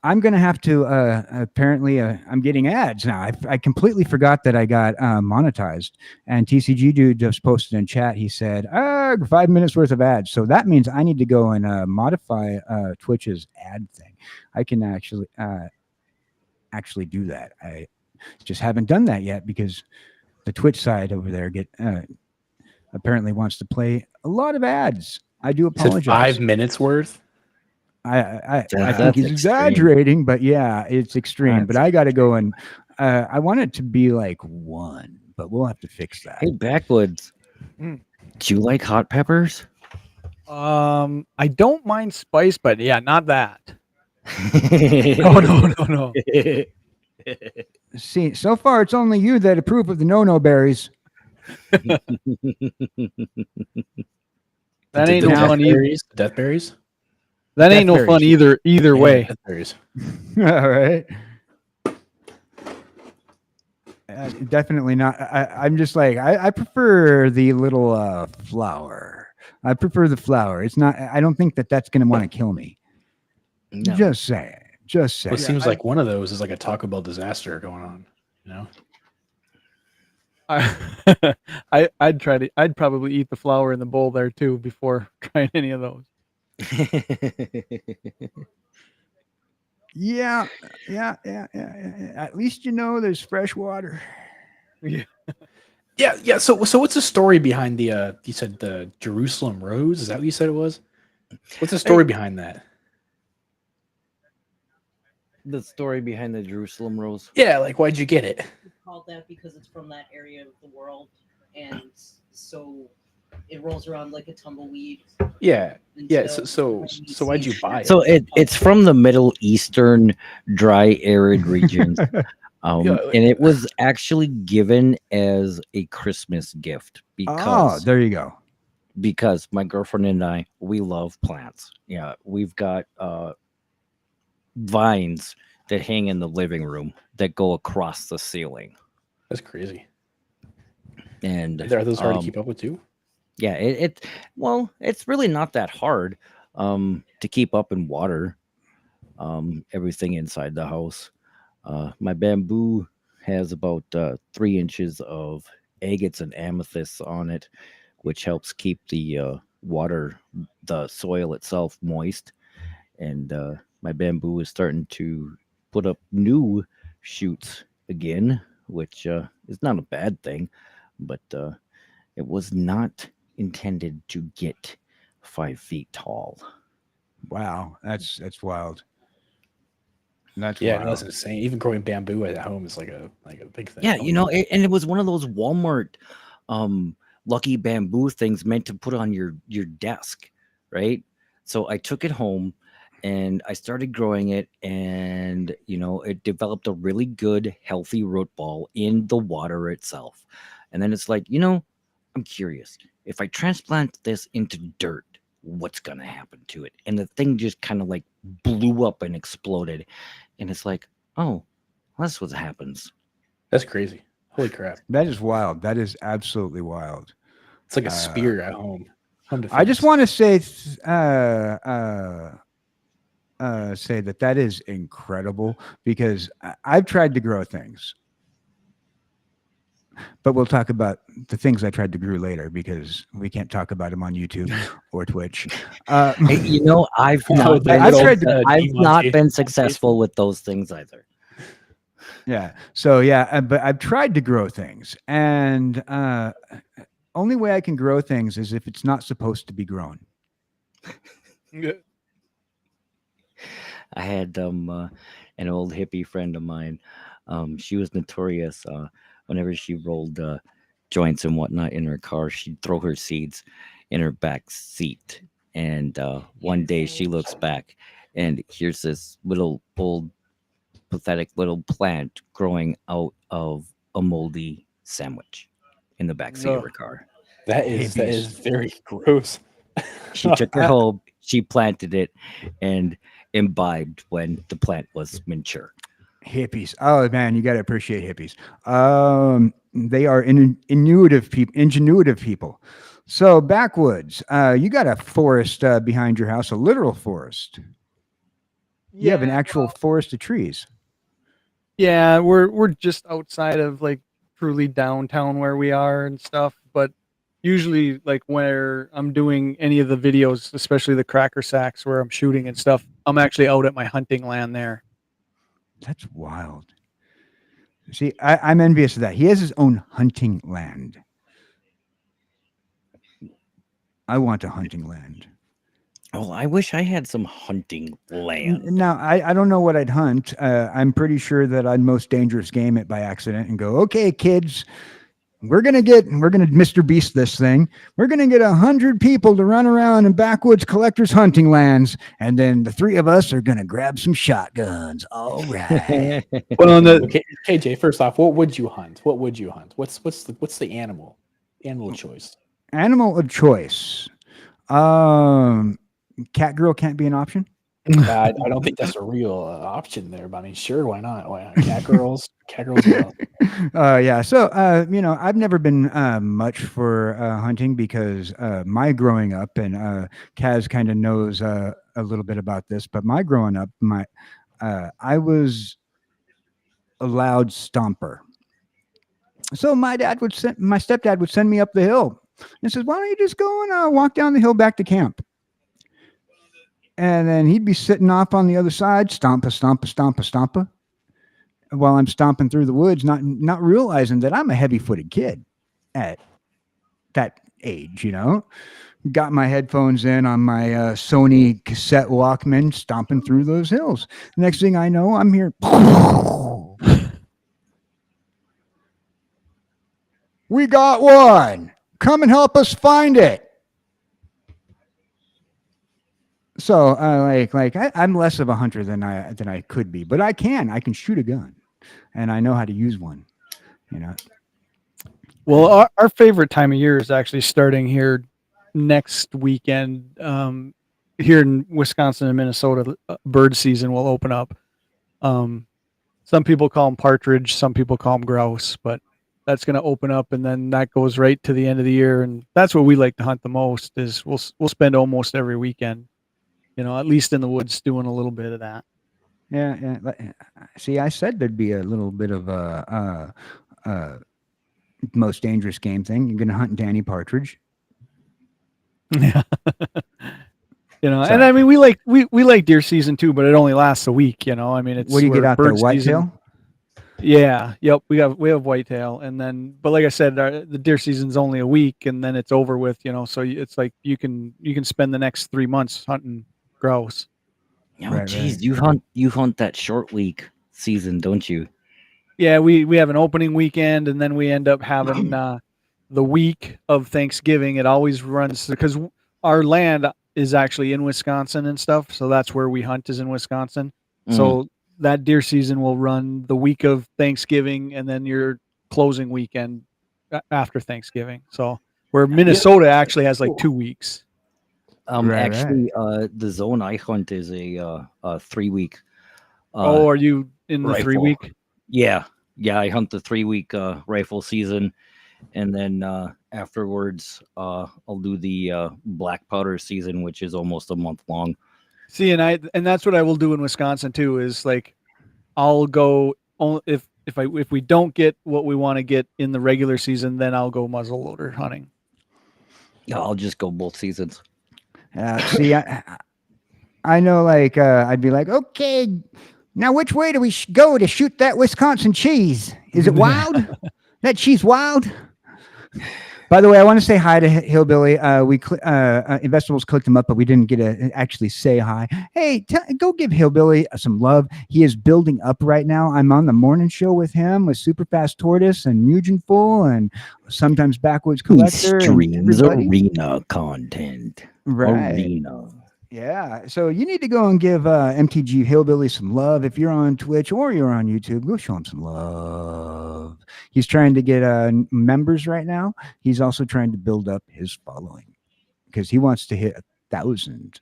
I'm gonna have to. Apparently, I'm getting ads now. I completely forgot that I got monetized. And TCG dude just posted in chat. He said, 5 minutes worth of ads." So that means I need to go and modify Twitch's ad thing. I can actually do that. I just haven't done that yet because the Twitch side over there apparently wants to play a lot of ads. I do You said apologize. 5 minutes worth. I That's think he's extreme. exaggerating, but yeah, it's extreme. That's But I got to go and I want it to be like 1, but we'll have to fix that. Hey, Backwoods. Mm. Do you like hot peppers? I don't mind spice, but yeah, not that. no, No. See, so far it's only you that approve of the no berries. That The ain't no now- fun either. berries. Death berries. That ain't no fun Deathberries. either Yeah, way. death berries. All right. Definitely not. I'm just like I prefer the little flower. I prefer the flower. It's not. I don't think that that's going to want to kill me. No. Just saying. Just saying. Well, it seems like one of those is like a Taco Bell disaster going on. You know. I'd probably eat the flour in the bowl there too before trying any of those. Yeah. At least you know there's fresh water. Yeah. So what's the story behind the? You said the Jerusalem rose. Is that what you said it was? What's the story behind that? The story behind the Jerusalem rose. Yeah, like why'd you get it? It's called that because it's from that area of the world, and so it rolls around like a tumbleweed. Yeah. Yeah. until So why'd you buy it? So it's from the Middle Eastern dry arid regions. Yeah. And it was actually given as a Christmas gift Oh, because there you go. my girlfriend and I, we love plants. Yeah, we've got vines that hang in the living room that go across the ceiling. That's crazy. And Are those hard to keep up with too? yeah, it's really not that hard to keep up and water everything inside the house. My bamboo has about 3 inches of agates and amethysts on it, which helps keep the the soil itself moist. And my bamboo is starting to put up new shoots again, which is not a bad thing, but it was not intended to get 5 feet tall. Wow, that's wild. That's Yeah, wild. no, that's insane. Even growing bamboo at home is like a big thing. Yeah, and it was one of those Walmart lucky bamboo things meant to put on your desk, right? So I took it home and I started growing it, and it developed a really good healthy root ball in the water itself. And then it's like, I'm curious, if I transplant this into dirt, what's gonna happen to it? And the thing just kind of like blew up and exploded. And it's like, oh, well, that's what happens. That's crazy. Holy crap! That is wild. That is absolutely wild. It's like a spear at home. I just want to say say that is incredible because I've tried to grow things, but we'll talk about the things I tried to grow later because we can't talk about them on YouTube or Twitch. Hey, I've not been successful with those things either. Yeah. So yeah, but I've tried to grow things, and only way I can grow things is if it's not supposed to be grown. I had an old hippie friend of mine. She was notorious. Whenever she rolled joints and whatnot in her car, she'd throw her seeds in her back seat. And one day she looks back, and here's this little old, pathetic little plant growing out of a moldy sandwich in the back seat of her car. That is very gross. She took it home, she planted it, and imbibed when the plant was mature. Hippies. Oh man, you got to appreciate hippies. They are ingenuitive people. So backwoods, you got a forest behind your house, a literal forest. You have an Yeah, actual forest of trees. Yeah, we're just outside of like truly downtown where we are and stuff, but usually like where I'm doing any of the videos, especially the cracker sacks where I'm shooting and stuff, I'm actually out at my hunting land there. That's wild. See, I'm envious of that. He has his own hunting land. I want a hunting land. Oh, I wish I had some hunting land. Now, I don't know what I'd hunt. I'm pretty sure that I'd most dangerous game it by accident and go, okay, kids, we're gonna Mr. Beast this thing. We're gonna get 100 people to run around in backwoods collectors hunting lands, and then the 3 of us are gonna grab some shotguns. All right. But on the Okay, KJ. First off, what would you hunt? What would you hunt? What's the animal? Animal of choice. Animal of choice. Cat girl can't be an option. I don't think that's a real option there, but I mean, sure, why not? Why not? Cat girls, girls. Yeah. So, I've never been much for hunting because my growing up, and Kaz kind of knows a little bit about this, but my growing up, I was a loud stomper. So my stepdad would send me up the hill and says, "Why don't you just go and walk down the hill back to camp?" And then he'd be sitting off on the other side, stompa, while I'm stomping through the woods, not realizing that I'm a heavy-footed kid at that age, Got my headphones in on my Sony cassette Walkman, stomping through those hills. Next thing I know, I'm here. We got one. Come and help us find it. So, I'm less of a hunter than I could be, but I can shoot a gun, and I know how to use one. Well, our favorite time of year is actually starting here next weekend. Here in Wisconsin and Minnesota, bird season will open up. Some people call them partridge, some people call them grouse, but that's going to open up, and then that goes right to the end of the year, and that's what we like to hunt the most. Is we'll spend almost every weekend, at least in the woods, doing a little bit of that. Yeah. See, I said there'd be a little bit of a most dangerous game thing. You're going to hunt Danny Partridge. Yeah. And I mean, we like deer season too, but it only lasts a week. I mean, it's what do you get out there? bird season. Whitetail? Yeah. Yep. We have whitetail, and then, but like I said, the deer season's only a week, and then it's over with. So it's like you can spend the next 3 months hunting grouse. Oh, geez, you hunt that short week season, don't you? Yeah, we have an opening weekend, and then we end up having the week of Thanksgiving. It always runs because our land is actually in Wisconsin and stuff, so that's where we hunt, is in Wisconsin. So that deer season will run the week of Thanksgiving, and then your closing weekend after Thanksgiving. So where Minnesota actually has like 2 weeks. Actually, the zone I hunt is a 3 week. Are you in the rifle. 3 week? Yeah. I hunt the 3 week rifle season, and then afterwards, I'll do the black powder season, which is almost a month long. See, and that's what I will do in Wisconsin too. Is like, I'll go if we don't get what we want to get in the regular season, then I'll go muzzleloader hunting. Yeah, I'll just go both seasons. See, I know, I'd be like, okay, now which way do we go to shoot that Wisconsin cheese? Is it wild? That cheese wild? By the way, I want to say hi to Hillbilly. Investables clicked him up, but we didn't get to actually say hi. Hey, go give Hillbilly some love. He is building up right now. I'm on the morning show with him, with Superfast Tortoise and Mugenful, and sometimes Backwoods Collector. He streams arena content. Right. Arena. Yeah. So you need to go and give MTG Hillbilly some love. If you're on Twitch or you're on YouTube, go show him some love. He's trying to get members right now. He's also trying to build up his following because he wants to hit 1,000.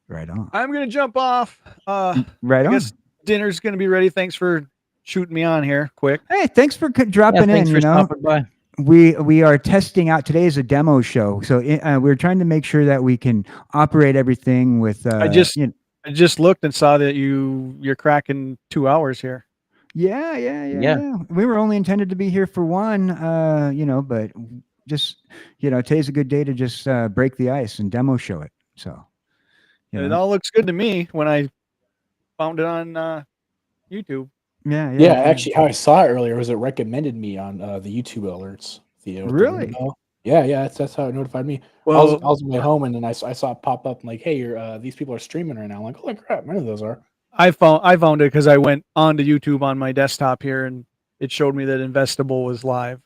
Right on. I'm gonna jump off. Right I on. guess dinner's gonna be ready. Thanks for shooting me on here quick. Hey, thanks for dropping Thanks in. for stopping by. We are testing out. Today is a demo show, so we're trying to make sure that we can operate everything with. I just looked and saw that you're cracking 2 hours here. Yeah. We were only intended to be here for one, but just, today's a good day to just break the ice and demo show it. So, It all looks good to me when I found it on YouTube. Yeah, actually, how I saw it earlier was it recommended me on the YouTube alerts. Really? Yeah, that's how it notified me. Well, I was on my way home and then I saw it pop up. I'm like, hey, these people are streaming right now. I'm like, holy crap, none of those are. I found it because I went onto YouTube on my desktop here and it showed me that Investable was live.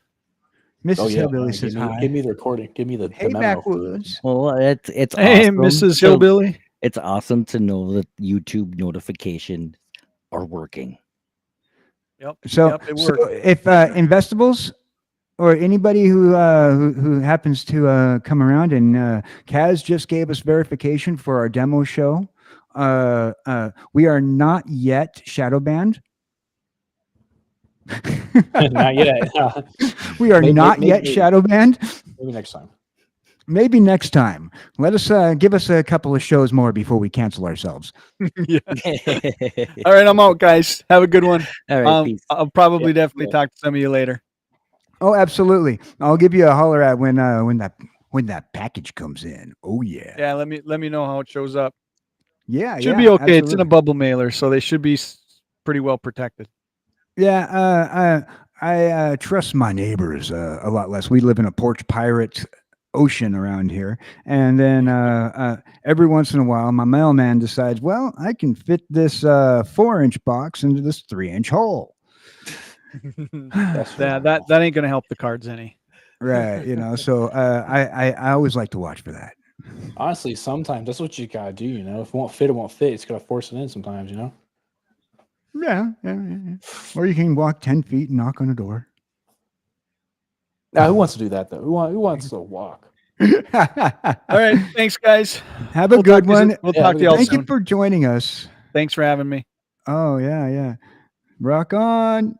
Mrs. Hillbilly says hi. Give me the recording. Give me the Hey, memo. Backwoods. Well, it's Hey, awesome. Mrs. Hillbilly. It's awesome to know that YouTube notifications are working. Yep. So, it so worked. if Investables or anybody who happens to come around, and Kaz just gave us verification for our demo show. We are not yet shadow banned. Not yet. We are not yet shadow banned. Maybe next time. Maybe next time. Let us give us a couple of shows more before we cancel ourselves. Yeah. All right, I'm out, guys. Have a good one. All right, peace. I'll probably definitely talk to some of you later. Oh, absolutely. I'll give you a holler at when that package comes in. Oh yeah. Yeah, let me know how it shows up. Yeah, Should be okay. Absolutely. It's in a bubble mailer, so they should be pretty well protected. Yeah, I trust my neighbors a lot less. We live in a porch pirate ocean around here, and then every once in a while, my mailman decides, well, I can fit this 4-inch box into this 3-inch hole. that ain't gonna help the cards any. Right, So I always like to watch for that. Honestly, sometimes that's what you gotta do. If it won't fit, it won't fit. It's gotta force it in sometimes. Yeah. Or you can walk 10 feet and knock on a door. Now, who wants to do that though? Who wants to walk? All right, thanks, guys. Have a good one. We'll talk to you all Thank soon. you for joining us. Thanks for having me. Oh yeah. Rock on.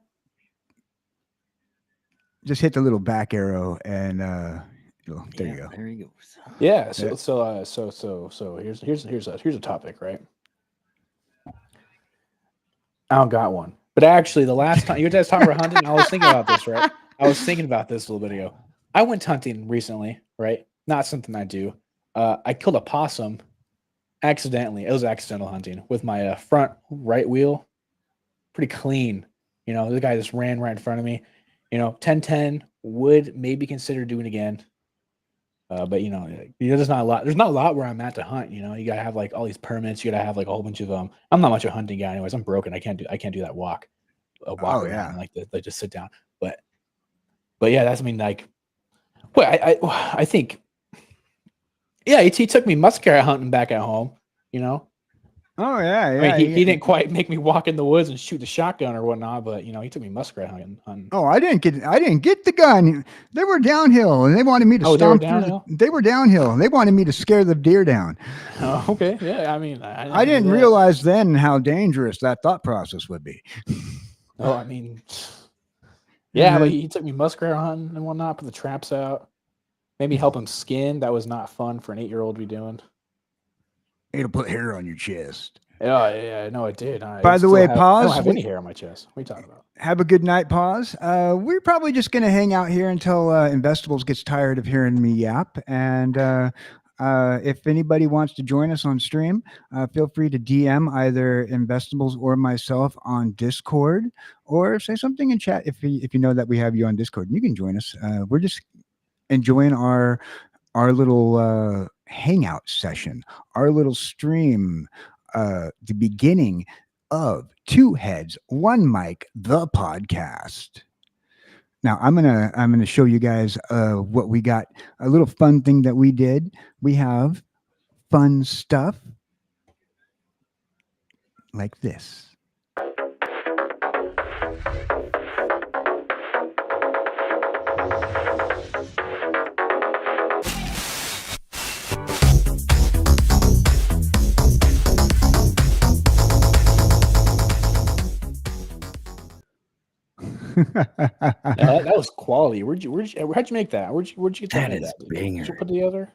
Just hit the little back arrow and there you go. There he goes. Yeah. So here's a topic, right? I don't got one, but actually, the last time you guys talking about hunting, I was thinking about this, right? I was thinking about this a little bit ago. I went hunting recently, right? Not something I do. I killed a possum accidentally. It was accidental hunting with my front right wheel. Pretty clean. The guy just ran right in front of me. 10-10 would maybe consider doing it again. But there's not a lot. There's not a lot where I'm at to hunt. You gotta have like all these permits. You gotta have like a whole bunch of them. I'm not much of a hunting guy, anyways. I'm broken. I can't do that walk. Around, like just sit down. But yeah, that's I think. Yeah, he took me muskrat hunting back at home. Oh yeah. I mean, he didn't quite make me walk in the woods and shoot the shotgun or whatnot, but he took me muskrat hunting. Oh, I didn't get the gun. They were downhill, and they wanted me to stomp. They were downhill. They were downhill, and they wanted me to scare the deer down. Oh, okay. Yeah, I mean, I didn't realize then how dangerous that thought process would be. Oh, I mean, yeah, but he took me muskrat hunting and whatnot, put the traps out, maybe help him skin. That was not fun for an 8-year-old to be doing. It'll put hair on your chest. Yeah, no, it did. By the way, Pause. I don't have any hair on my chest. What are you talking about? Have a good night, Pause. We're probably just going to hang out here until Investables gets tired of hearing me yap. And if anybody wants to join us on stream, feel free to DM either Investables or myself on Discord, or say something in chat if you know that we have you on Discord. You can join us. We're just enjoying our little hangout session, our little stream, the beginning of Two Heads, One Mic, the podcast. Now I'm gonna show you guys what we got. A little fun thing that we did. We have fun stuff like this. That was quality. How'd you make that? Where'd you get that? That is banger. Did you put together?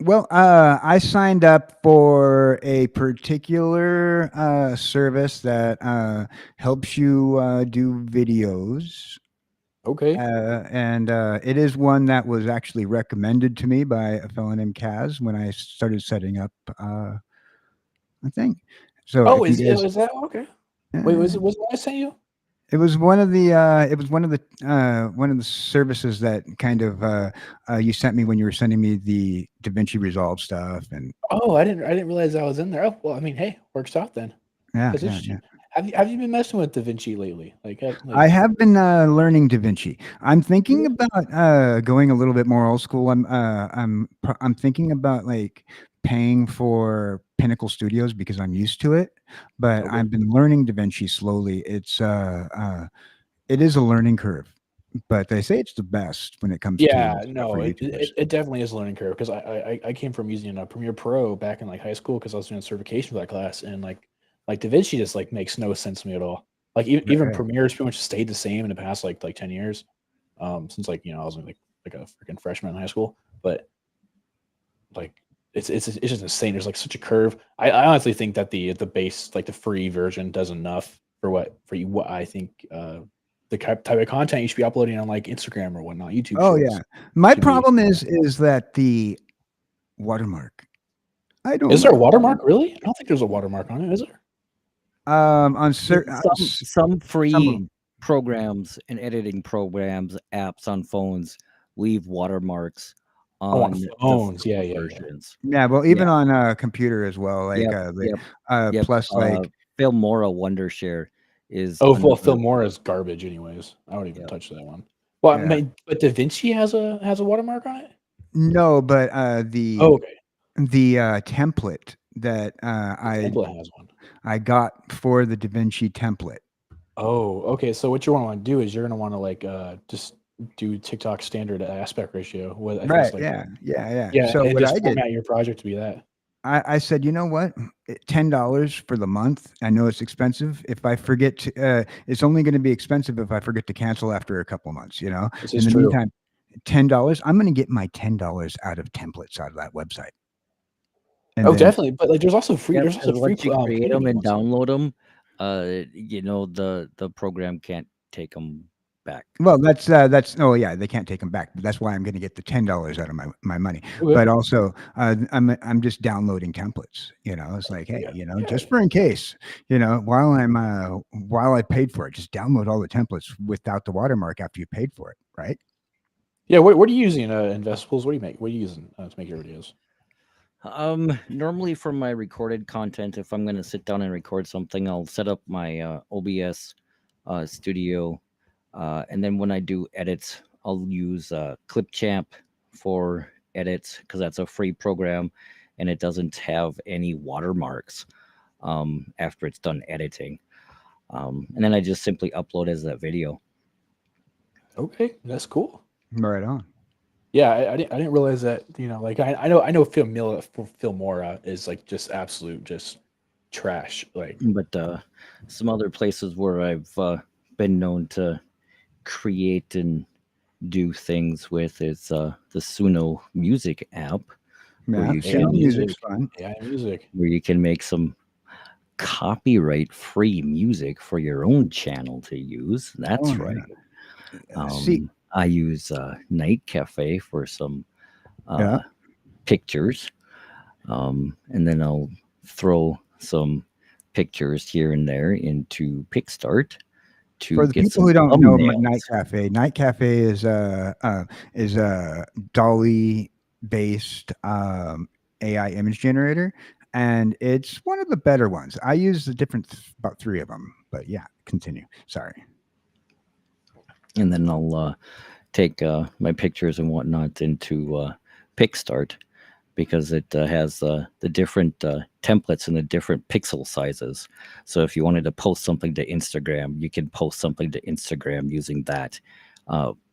Well, I signed up for a particular service that helps you do videos. Okay. And it is one that was actually recommended to me by a fellow named Kaz when I started setting up a thing. So Oh, if you guys, is that okay? Wait, uh, was what I sent you? it was one of the services that kind of you sent me when you were sending me the DaVinci Resolve stuff, and Oh, I didn't realize that was in there. Oh, well, I mean, hey, works out then. yeah, That's yeah, yeah. interesting. Have you been messing with DaVinci lately? Like, I have been learning DaVinci. I'm thinking Yeah. about going a little bit more old school. I'm thinking about like paying for Pinnacle Studios because I'm used to it, but Okay. I've been learning DaVinci slowly. It is a learning curve, but they say it's the best when it comes to Yeah, stuff no, for it, YouTubers. it, it definitely is a learning curve because I came from using a Premiere Pro back in like high school because I was doing certification for that class and like DaVinci just like makes no sense to me at all. Like even Right. Premiere has pretty much stayed the same in the past like 10 years, since like I was like a freaking freshman in high school, but like it's just insane. There's like such a curve. I honestly think that the base like the free version does enough for what I think the type of content you should be uploading on like Instagram or whatnot, YouTube Oh Shorts yeah. My should be. problem is that the watermark. I don't Is there a like watermark? Really? I don't think there's a watermark on it. Is there? on certain Some some free programs and editing programs, apps on phones leave watermarks Oh, on on the phones. free Yeah, yeah, yeah. versions. yeah, well, Yeah. even on a computer as well, like Yep. Yep. Yep. plus like Filmora Wondershare is Oh, well, another. Filmora is garbage, anyways. I don't even Yep. touch that one. Well, I Yeah. mean, but DaVinci has a watermark on it. no, but Oh, okay. the template that The template has one. I got for the DaVinci template. Oh, okay. So what you want to do is you're going to want to like just do TikTok standard aspect ratio. What I think Right. it's like Yeah. So and what just I did, format your project to be that. I said, you know what, $10 for the month. I know it's expensive. If I forget to, it's only going to be expensive if I forget to cancel after a couple months. This In is the true. meantime, $10. I'm going to get my $10 out of templates out of that website. And Oh, then, definitely. But like, there's also free. Yep, There's also 'cause free. once you create them premium and ones. download them, the program can't take them back. well, oh yeah, they can't take them back. But that's why I'm going to get the $10 out of my money. Okay. But also, I'm just downloading templates. It's like, hey, just for in case, while I paid for it, just download all the templates without the watermark after you paid for it, right? Yeah. What are you using? Investables. What do you make? What are you using to make your videos? Normally for my recorded content, if I'm going to sit down and record something, I'll set up my OBS studio, and then when I do edits, I'll use Clipchamp for edits because that's a free program, and it doesn't have any watermarks after it's done editing. And then I just simply upload as that video. Okay, that's cool. Right on. Yeah, I didn't realize that. Like I know Filmora is like just absolute just trash. Like But some other places where I've been known to create and do things with is the Suno Music app, where Yeah, you AI Suno can music's fun. AI music. make some copyright-free music for your own channel to use. That's Oh, right. See, I use Night Cafe for some Yeah. pictures, and then I'll throw some pictures here and there into PicStart to for the get people some who don't know thumbnails. Night Cafe is a Dolly based AI image generator, and it's one of the better ones. I use about 3 of them, but yeah, continue. Sorry. And then I'll take my pictures and whatnot into PicStart because it has the different templates and the different pixel sizes. So if you wanted to post something to Instagram, you can post something to Instagram using that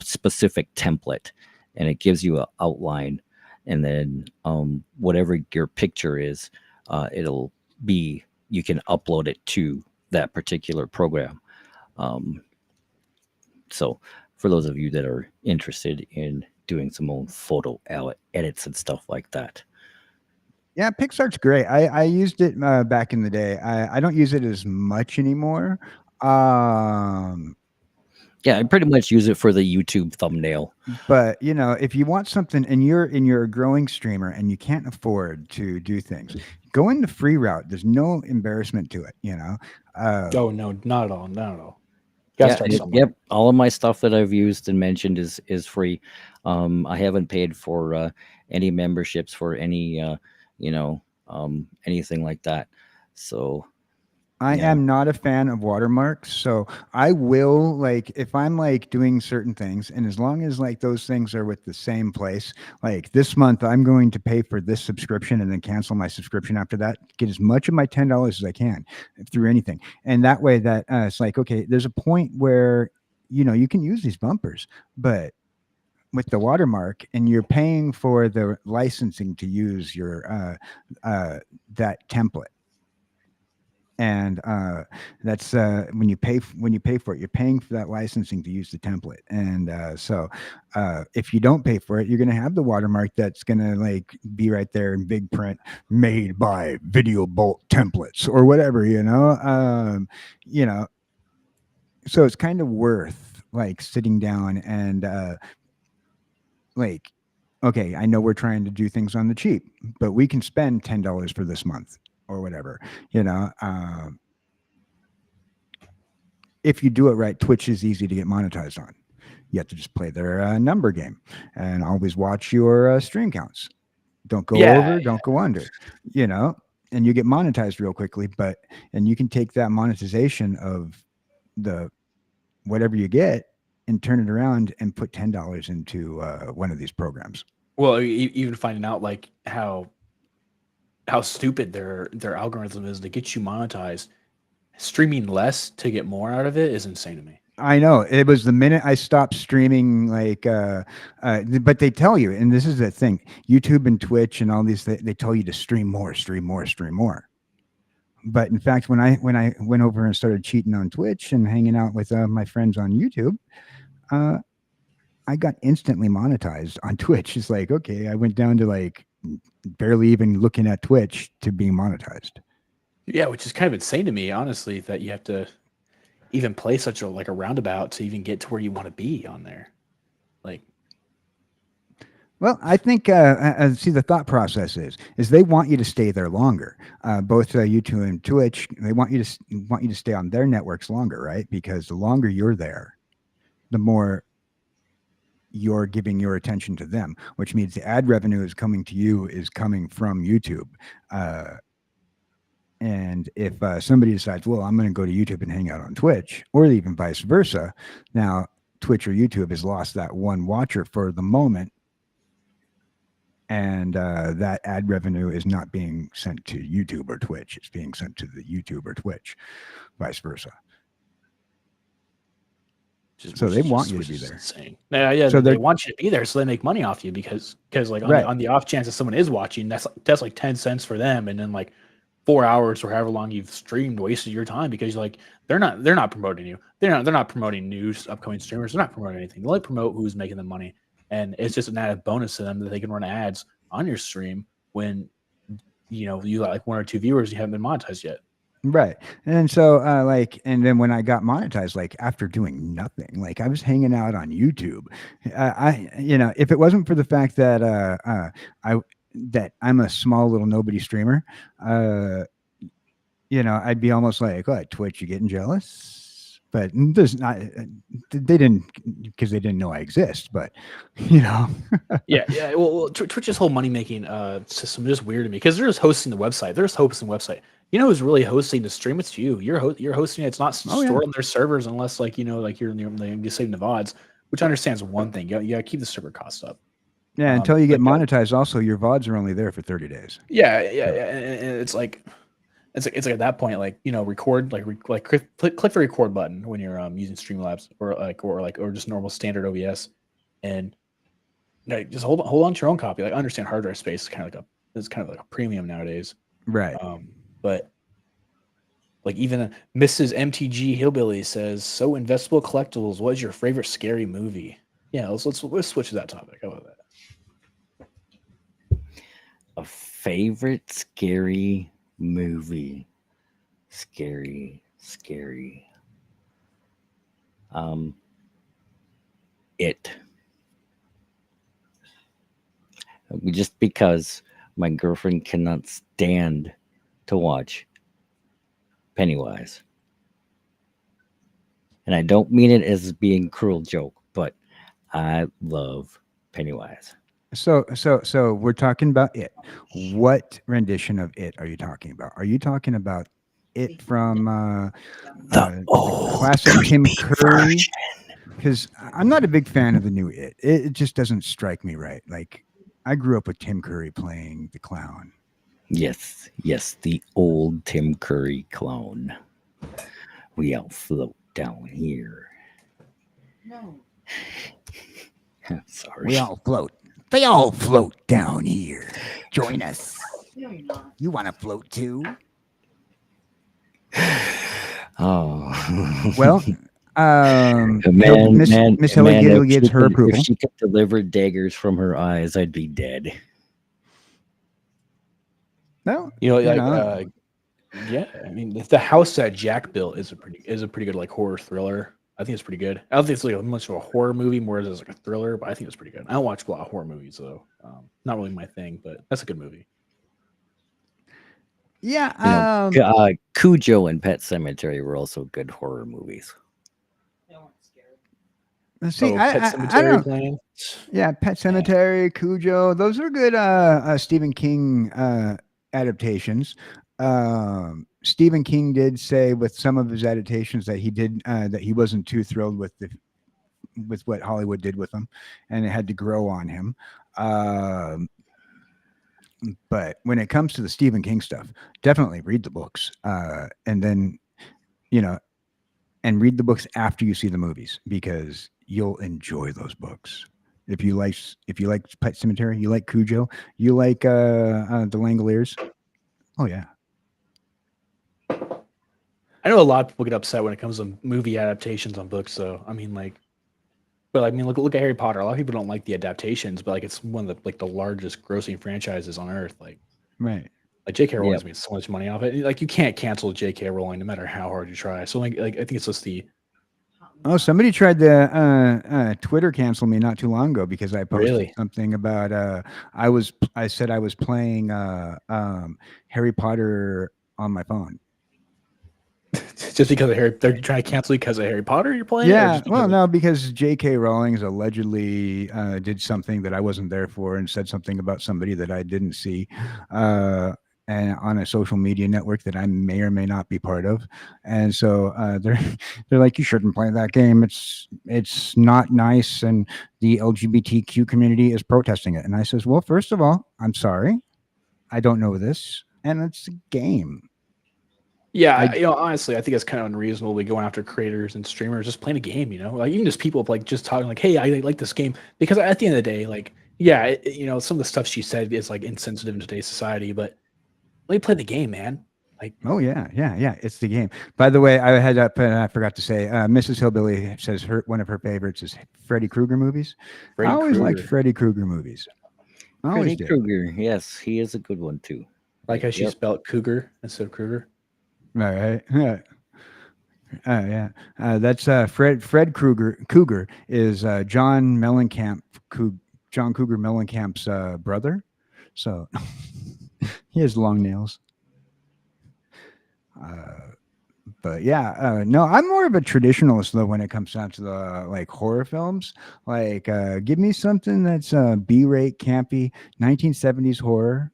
specific template, and it gives you an outline. And then whatever your picture is, you can upload it to that particular program. So for those of you that are interested in doing some own photo edits and stuff like that, Yeah, PixArt's great. I used it back in the day. I don't use it as much anymore. Yeah, I pretty much use it for the YouTube thumbnail. But you know, if you want something and you're a growing streamer and you can't afford to do things, go in the free route. There's no embarrassment to it. You know. Oh no, not at all, not at all. Gotta start somewhere. Yep. All of my stuff that I've used and mentioned is free. I haven't paid for any memberships for any anything like that. So I Yeah. am not a fan of watermarks, so I will like if I'm like doing certain things, and as long as like those things are with the same place, like this month I'm going to pay for this subscription and then cancel my subscription after that, get as much of my $10 as I can through anything, and that way that it's like okay, there's a point where you know you can use these bumpers, but with the watermark and you're paying for the licensing to use your that template and that's when you pay for it, you're paying for that licensing to use the template, and so if you don't pay for it, you're going to have the watermark that's going to like be right there in big print, made by Video Bolt Templates or whatever, you know, so it's kind of worth like sitting down and like okay, I know we're trying to do things on the cheap, but we can spend $10 for this month or whatever, you know. If you do it right, Twitch is easy to get monetized on. You have to just play their number game and always watch your stream counts. Don't go over, don't go under, you know, and you get monetized real quickly. And you can take that monetization of the whatever you get and turn it around and put $10 into one of these programs. Well, even finding out like how stupid their algorithm is to get you monetized, streaming less to get more out of it is insane to me. I know it was the minute I stopped streaming, like, but they tell you, and this is the thing, YouTube and Twitch and all these, they tell you to stream more. But in fact, when I went over and started cheating on Twitch and hanging out with my friends on YouTube, I got instantly monetized on Twitch. It's like, okay, I went down to like barely even looking at Twitch to being monetized. Yeah, which is kind of insane to me, honestly, that you have to even play such a like a roundabout to even get to where you want to be on there. Like, well, I think see the thought process is they want you to stay there longer. Both YouTube and Twitch, they want you to stay on their networks longer, right? Because the longer you're there, the more you're giving your attention to them, which means the ad revenue is coming to you is coming from YouTube. And if somebody decides, well, I'm going to go to YouTube and hang out on Twitch, or even vice versa, now Twitch or YouTube has lost that one watcher for the moment, and that ad revenue is not being sent to YouTube or Twitch. It's being sent to the YouTube or Twitch, vice versa. So they want you to be there. Insane. Yeah. So they want you to be there, so they make money off you because like on the off chance that someone is watching, that's like 10 cents for them, and then like 4 hours or however long you've streamed wasted your time because like they're not promoting you. They're not promoting news, upcoming streamers. They're not promoting anything. They only promote who's making them money, and it's just an added bonus to them that they can run ads on your stream when you got like 1 or 2 viewers, you haven't been monetized yet. Right. And so and then when I got monetized, like after doing nothing, like I was hanging out on YouTube, if it wasn't for the fact that I'm a small little nobody streamer, I'd be almost like, what, Twitch, you getting jealous? But there's not, they didn't, because they didn't know I exist, but yeah. Well, Twitch's whole money making system is weird to me because they're just hosting the website. They're just hosting the website. You know who's really hosting the stream? It's you. You're hosting it. It's not stored on their servers unless you're saving the VODs, which I understand is one thing. You got to keep the server costs up. Yeah, until you get monetized. Also, your VODs are only there for 30 days. Yeah. And it's like at that point, record, click the record button when you're using Streamlabs or just normal standard OBS, and just hold on to your own copy. Like, I understand hard drive space is kind of like a premium nowadays, right? But like even Mrs. MTG Hillbilly says, so Investable Collectibles, what is your favorite scary movie? Yeah, let's switch to that topic. How about that? A favorite scary movie. Scary. It. Just because my girlfriend cannot stand to watch Pennywise. And I don't mean it as being cruel joke, but I love Pennywise. So we're talking about It. What rendition of It are you talking about? Are you talking about It from the classic Tim Curry? Because I'm not a big fan of the new It. It just doesn't strike me right. Like, I grew up with Tim Curry playing the clown. Yes, the old Tim Curry clown. We all float down here. No. Sorry. We all float. They all float down here. Join us. No, you're not. You want to float too? Oh. Well, Miss man, Hilly if gets she her could- approval. If she could deliver daggers from her eyes, I'd be dead. No, Yeah, I mean, the house that Jack built is a pretty good like horror thriller. I think it's pretty good. I don't think it's like much of a horror movie, more as like a thriller, but I think it's pretty good. I don't watch a lot of horror movies, though. Not really my thing, but that's a good movie. yeah. Cujo and Pet Cemetery were also good horror movies. They weren't scared. See, Pet I Cemetery don't. playing. Yeah, Pet Cemetery, Cujo. Those are good Stephen King adaptations. Stephen King did say with some of his adaptations that he wasn't too thrilled with what Hollywood did with him, and it had to grow on him. But when it comes to the Stephen King stuff, definitely read the books, and then and read the books after you see the movies, because you'll enjoy those books. If you like Pet Cemetery, you like Cujo, you like the Langoliers. Oh yeah. I know a lot of people get upset when it comes to movie adaptations on books, though. I mean, look at Harry Potter. A lot of people don't like the adaptations, but like it's one of the largest grossing franchises on earth. Like J.K. Rowling's made so much money off it. Like you can't cancel J.K. Rowling no matter how hard you try. So like I think it's just the. Oh, somebody tried to Twitter cancel me not too long ago because I posted something about I said I was playing Harry Potter on my phone. Just because of Harry, they're trying to cancel you because of Harry Potter. You're playing, yeah. Well, no, because J.K. Rowling allegedly did something that I wasn't there for and said something about somebody that I didn't see, and on a social media network that I may or may not be part of, and so they're like, you shouldn't play that game. It's not nice, and the LGBTQ community is protesting it. And I says, well, first of all, I'm sorry, I don't know this, and it's a game. Yeah, honestly, I think it's kind of unreasonable to be going after creators and streamers just playing a game. Like even just people like just talking like, "Hey, I like this game," because at the end of the day, like, yeah, some of the stuff she said is like insensitive in today's society. But let me play the game, man. Like, oh yeah, it's the game. By the way, I had up and I forgot to say, Mrs. Hillbilly says one of her favorites is Freddy Krueger movies. I always liked Freddy Krueger movies. Freddy Krueger, yes, he is a good one too. Like how she spelled cougar instead of Krueger. Right. Yeah. That's Fred Krueger. Cougar is John Mellencamp. John Cougar Mellencamp's brother. So he has long nails. But yeah, no, I'm more of a traditionalist though when it comes down to the like horror films. Like, give me something that's B-rate, campy, 1970s horror.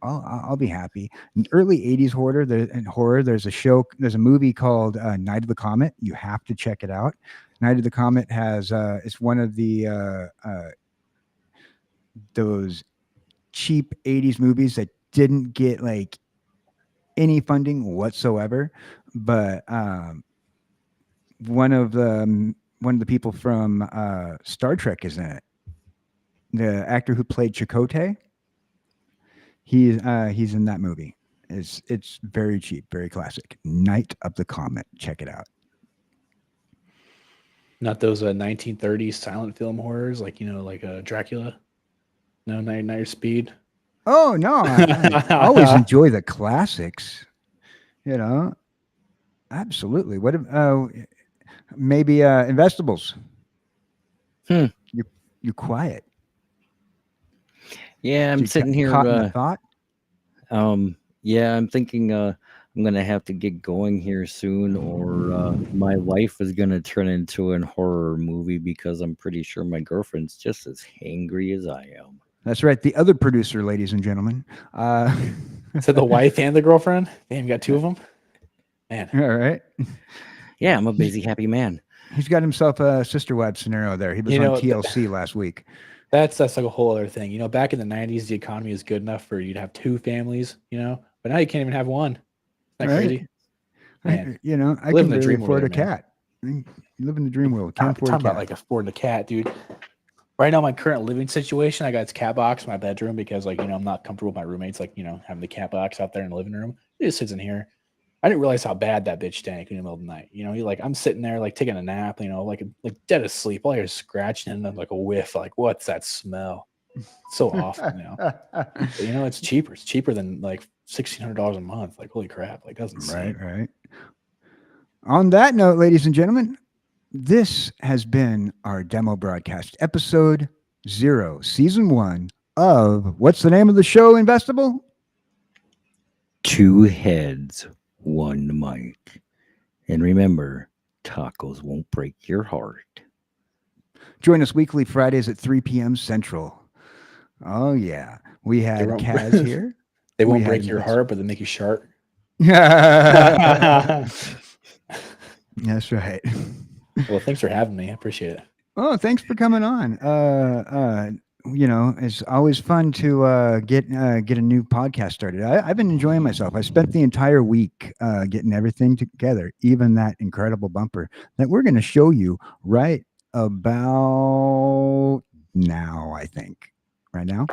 I'll be happy. Early 80s horror. There's a movie called Night of the Comet. You have to check it out. Night of the Comet has it's one of the those cheap 80s movies that didn't get like any funding whatsoever, but one of the people from Star Trek is in it. The actor who played Chakotay. He's in that movie. It's very cheap, very classic. Night of the Comet. Check it out. Not those 1930s silent film horrors like like Dracula. No, Night of Speed. Oh no, I always enjoy the classics. You know, absolutely. What? Maybe Investables. Hmm. You quiet. Yeah, I'm You sitting here. caught in a thought. Yeah, I'm thinking I'm gonna have to get going here soon, or my life is gonna turn into a horror movie because I'm pretty sure my girlfriend's just as hangry as I am. That's right. The other producer, ladies and gentlemen. So the wife and the girlfriend. Damn, you got two of them. Man, All right. Yeah, I'm a busy, happy man. He's got himself a sister wife scenario there. He was You on know, TLC last week. that's like a whole other thing. You know, back in the '90s, the economy was good enough for you to have two families. You know, but now you can't even have one. Isn't that Right. crazy? Man, I living can the barely dream over afford a there, man. cat. You live in the dream world. Can't I'm afford a talking cat. about like affording a cat, dude. Right now, my current living situation, I got this cat box in my bedroom because, like, I'm not comfortable with my roommates, like, having the cat box out there in the living room. It just sits in here. I didn't realize how bad that bitch stank in the middle of the night. I'm sitting there, like, taking a nap, like dead asleep. All I hear is scratching and then, like, a whiff. Like, what's that smell? It's so awful, But, it's cheaper. It's cheaper than, like, $1,600 a month. Like, holy crap. Like, doesn't seem. Right. On that note, ladies and gentlemen, this has been our demo broadcast, episode 0, season 1 of what's the name of the show, Investable? 2 heads, 1 mic. And remember, tacos won't break your heart. Join us weekly Fridays at 3 p.m. Central. Oh, yeah. We had won't- Kaz here. They won't We had break your Invest- heart, but they make you sharp. That's right. Well, thanks for having me. I appreciate it. Oh, thanks for coming on. It's always fun to get a new podcast started. I've been enjoying myself. I spent the entire week getting everything together, even that incredible bumper that we're going to show you right about now, I think. Right now?